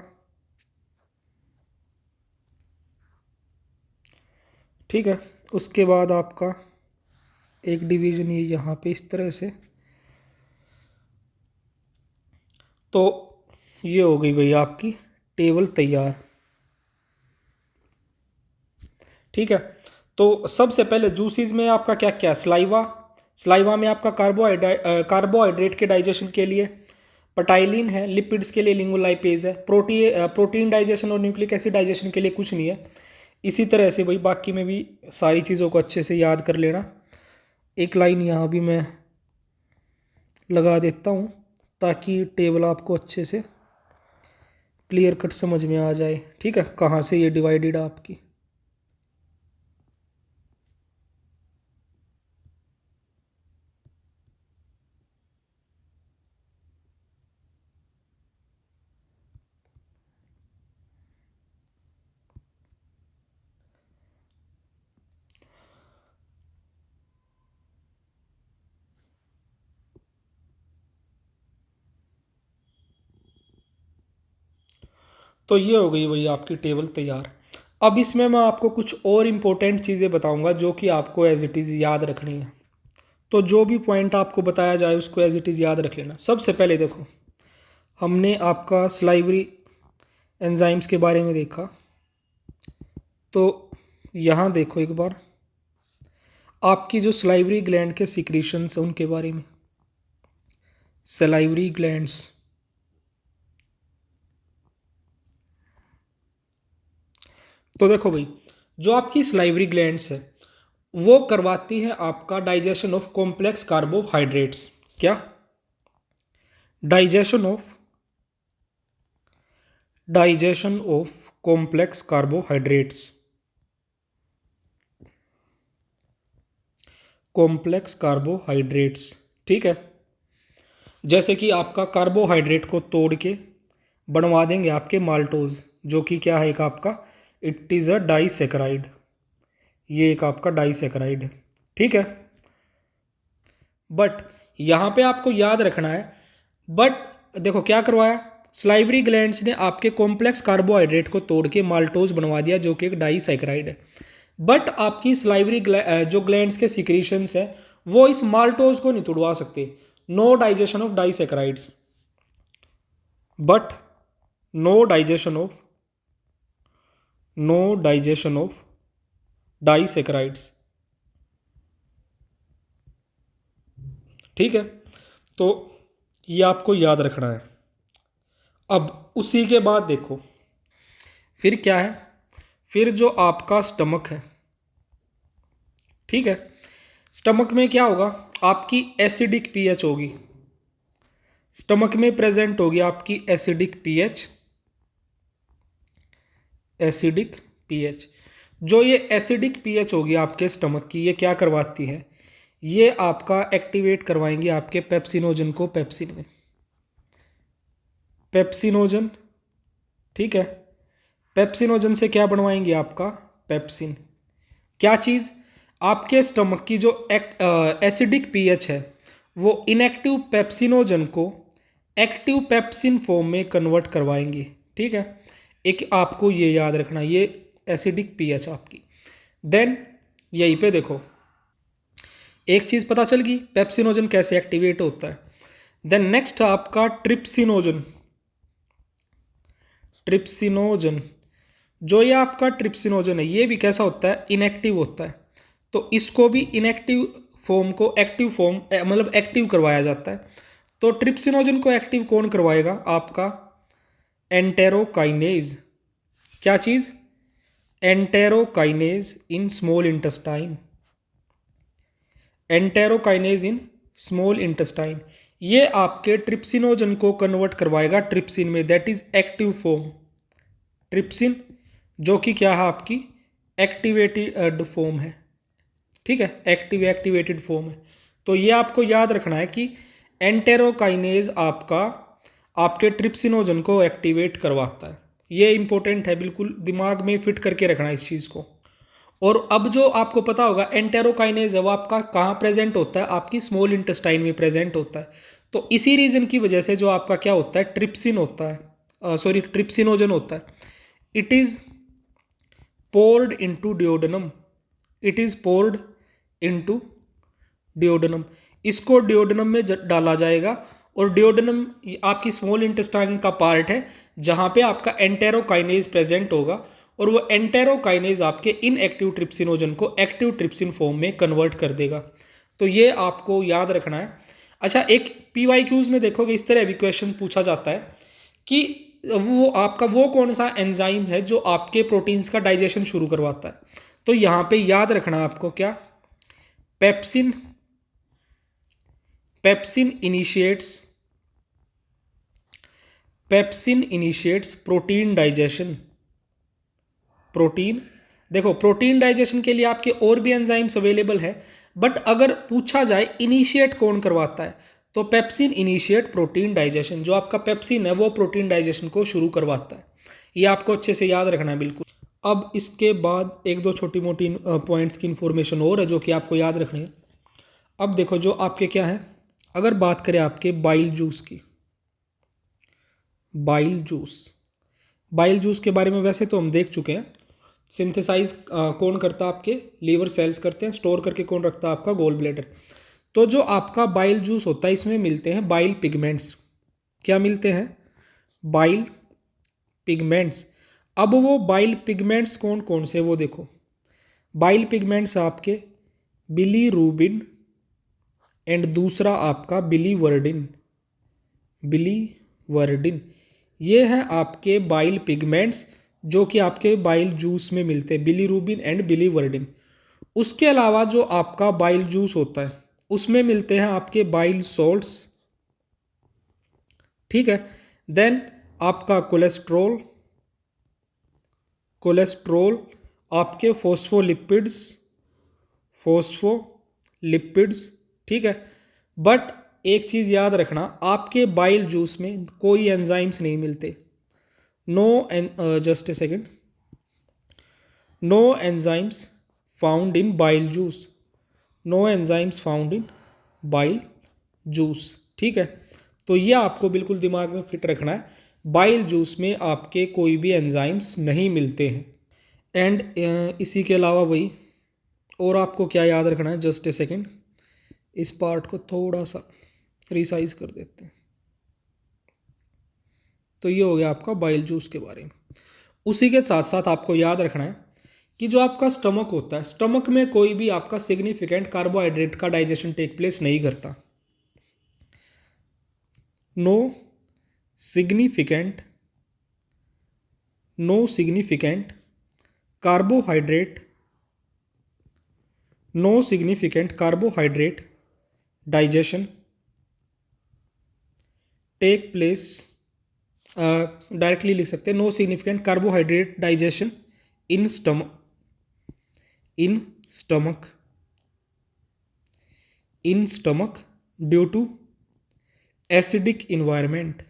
ठीक है, उसके बाद आपका एक डिवीजन ये यहाँ पे इस तरह से। तो ये हो गई भाई आपकी टेबल तैयार, ठीक है। तो सबसे पहले जूसेस में आपका क्या क्या, स्लाइवा में आपका कार्बोहाइड्रेट के डाइजेशन के लिए पटाइलिन है, लिपिड्स के लिए लिंगोलाइपेज है, प्रोटीन डाइजेशन और न्यूक्लिक एसिड डाइजेशन के लिए कुछ नहीं है। इसी तरह से भाई बाकी में भी सारी चीज़ों को अच्छे से याद कर लेना। एक लाइन यहाँ भी मैं लगा देता हूँ ताकि टेबल आपको अच्छे से क्लियर कट समझ में आ जाए, ठीक है, कहाँ से ये डिवाइडेड है आपकी। तो ये हो गई भाई आपकी टेबल तैयार। अब इसमें मैं आपको कुछ और इम्पोर्टेंट चीज़ें बताऊंगा जो कि आपको एज इट इज़ याद रखनी है। तो जो भी पॉइंट आपको बताया जाए उसको एज इट इज़ याद रख लेना। सबसे पहले देखो, हमने आपका सलाइवरी एंजाइम्स के बारे में देखा, तो यहाँ देखो एक बार आपकी जो सलाइवरी ग्लैंड के सिक्रीशंस हैं उनके बारे में। सलाइवरी ग्लैंड्स, तो देखो भाई जो आपकी सलाइवरी ग्लैंड्स है वो करवाती है आपका डाइजेशन ऑफ कॉम्प्लेक्स कार्बोहाइड्रेट्स। क्या? Digestion of complex carbohydrates. ठीक है। जैसे कि आपका कार्बोहाइड्रेट को तोड़ के बनवा देंगे आपके माल्टोज, जो कि क्या है एक आपका, इट इज़ अ डाइसेकेराइड। ये एक आपका डाइसेकेराइड है, ठीक है। बट यहाँ पे आपको याद रखना है, बट देखो क्या करवाया, सलाइवरी ग्लैंड्स ने आपके कॉम्प्लेक्स कार्बोहाइड्रेट को तोड़ के माल्टोज बनवा दिया जो कि एक डाइसेकेराइड है। बट आपकी सलाइवरी जो ग्लैंड्स के सिक्रीशंस है वो इस माल्टोज को नहीं तोड़वा सकते। No digestion of disaccharides, but no digestion of disaccharides, ठीक है। तो ये आपको याद रखना है। अब उसी के बाद देखो फिर क्या है, फिर जो आपका स्टमक है, ठीक है, स्टमक में क्या होगा, आपकी एसिडिक पीएच होगी। स्टमक में प्रेजेंट होगी आपकी एसिडिक पीएच। जो ये एसिडिक पीएच होगी आपके स्टमक की, ये क्या करवाती है, ये आपका एक्टिवेट करवाएंगे आपके पेप्सिनोजन को पेप्सिन में। पेप्सिनोजन, ठीक है। पेप्सिनोजन से क्या बनवाएंगे आपका पेप्सिन। क्या चीज़, आपके स्टमक की जो एसिडिक पीएच है वो इनएक्टिव पेप्सिनोजन को एक्टिव पेप्सिन फॉर्म में कन्वर्ट करवाएंगे, ठीक है। एक आपको ये याद रखना, ये एसिडिक पीएच आपकी। देन यहीं पे देखो एक चीज़ पता चल गई पेप्सिनोजन कैसे एक्टिवेट होता है। देन नेक्स्ट आपका ट्रिप्सिनोजन। ट्रिप्सिनोजन, जो ये आपका ट्रिप्सिनोजन है ये भी कैसा होता है, इनएक्टिव होता है। तो इसको भी इनएक्टिव फॉर्म को एक्टिव फॉर्म मतलब एक्टिव करवाया जाता है। तो ट्रिप्सिनोजन को एक्टिव कौन करवाएगा, आपका एंटेरोकाइनेज। क्या चीज़, enterokinase in small intestine. Enterokinase in small intestine, ये आपके ट्रिप्सिनोजन को कन्वर्ट करवाएगा ट्रिप्सिन में, that is active form. Trypsin जो कि क्या है आपकी एक्टिवेटेड फॉर्म है, ठीक है, एक्टिवेटेड फॉर्म है। तो ये आपको याद रखना है कि एंटेरोकाइनेज आपका आपके ट्रिप्सिनोजन को एक्टिवेट करवाता है। ये इंपॉर्टेंट है, बिल्कुल दिमाग में फिट करके रखना है इस चीज़ को। और अब जो आपको पता होगा एंटेरोकाइनेज है वो आपका कहाँ प्रेजेंट होता है, आपकी स्मॉल इंटेस्टाइन में प्रेजेंट होता है। तो इसी रीजन की वजह से जो आपका क्या होता है ट्रिप्सिन होता है, सॉरी ट्रिप्सिनोजन होता है, it is poured into duodenum. It is poured into duodenum, इसको डिओडेनम में डाला जाएगा। और डिओडेनम आपकी स्मॉल इंटेस्टाइन का पार्ट है जहाँ पे आपका एंटेरोकाइनेज प्रेजेंट होगा, और वो एंटेरोकाइनेज आपके इनएक्टिव ट्रिप्सिनोजन को एक्टिव ट्रिप्सिन फॉर्म में कन्वर्ट कर देगा। तो ये आपको याद रखना है। अच्छा, एक PYQs में देखोगे इस तरह भी क्वेश्चन पूछा जाता है कि वो आपका वो कौन सा एंजाइम है जो आपके प्रोटीन्स का डाइजेशन शुरू करवाता है। तो यहाँ पे याद रखना है आपको क्या, pepsin. Pepsin initiates protein digestion. Protein, देखो प्रोटीन डाइजेशन के लिए आपके और भी एंजाइम्स अवेलेबल है, बट अगर पूछा जाए इनिशिएट कौन करवाता है तो पेप्सिन इनिशिएट प्रोटीन डाइजेशन। जो आपका पेप्सिन है वो प्रोटीन डाइजेशन को शुरू करवाता है। ये आपको अच्छे से याद रखना है बिल्कुल। अब इसके बाद एक दो छोटी मोटी पॉइंट्स की इंफॉर्मेशन और है जो कि आपको याद रखनी है। अब देखो जो आपके क्या है, अगर बात करें आपके बाइल जूस की, बाइल जूस के बारे में वैसे तो हम देख चुके हैं। सिंथेसाइज कौन करता है, आपके लीवर सेल्स करते हैं, स्टोर करके कौन रखता है, आपका गोल ब्लैडर। तो जो आपका बाइल जूस होता है इसमें मिलते हैं बाइल पिगमेंट्स। क्या मिलते हैं, बाइल पिगमेंट्स। अब वो बाइल पिगमेंट्स कौन कौन से, वो देखो बाइल पिगमेंट्स आपके बिलीरुबिन एंड दूसरा आपका बिलीवर्डिन। ये है आपके बाइल पिगमेंट्स जो कि आपके बाइल जूस में मिलते हैं, बिलीरुबिन एंड बिलीवर्डिन। उसके अलावा जो आपका बाइल जूस होता है उसमें मिलते हैं आपके बाइल सॉल्ट्स, ठीक है। देन आपका कोलेस्ट्रोल, आपके फोस्फोलिपिड्स, ठीक है। बट एक चीज़ याद रखना, आपके बाइल जूस में कोई एंजाइम्स नहीं मिलते। Just a second, no enzymes found in bile juice, ठीक है। तो ये आपको बिल्कुल दिमाग में फिट रखना है, बाइल जूस में आपके कोई भी एंजाइम्स नहीं मिलते हैं। एंड इसी के अलावा वही और आपको क्या याद रखना है, जस्ट ए सेकेंड, इस पार्ट को थोड़ा सा रिसाइज कर देते हैं। तो ये हो गया आपका बाइल जूस के बारे में। उसी के साथ साथ आपको याद रखना है कि जो आपका स्टमक होता है, स्टमक में कोई भी आपका सिग्निफिकेंट कार्बोहाइड्रेट का डाइजेशन टेक प्लेस नहीं करता। No significant carbohydrate digestion take place, directly लिख सकते हैं, no significant carbohydrate digestion in stomach due to acidic environment.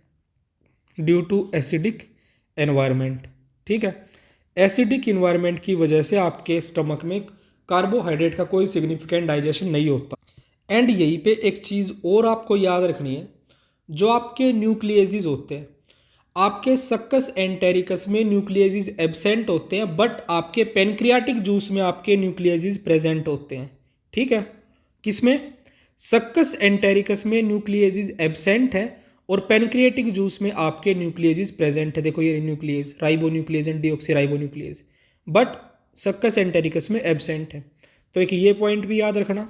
Due to acidic environment. ठीक है, एसिडिक इन्वायरमेंट की वजह से आपके स्टमक में कार्बोहाइड्रेट का कोई सिग्निफिकेंट डाइजेशन नहीं होता। एंड यहीं पे एक चीज़ और आपको याद रखनी है, जो आपके न्यूक्लियेसिस होते हैं, आपके सक्कस एंटेरिकस में न्यूक्लियेसिस एब्सेंट होते हैं, बट आपके पेनक्रियाटिक जूस में आपके न्यूक्लियेसिस प्रेजेंट होते हैं। ठीक है, किसमें? सक्कस एंटेरिकस में न्यूक्लियेसिस एब्सेंट है और पेनक्रियाटिक जूस में आपके न्यूक्लियेसिस प्रेजेंट है। देखो ये nuclease, ribonuclease and deoxyribonuclease, but succus entericus में एब्सेंट है। तो एक ये पॉइंट भी याद रखना,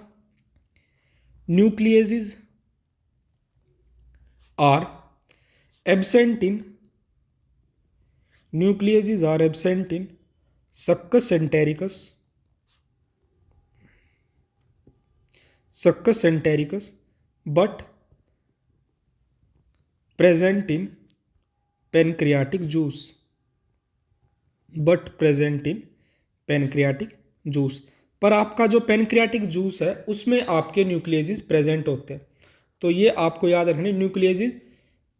nucleases are absent in nucleases are absent in succus entericus but present in pancreatic juice पर आपका जो पेनक्रियाटिक जूस है उसमें आपके न्यूक्लियेसिस प्रेजेंट होते हैं। तो ये आपको याद रखने, न्यूक्लियेसिस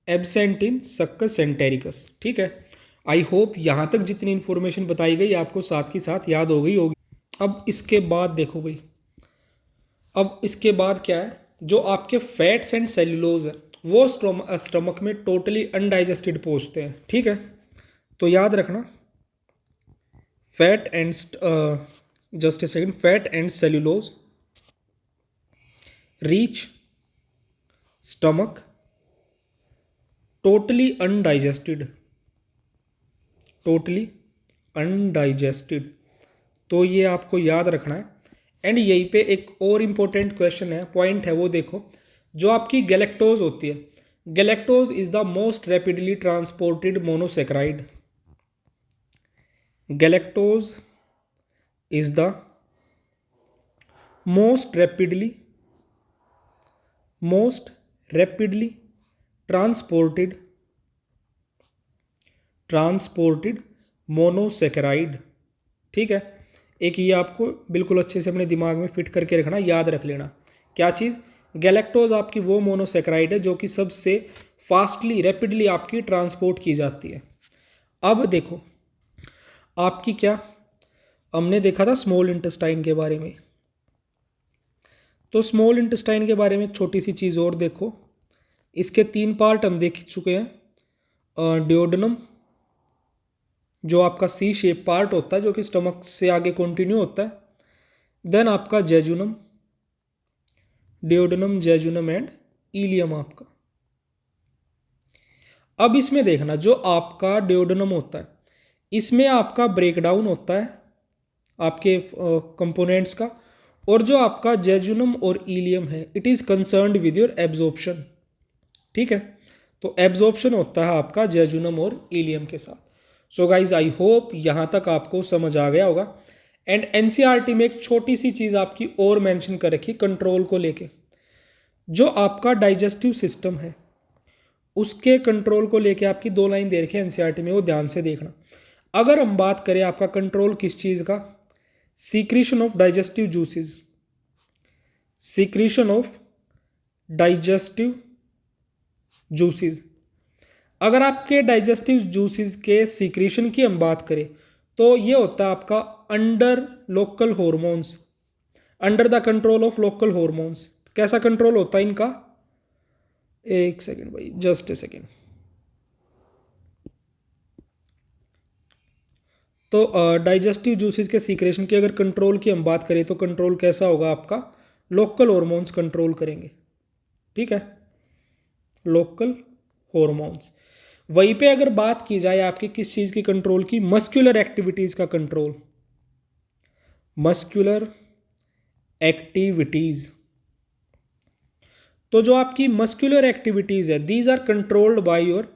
एब्सेंट इन सक्कस एंटेरिकस। ठीक है, आई होप यहाँ तक जितनी इन्फॉर्मेशन बताई गई आपको साथ की साथ याद हो गई होगी। अब इसके बाद देखो भाई, अब इसके बाद क्या है, जो आपके फैट्स एंड सेल्यूलोज है वो स्टमक में टोटली अनडाइजेस्टेड पहुँचते हैं। ठीक है, तो याद रखना, fat and just a second, fat and cellulose reach stomach totally undigested. तो ये आपको याद रखना है। एंड यहीं पे एक और इम्पोर्टेंट क्वेश्चन है, पॉइंट है, वो देखो, जो आपकी गैलेक्टोज होती है, galactose is the most rapidly transported monosaccharide. Galactose is the most rapidly transported monosaccharide. ठीक है, एक ये आपको बिल्कुल अच्छे से अपने दिमाग में फिट करके रखना, याद रख लेना। क्या चीज़? गैलेक्टोज आपकी वो मोनोसेकेराइड है जो कि सबसे फास्टली रैपिडली आपकी ट्रांसपोर्ट की जाती है। अब देखो आपकी क्या, हमने देखा था स्मॉल इंटेस्टाइन के बारे में, तो स्मॉल इंटेस्टाइन के बारे में एक छोटी सी चीज़ और देखो, इसके 3 पार्ट हम देख चुके हैं। ड्यूोडेनम जो आपका सी शेप पार्ट होता है जो कि स्टमक से आगे कंटिन्यू होता है, देन आपका jejunum, duodenum, jejunum and ileum आपका। अब इसमें देखना, जो आपका ड्यूोडेनम होता है इसमें आपका ब्रेकडाउन होता है आपके कंपोनेंट्स का, और जो आपका जेजुनम और इलियम है it is concerned with your absorption. ठीक है, तो एब्जॉर्प्शन होता है आपका जेजुनम और इलियम के साथ। सो गाइज आई होप यहाँ तक आपको समझ आ गया होगा। एंड एनसीईआरटी में एक छोटी सी चीज़ आपकी और मेंशन कर रखी कंट्रोल को लेके, जो आपका डाइजेस्टिव सिस्टम है उसके कंट्रोल को लेके आपकी 2 लाइन दे रखी है एनसीईआरटी में, वो ध्यान से देखना। अगर हम बात करें आपका कंट्रोल किस चीज़ का, secretion of digestive juices, secretion of digestive juices. अगर आपके डाइजेस्टिव जूसेस के सीक्रेशन की हम बात करें तो ये होता है आपका under local hormones, under the control of local hormones. कैसा कंट्रोल होता है इनका? एक सेकेंड भाई, जस्ट ए सेकेंड। तो डाइजेस्टिव जूसेस के सीक्रेशन की अगर कंट्रोल की हम बात करें तो कंट्रोल कैसा होगा आपका? लोकल हॉर्मोन्स कंट्रोल करेंगे। ठीक है, लोकल हॉर्मोन्स। वहीं पे अगर बात की जाए आपकी किस चीज़ की कंट्रोल की, मस्कुलर एक्टिविटीज़ का कंट्रोल, मस्कुलर एक्टिविटीज़। तो जो आपकी मस्कुलर एक्टिविटीज़ है these are controlled by your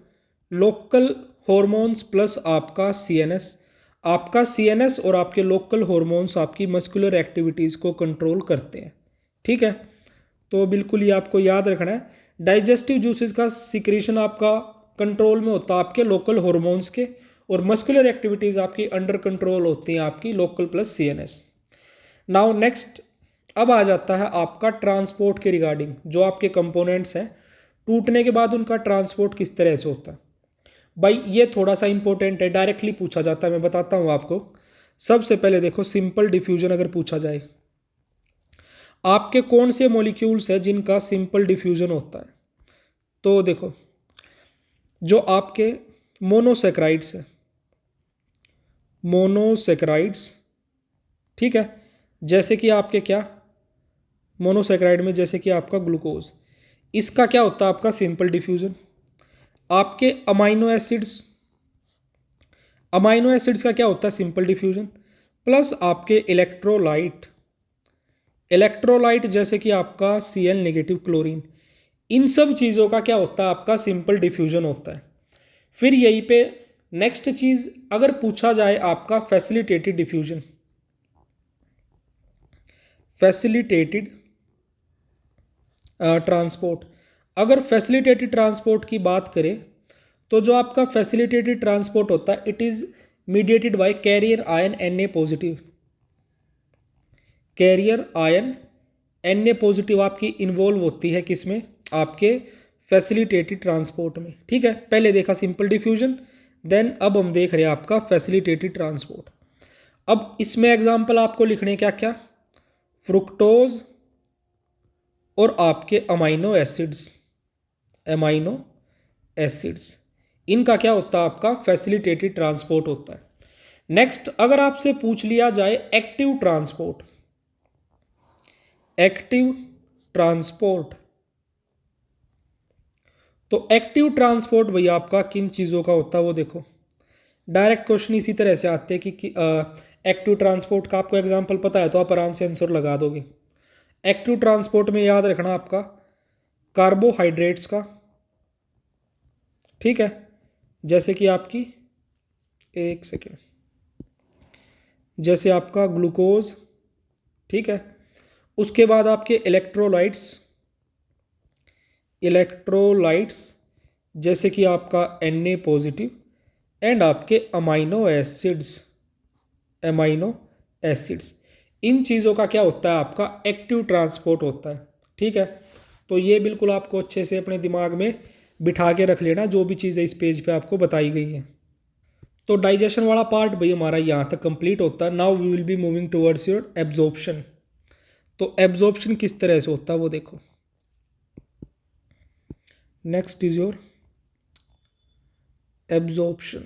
local hormones plus आपका सीएनएस। आपका सीएनएस और आपके लोकल हॉर्मोन्स आपकी मस्कुलर एक्टिविटीज़ को कंट्रोल करते हैं। ठीक है, तो बिल्कुल ये आपको याद रखना है। डाइजेस्टिव जूसेस का सिक्रेशन आपका कंट्रोल में होता है आपके लोकल हॉर्मोन्स के, और मस्कुलर एक्टिविटीज़ आपकी अंडर कंट्रोल होती हैं आपकी local plus CNS. Now next अब आ जाता है आपका ट्रांसपोर्ट के रिगार्डिंग, जो आपके कंपोनेंट्स हैं टूटने के बाद उनका ट्रांसपोर्ट किस तरह से होता है। भाई ये थोड़ा सा इंपॉर्टेंट है, डायरेक्टली पूछा जाता है, मैं बताता हूँ आपको। सबसे पहले देखो, सिंपल डिफ्यूजन अगर पूछा जाए, आपके कौन से मॉलिक्यूल्स है जिनका सिंपल डिफ्यूजन होता है, तो देखो जो आपके मोनोसेक्राइड्स है, मोनोसेक्राइड्स, ठीक है, जैसे कि आपके क्या मोनोसेक्राइड में जैसे कि आपका ग्लूकोज, इसका क्या होता है आपका सिंपल डिफ्यूजन। आपके अमाइनो एसिड्स, अमाइनो एसिड्स का क्या होता है सिंपल डिफ्यूजन। प्लस आपके इलेक्ट्रोलाइट, इलेक्ट्रोलाइट जैसे कि आपका Cl नेगेटिव क्लोरीन, इन सब चीज़ों का क्या होता है आपका सिंपल डिफ्यूजन होता है। फिर यहीं पे नेक्स्ट चीज़ अगर पूछा जाए आपका फैसिलिटेटेड डिफ्यूजन, फैसिलिटेटेड ट्रांसपोर्ट, अगर फैसिलिटेटेड ट्रांसपोर्ट की बात करें तो जो आपका फैसिलिटेटेड ट्रांसपोर्ट होता है it is mediated by carrier ion Na positive, carrier ion Na positive आपकी इन्वॉल्व होती है किसमें, आपके फैसिलिटेटेड ट्रांसपोर्ट में। ठीक है, पहले देखा सिंपल डिफ्यूजन, देन अब हम देख रहे हैं आपका फैसिलिटेटेड ट्रांसपोर्ट। अब इसमें एग्जांपल आपको लिखने क्या क्या, फ्रुक्टोज और आपके अमाइनो एसिड्स, अमाइनो एसिड्स, इनका क्या होता है आपका फैसिलिटेटेड ट्रांसपोर्ट होता है। नेक्स्ट अगर आपसे पूछ लिया जाए एक्टिव ट्रांसपोर्ट, एक्टिव ट्रांसपोर्ट, तो एक्टिव ट्रांसपोर्ट भैया आपका किन चीज़ों का होता है वो देखो, डायरेक्ट क्वेश्चन इसी तरह से आते हैं कि एक्टिव ट्रांसपोर्ट का आपको एग्जांपल पता है तो आप आराम से आंसर लगा दोगे। एक्टिव ट्रांसपोर्ट में याद रखना आपका कार्बोहाइड्रेट्स का, ठीक है, जैसे कि आपकी एक सेकेंड, जैसे आपका ग्लूकोज, ठीक है, उसके बाद आपके इलेक्ट्रोलाइट्स, इलेक्ट्रोलाइट्स जैसे कि आपका Na पॉजिटिव, एंड आपके अमाइनो एसिड्स, अमाइनो एसिड्स, इन चीज़ों का क्या होता है आपका एक्टिव ट्रांसपोर्ट होता है। ठीक है, तो ये बिल्कुल आपको अच्छे से अपने दिमाग में बिठा के रख लेना जो भी चीज़ें इस पेज पे आपको बताई गई हैं। तो डाइजेशन वाला पार्ट भाई हमारा यहाँ तक कंप्लीट होता है। Now we will be moving towards your absorption. तो एब्जॉर्प्शन किस तरह से होता है वो देखो, next is your absorption.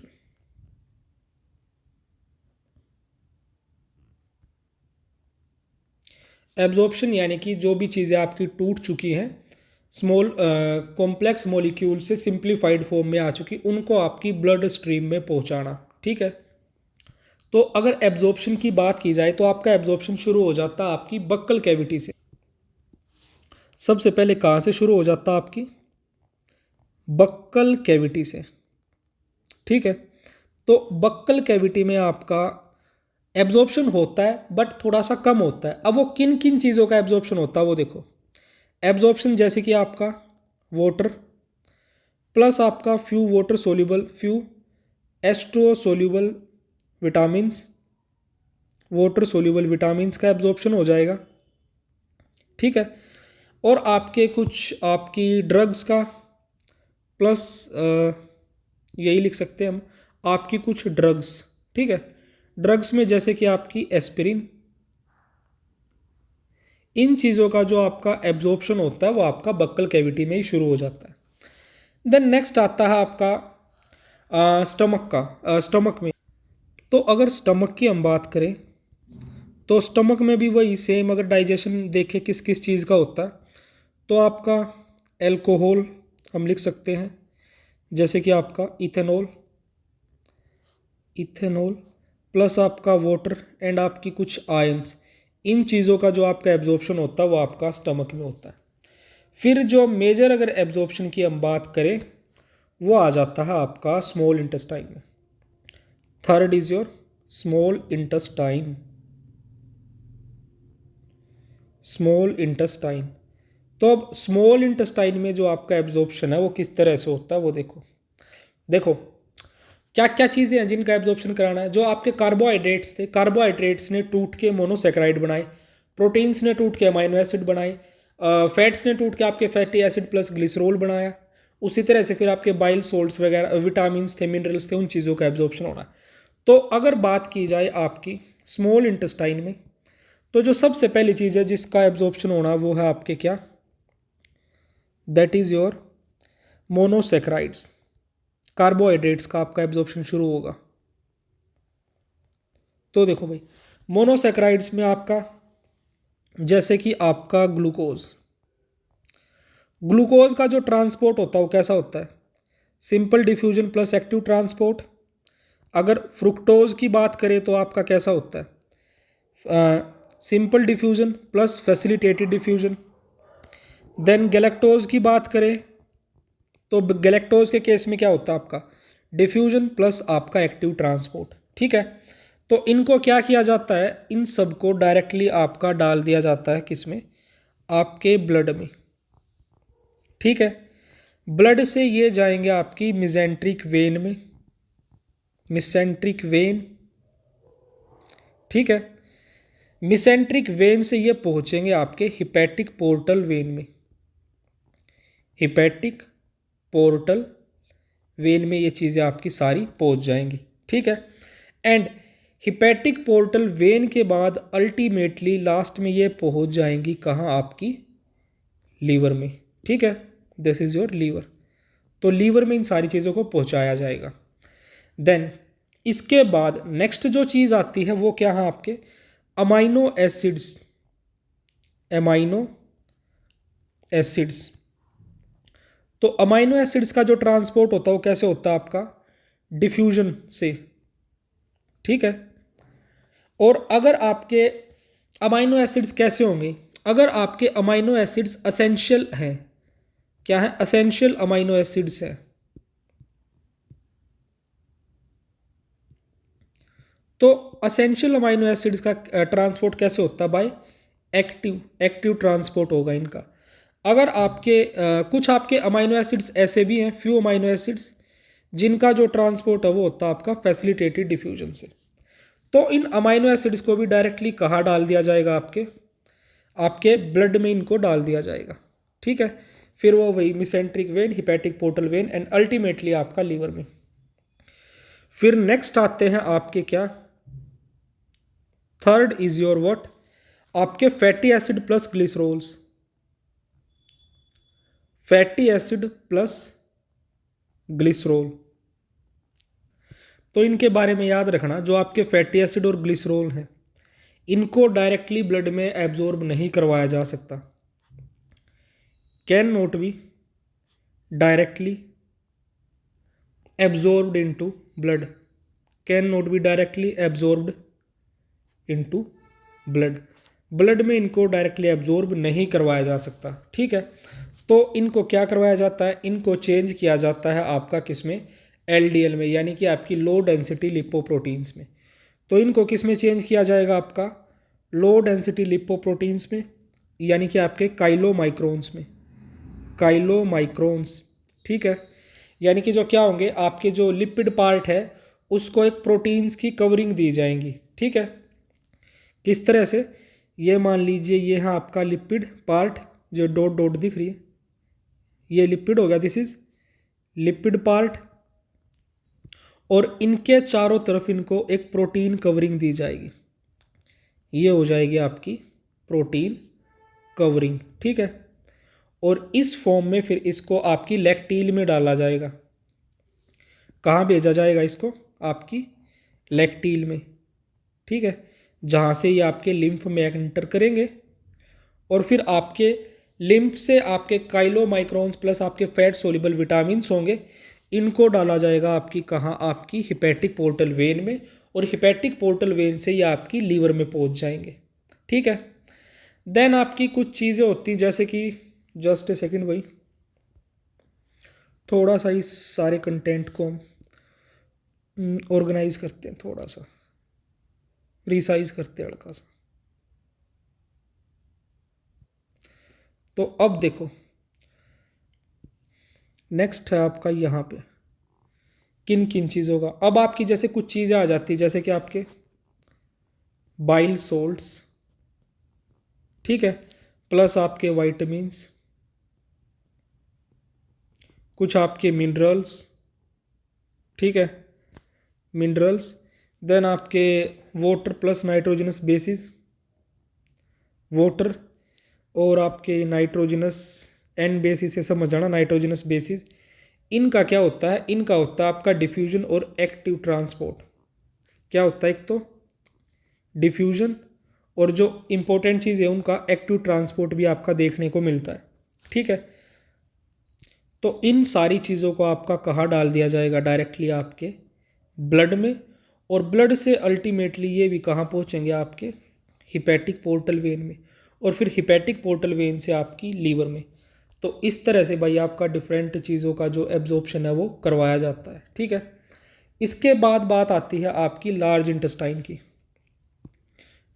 Absorption यानी कि जो भी चीज़ें आपकी टूट चुकी हैं, स्मॉल कॉम्प्लेक्स मॉलिक्यूल से सिंप्लीफाइड फॉर्म में आ चुकी, उनको आपकी ब्लड स्ट्रीम में पहुंचाना। ठीक है, तो अगर एब्जॉर्प्शन की बात की जाए तो आपका एब्जॉर्प्शन शुरू हो जाता है आपकी बक्कल कैविटी से। सबसे पहले कहाँ से शुरू हो जाता है आपकी बक्कल कैविटी से। ठीक है, तो बक्कल कैविटी में आपका एब्जॉर्प्शन होता है बट थोड़ा सा कम होता है। अब वो किन किन चीज़ों का एब्जॉर्प्शन होता है वो देखो, एब्जॉर्प्शन जैसे कि आपका वाटर प्लस आपका few water soluble, few H2O soluble vitamins, water soluble vitamins का एब्जॉर्प्शन हो जाएगा। ठीक है, और आपके कुछ आपकी ड्रग्स का, प्लस यही लिख सकते हैं हम, आपकी कुछ ड्रग्स। ठीक है, ड्रग्स में जैसे कि आपकी एस्पिरिन, इन चीज़ों का जो आपका एब्जॉर्प्शन होता है वो आपका बक्कल कैविटी में ही शुरू हो जाता है। देन नेक्स्ट आता है आपका स्टमक का, स्टमक में। तो अगर स्टमक की हम बात करें तो स्टमक में भी वही सेम, अगर डाइजेशन देखें किस किस चीज़ का होता है तो आपका एल्कोहल हम लिख सकते हैं, जैसे कि आपका इथेनॉल, इथेनॉल प्लस आपका वाटर एंड आपकी कुछ आयंस, इन चीज़ों का जो आपका एब्जॉर्प्शन होता है वो आपका स्टमक में होता है। फिर जो मेजर अगर एब्जॉर्प्शन की हम बात करें वो आ जाता है आपका स्मॉल इंटेस्टाइन में। Third is your small intestine, small intestine. तो अब स्मॉल इंटेस्टाइन में जो आपका एब्जॉर्प्शन है वो किस तरह से होता है वो देखो, देखो क्या क्या चीज़ें हैं जिनका एब्जॉर्प्शन कराना है। जो आपके कार्बोहाइड्रेट्स थे, कार्बोहाइड्रेट्स ने टूट के मोनोसेक्राइड बनाए, प्रोटीन्स ने टूट के अमाइनो एसिड बनाए, फैट्स ने टूट के आपके फैटी एसिड प्लस ग्लिसरॉल बनाया, उसी तरह से फिर आपके बाइल सोल्ट्स वगैरह, विटामिन्स थे, मिनरल्स थे, उन चीज़ों का एब्जॉर्प्शन होना। तो अगर बात की जाए आपकी स्मॉल इंटेस्टाइन में, तो जो सबसे पहली चीज़ है जिसका एब्जॉर्प्शन होना वो है आपके क्या, that is your monosaccharides. Carbohydrates का आपका एब्जॉर्प्शन शुरू होगा। तो देखो भाई, मोनोसेक्राइड्स में आपका जैसे कि आपका ग्लूकोज, ग्लूकोज का जो ट्रांसपोर्ट होता है वो कैसा होता है, simple diffusion plus active transport. अगर फ्रुक्टोज की बात करें तो आपका कैसा होता है, simple diffusion plus facilitated diffusion. Then galactose की बात करें तो गैलेक्टोज के केस में क्या होता है आपका, डिफ्यूजन प्लस आपका एक्टिव ट्रांसपोर्ट। ठीक है, तो इनको क्या किया जाता है, इन सबको डायरेक्टली आपका डाल दिया जाता है किसमें, आपके ब्लड में। ठीक है, ब्लड से ये जाएंगे आपकी मिसेंट्रिक वेन में, मिसेंट्रिक वेन। ठीक है, मिसेंट्रिक वेन से ये पहुंचेंगे आपके हिपैटिक पोर्टल वेन में, हिपैटिक पोर्टल वेन में ये चीज़ें आपकी सारी पहुंच जाएंगी। ठीक है, एंड हिपैटिक पोर्टल वेन के बाद अल्टीमेटली लास्ट में ये पहुंच जाएंगी कहाँ, आपकी लीवर में। ठीक है, दिस इज योर लीवर। तो लीवर में इन सारी चीज़ों को पहुंचाया जाएगा। देन इसके बाद नेक्स्ट जो चीज़ आती है वो क्या है आपके, अमाइनो एसिड्स, अमाइनो एसिड्स। तो अमाइनो एसिड्स का जो ट्रांसपोर्ट होता है वो कैसे होता है आपका, डिफ्यूजन से। ठीक है, और अगर आपके अमाइनो एसिड्स कैसे होंगे, अगर आपके अमाइनो एसिड्स असेंशियल हैं, क्या है, असेंशियल अमाइनो एसिड्स हैं, तो असेंशियल अमाइनो एसिड्स का ट्रांसपोर्ट कैसे होता है, बाय एक्टिव, एक्टिव ट्रांसपोर्ट होगा इनका। अगर आपके कुछ आपके अमाइनो एसिड्स ऐसे भी हैं, फ्यू अमाइनो एसिड्स जिनका जो ट्रांसपोर्ट है वो होता है आपका फैसिलिटेटेड डिफ्यूजन से। तो इन अमाइनो एसिड्स को भी डायरेक्टली कहाँ डाल दिया जाएगा, आपके आपके ब्लड में इनको डाल दिया जाएगा। ठीक है, फिर वो वही mesenteric vein, hepatic portal vein and ultimately आपका लीवर में। फिर नेक्स्ट आते हैं आपके क्या, थर्ड इज योर व्हाट, आपके fatty acid plus glycerols, fatty acid plus glycerol. तो इनके बारे में याद रखना, जो आपके फैटी एसिड और ग्लिसरॉल हैं इनको डायरेक्टली ब्लड में एब्जॉर्ब नहीं करवाया जा सकता, can not be directly absorbed into blood, can not be directly absorbed into blood, blood में इनको डायरेक्टली एब्जॉर्ब नहीं करवाया जा सकता। ठीक है, तो इनको क्या करवाया जाता है, इनको चेंज किया जाता है आपका किसमें, एलडीएल में, यानी कि आपकी लो डेंसिटी लिपोप्रोटीन्स में। तो इनको किस में चेंज किया जाएगा, आपका लो डेंसिटी लिपोप्रोटीन्स में, यानी कि आपके काइलोमाइक्रोन्स में, काइलोमाइक्रोन्स। ठीक है, यानी कि जो क्या होंगे, आपके जो लिपिड पार्ट है उसको एक प्रोटीन्स की कवरिंग दी जाएंगी। ठीक है, किस तरह से, ये मान लीजिए ये है आपका लिपिड पार्ट, जो डॉट डॉट दिख रही है ये लिपिड हो गया, दिस इज लिपिड पार्ट, और इनके चारों तरफ इनको एक प्रोटीन कवरिंग दी जाएगी, ये हो जाएगी आपकी प्रोटीन कवरिंग। ठीक है, और इस फॉर्म में फिर इसको आपकी लैक्टील में डाला जाएगा, कहाँ भेजा जाएगा इसको, आपकी लैक्टील में। ठीक है, जहाँ से ये आपके लिम्फ में एंटर करेंगे और फिर आपके लिम्फ से आपके काइलोमाइक्रोन्स प्लस आपके फैट सोल्यूबल विटामिन्स होंगे, इनको डाला जाएगा आपकी कहाँ, आपकी हिपैटिक पोर्टल वेन में, और हिपैटिक पोर्टल वेन से ये आपकी लीवर में पहुँच जाएंगे। ठीक है, देन आपकी कुछ चीज़ें होती हैं जैसे कि, जस्ट ए सेकेंड भाई, थोड़ा सा इस सारे कंटेंट को हम ऑर्गेनाइज करते हैं, थोड़ा सा रिसाइज करते हैं हल्का सा। तो अब देखो नेक्स्ट है आपका यहाँ पे किन किन चीज़ों का, अब आपकी जैसे कुछ चीज़ें आ जाती है जैसे कि आपके बाइल सोल्ट्स, ठीक है, प्लस आपके वाइटामिन्स, कुछ आपके मिनरल्स, ठीक है, मिनरल्स, देन आपके water plus nitrogenous bases, water और आपके नाइट्रोजनस एन बेसिस से समझ जाना, नाइट्रोजनस बेसिस। इनका क्या होता है, इनका होता है आपका डिफ्यूजन और एक्टिव ट्रांसपोर्ट। क्या होता है, एक तो डिफ्यूजन और जो इंपॉर्टेंट चीज़ है उनका एक्टिव ट्रांसपोर्ट भी आपका देखने को मिलता है, ठीक है। तो इन सारी चीज़ों को आपका कहाँ डाल दिया जाएगा, डायरेक्टली आपके ब्लड में, और ब्लड से अल्टीमेटली ये भी कहाँ पहुँचेंगे, आपके हिपैटिक पोर्टल वेन में, और फिर हिपैटिक पोर्टल वेन से आपकी लीवर में। तो इस तरह से भाई आपका डिफरेंट चीज़ों का जो एब्जॉर्प्शन है वो करवाया जाता है, ठीक है। इसके बाद बात आती है आपकी लार्ज इंटेस्टाइन की।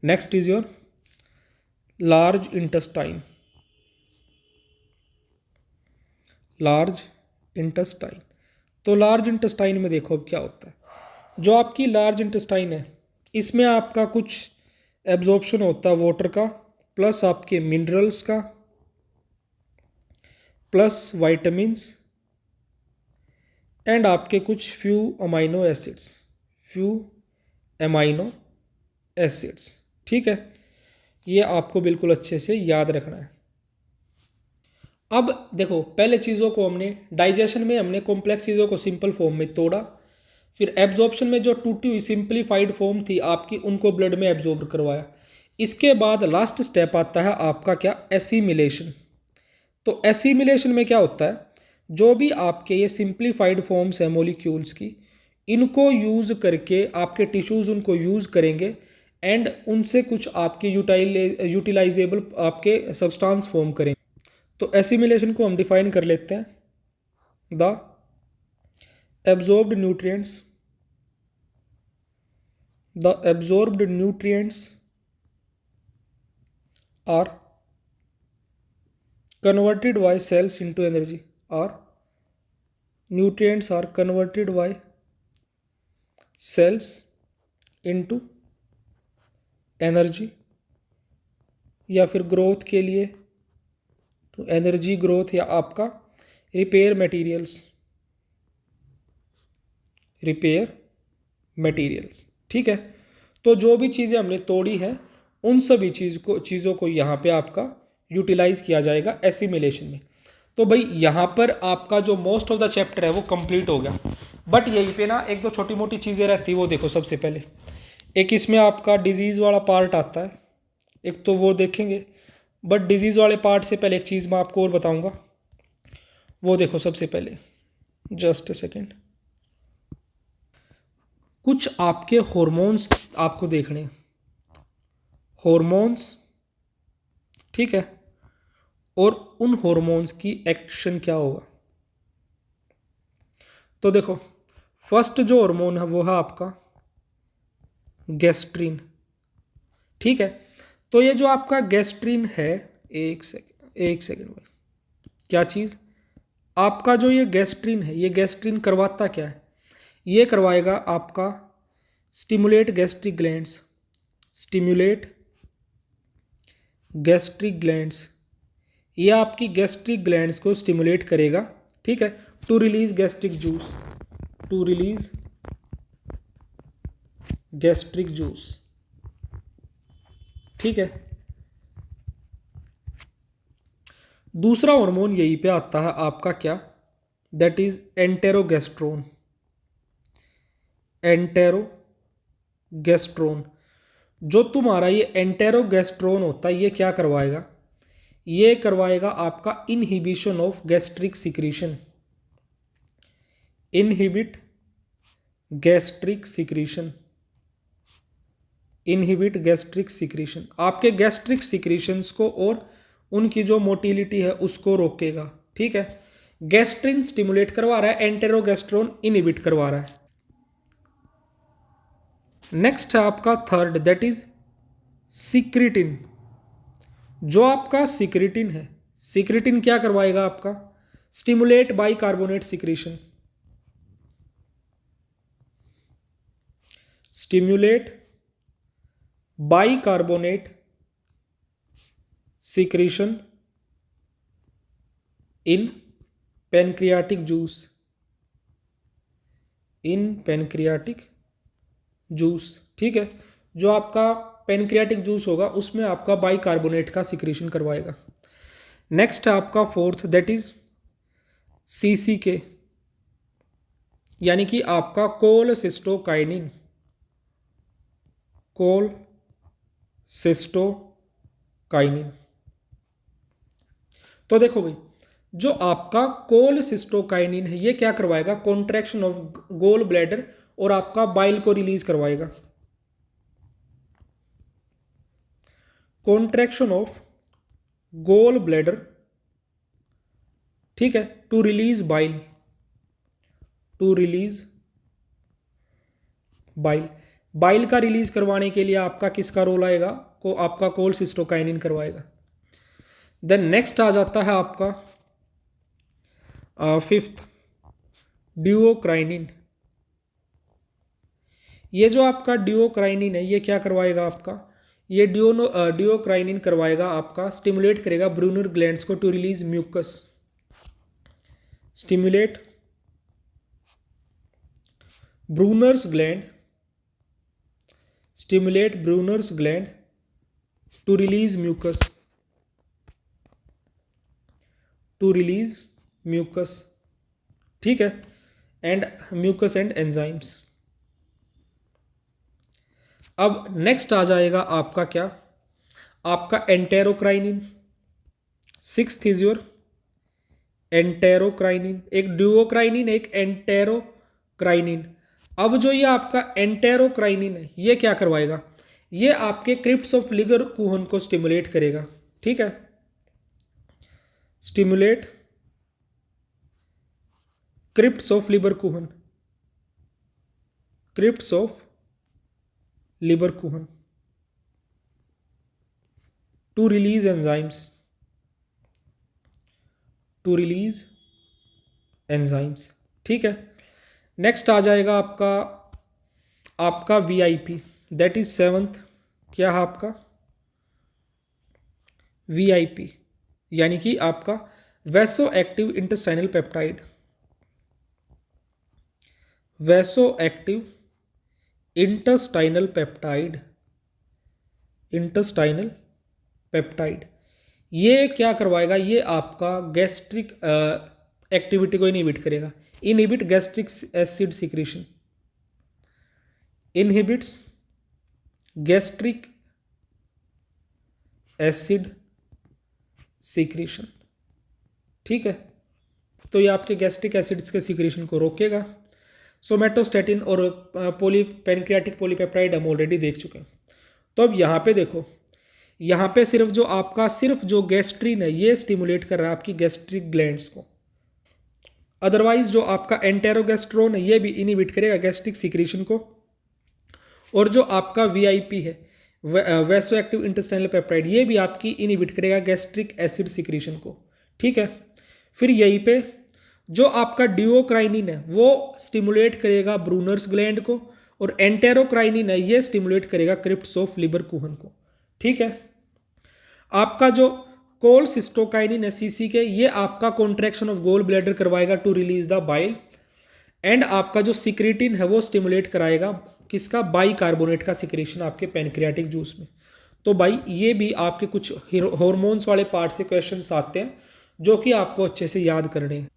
Next is your large intestine. Large intestine, तो लार्ज इंटेस्टाइन में देखो अब क्या होता है। जो आपकी लार्ज इंटेस्टाइन है इसमें आपका कुछ एब्जॉर्प्शन होता है वाटर का, प्लस आपके मिनरल्स का, प्लस वाइटामिन्स, एंड आपके कुछ few amino acids, few amino acids, ठीक है। ये आपको बिल्कुल अच्छे से याद रखना है। अब देखो, पहले चीज़ों को हमने डाइजेशन में हमने कॉम्प्लेक्स चीज़ों को सिंपल फॉर्म में तोड़ा, फिर एब्जॉर्प्शन में जो टूटी हुई सिंप्लीफाइड फॉर्म थी आपकी उनको ब्लड में एब्जॉर्ब करवाया। इसके बाद लास्ट स्टेप आता है आपका क्या, एसिमिलेशन। तो एसिमिलेशन में क्या होता है, जो भी आपके ये सिंप्लीफाइड फॉर्म्स हैं मॉलिक्यूल्स की, इनको यूज़ करके आपके टिश्यूज़ उनको यूज़ करेंगे एंड उनसे कुछ आपके यूटिलाइजेबल आपके सब्सटेंस फॉर्म करेंगे। तो एसिमिलेशन को हम डिफाइन कर लेते हैं, the absorbed nutrients, the absorbed nutrients are converted by cells into energy, or nutrients are converted by cells into energy, या फिर ग्रोथ के लिए तो एनर्जी ग्रोथ, या आपका रिपेयर मटेरियल्स, रिपेयर मटेरियल्स, ठीक है। तो जो भी चीज़ें हमने तोड़ी हैं उन सभी चीज़ों को यहाँ पे आपका यूटिलाइज किया जाएगा एसिमिलेशन में। तो भाई यहाँ पर आपका जो मोस्ट ऑफ द चैप्टर है वो कंप्लीट हो गया, बट यहीं पे ना एक दो छोटी मोटी चीज़ें रहती है। वो देखो, सबसे पहले एक इसमें आपका डिजीज़ वाला पार्ट आता है, एक तो वो देखेंगे, बट डिजीज़ वाले पार्ट से पहले एक चीज़ मैं आपको और बताऊँगा। वो देखो, सबसे पहले जस्ट ए सेकेंड, कुछ आपके हॉर्मोन्स आपको देखने हैं, हॉर्मोन्स, ठीक है, और उन हॉर्मोन्स की एक्शन क्या होगा। तो देखो, फर्स्ट जो हार्मोन है वो है आपका गैस्ट्रीन, ठीक है। तो ये जो आपका गैस्ट्रीन है, एक सेकेंड में, क्या चीज़, आपका जो ये गैस्ट्रीन है, ये गैस्ट्रीन करवाता क्या है, ये करवाएगा आपका stimulate gastric glands, stimulate gastric glands, ये आपकी गैस्ट्रिक ग्लैंड्स को स्टिमुलेट करेगा, ठीक है, to release gastric juice, to release gastric juice, ठीक है। दूसरा हार्मोन यहीं पे आता है आपका क्या, दैट इज एंटेरोगेस्ट्रोन, एंटेरोगेस्ट्रोन। जो तुम्हारा ये एंटेरोगेस्ट्रोन होता है ये क्या करवाएगा, ये करवाएगा आपका inhibition of gastric secretion, inhibit gastric secretion, inhibit gastric secretion, आपके गैस्ट्रिक सिक्रीशंस को और उनकी जो मोटिलिटी है उसको रोकेगा, ठीक है। गैस्ट्रिन स्टिमुलेट करवा रहा है, एंटेरोगेस्ट्रोन इनहिबिट करवा रहा है। नेक्स्ट है आपका थर्ड, दैट इज सिक्रिटिन। जो आपका सिक्रिटिन है, सिक्रिटिन क्या करवाएगा आपका, stimulate bicarbonate secretion, stimulate bicarbonate secretion इन पैनक्रियाटिक जूस, इन पैनक्रियाटिक जूस, ठीक है। जो आपका पैनक्रियाटिक जूस होगा उसमें आपका बाइकार्बोनेट का सिक्रीशन करवाएगा। नेक्स्ट है आपका फोर्थ, दैट इज CCK, यानी कि आपका कोलसिस्टोकाइनिन, कोलसिस्टोकाइनिन। तो देखो भाई, जो आपका कोलसिस्टोकाइनिन है ये क्या करवाएगा, कॉन्ट्रैक्शन ऑफ गोल ब्लैडर और आपका बाइल को रिलीज करवाएगा। कॉन्ट्रैक्शन ऑफ गोल ब्लैडर, ठीक है, to release bile, to release bile. Bile का रिलीज करवाने के लिए आपका किसका रोल आएगा, को आपका कोलसिस्टोकाइनिन करवाएगा। देन नेक्स्ट आ जाता है आपका फिफ्थ, ड्यूओक्राइनिन। ये जो आपका ड्यूओक्राइनिन है ये क्या करवाएगा आपका, ये ड्यूओक्राइनिन करवाएगा आपका, स्टिमुलेट करेगा ब्रूनर ग्लैंड्स को to release mucus, stimulate Brunner's gland, stimulate Brunner's gland to release mucus, to release mucus, ठीक है, एंड म्यूकस एंड एंजाइम्स। अब नेक्स्ट आ जाएगा आपका क्या, आपका enterocrinin. Sixth is your enterocrinin, एक ड्यूओक्राइनिन एक एंटेरोक्राइनिन। अब जो ये आपका एंटेरोक्राइनिन है ये क्या करवाएगा, ये आपके क्रिप्ट्स ऑफ लिगर कुहन को स्टिमुलेट करेगा, ठीक है, stimulate crypts of Lieberkuhn, crypts of Lieberkuhn to release enzymes, to release enzymes, ठीक है। नेक्स्ट आ जाएगा आपका VIP, दैट इज सेवंथ, क्या है आपका VIP, यानी कि आपका vasoactive intestinal peptide, vasoactive intestinal peptide, intestinal peptide. ये क्या करवाएगा, ये आपका गैस्ट्रिक एक्टिविटी को इनहिबिट करेगा, inhibit gastric acid secretion, inhibits gastric acid secretion, ठीक है। तो ये आपके गैस्ट्रिक एसिड्स के सिक्रीशन को रोकेगा। सोमेटोस्टेटिन और पैनक्रियाटिक पॉलीपेप्टाइड हम ऑलरेडी देख चुके हैं। तो अब यहाँ पे देखो, यहाँ पे सिर्फ जो गैस्ट्रिन है ये स्टिमुलेट कर रहा है आपकी गैस्ट्रिक ग्लैंड्स को। अदरवाइज जो आपका एंटेरोगैस्ट्रोन है ये भी इनहिबिट करेगा गैस्ट्रिक सिक्रीशन को। और जो आपका VIP है वैसो एक्टिव इंटेस्टाइनल पेप्टाइड, ये भी आपकी इनहिबिट करेगा गैस्ट्रिक एसिड सिक्रीशन को, ठीक है। फिर यहीं पे जो आपका ड्यूओक्राइनिन है वो स्टिमुलेट करेगा ब्रूनर्स ग्लैंड को, और एंटेरोक्राइनिन है ये स्टिमुलेट करेगा क्रिप्ट्स ऑफ लिबर कुहन को, ठीक है। आपका जो कोलसिस्टोकाइनिन है CCK, ये आपका कॉन्ट्रैक्शन ऑफ गोल ब्लैडर करवाएगा to release the bile, and आपका जो सिक्रीटिन है वो स्टिमुलेट कराएगा किसका, बाइकार्बोनेट का सिक्रीशन आपके पैनक्रियाटिक जूस में। तो भाई ये भी आपके कुछ हार्मोन्स वाले पार्ट से क्वेश्चंस आते हैं जो कि आपको अच्छे से याद करने हैं।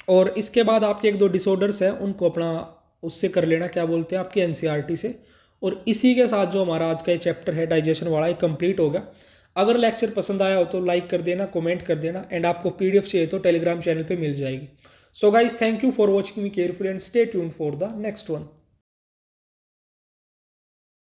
और इसके बाद आपके एक दो डिसऑर्डर्स हैं उनको अपना उससे कर लेना, क्या बोलते हैं, आपके NCERT से। और इसी के साथ जो हमारा आज का ये चैप्टर है डाइजेशन वाला, ये कंप्लीट होगा। अगर लेक्चर पसंद आया हो तो लाइक कर देना, कमेंट कर देना, एंड आपको PDF चाहिए तो टेलीग्राम चैनल पे मिल जाएगी। So guys, thank you for watching me carefully and stay tuned for the next one.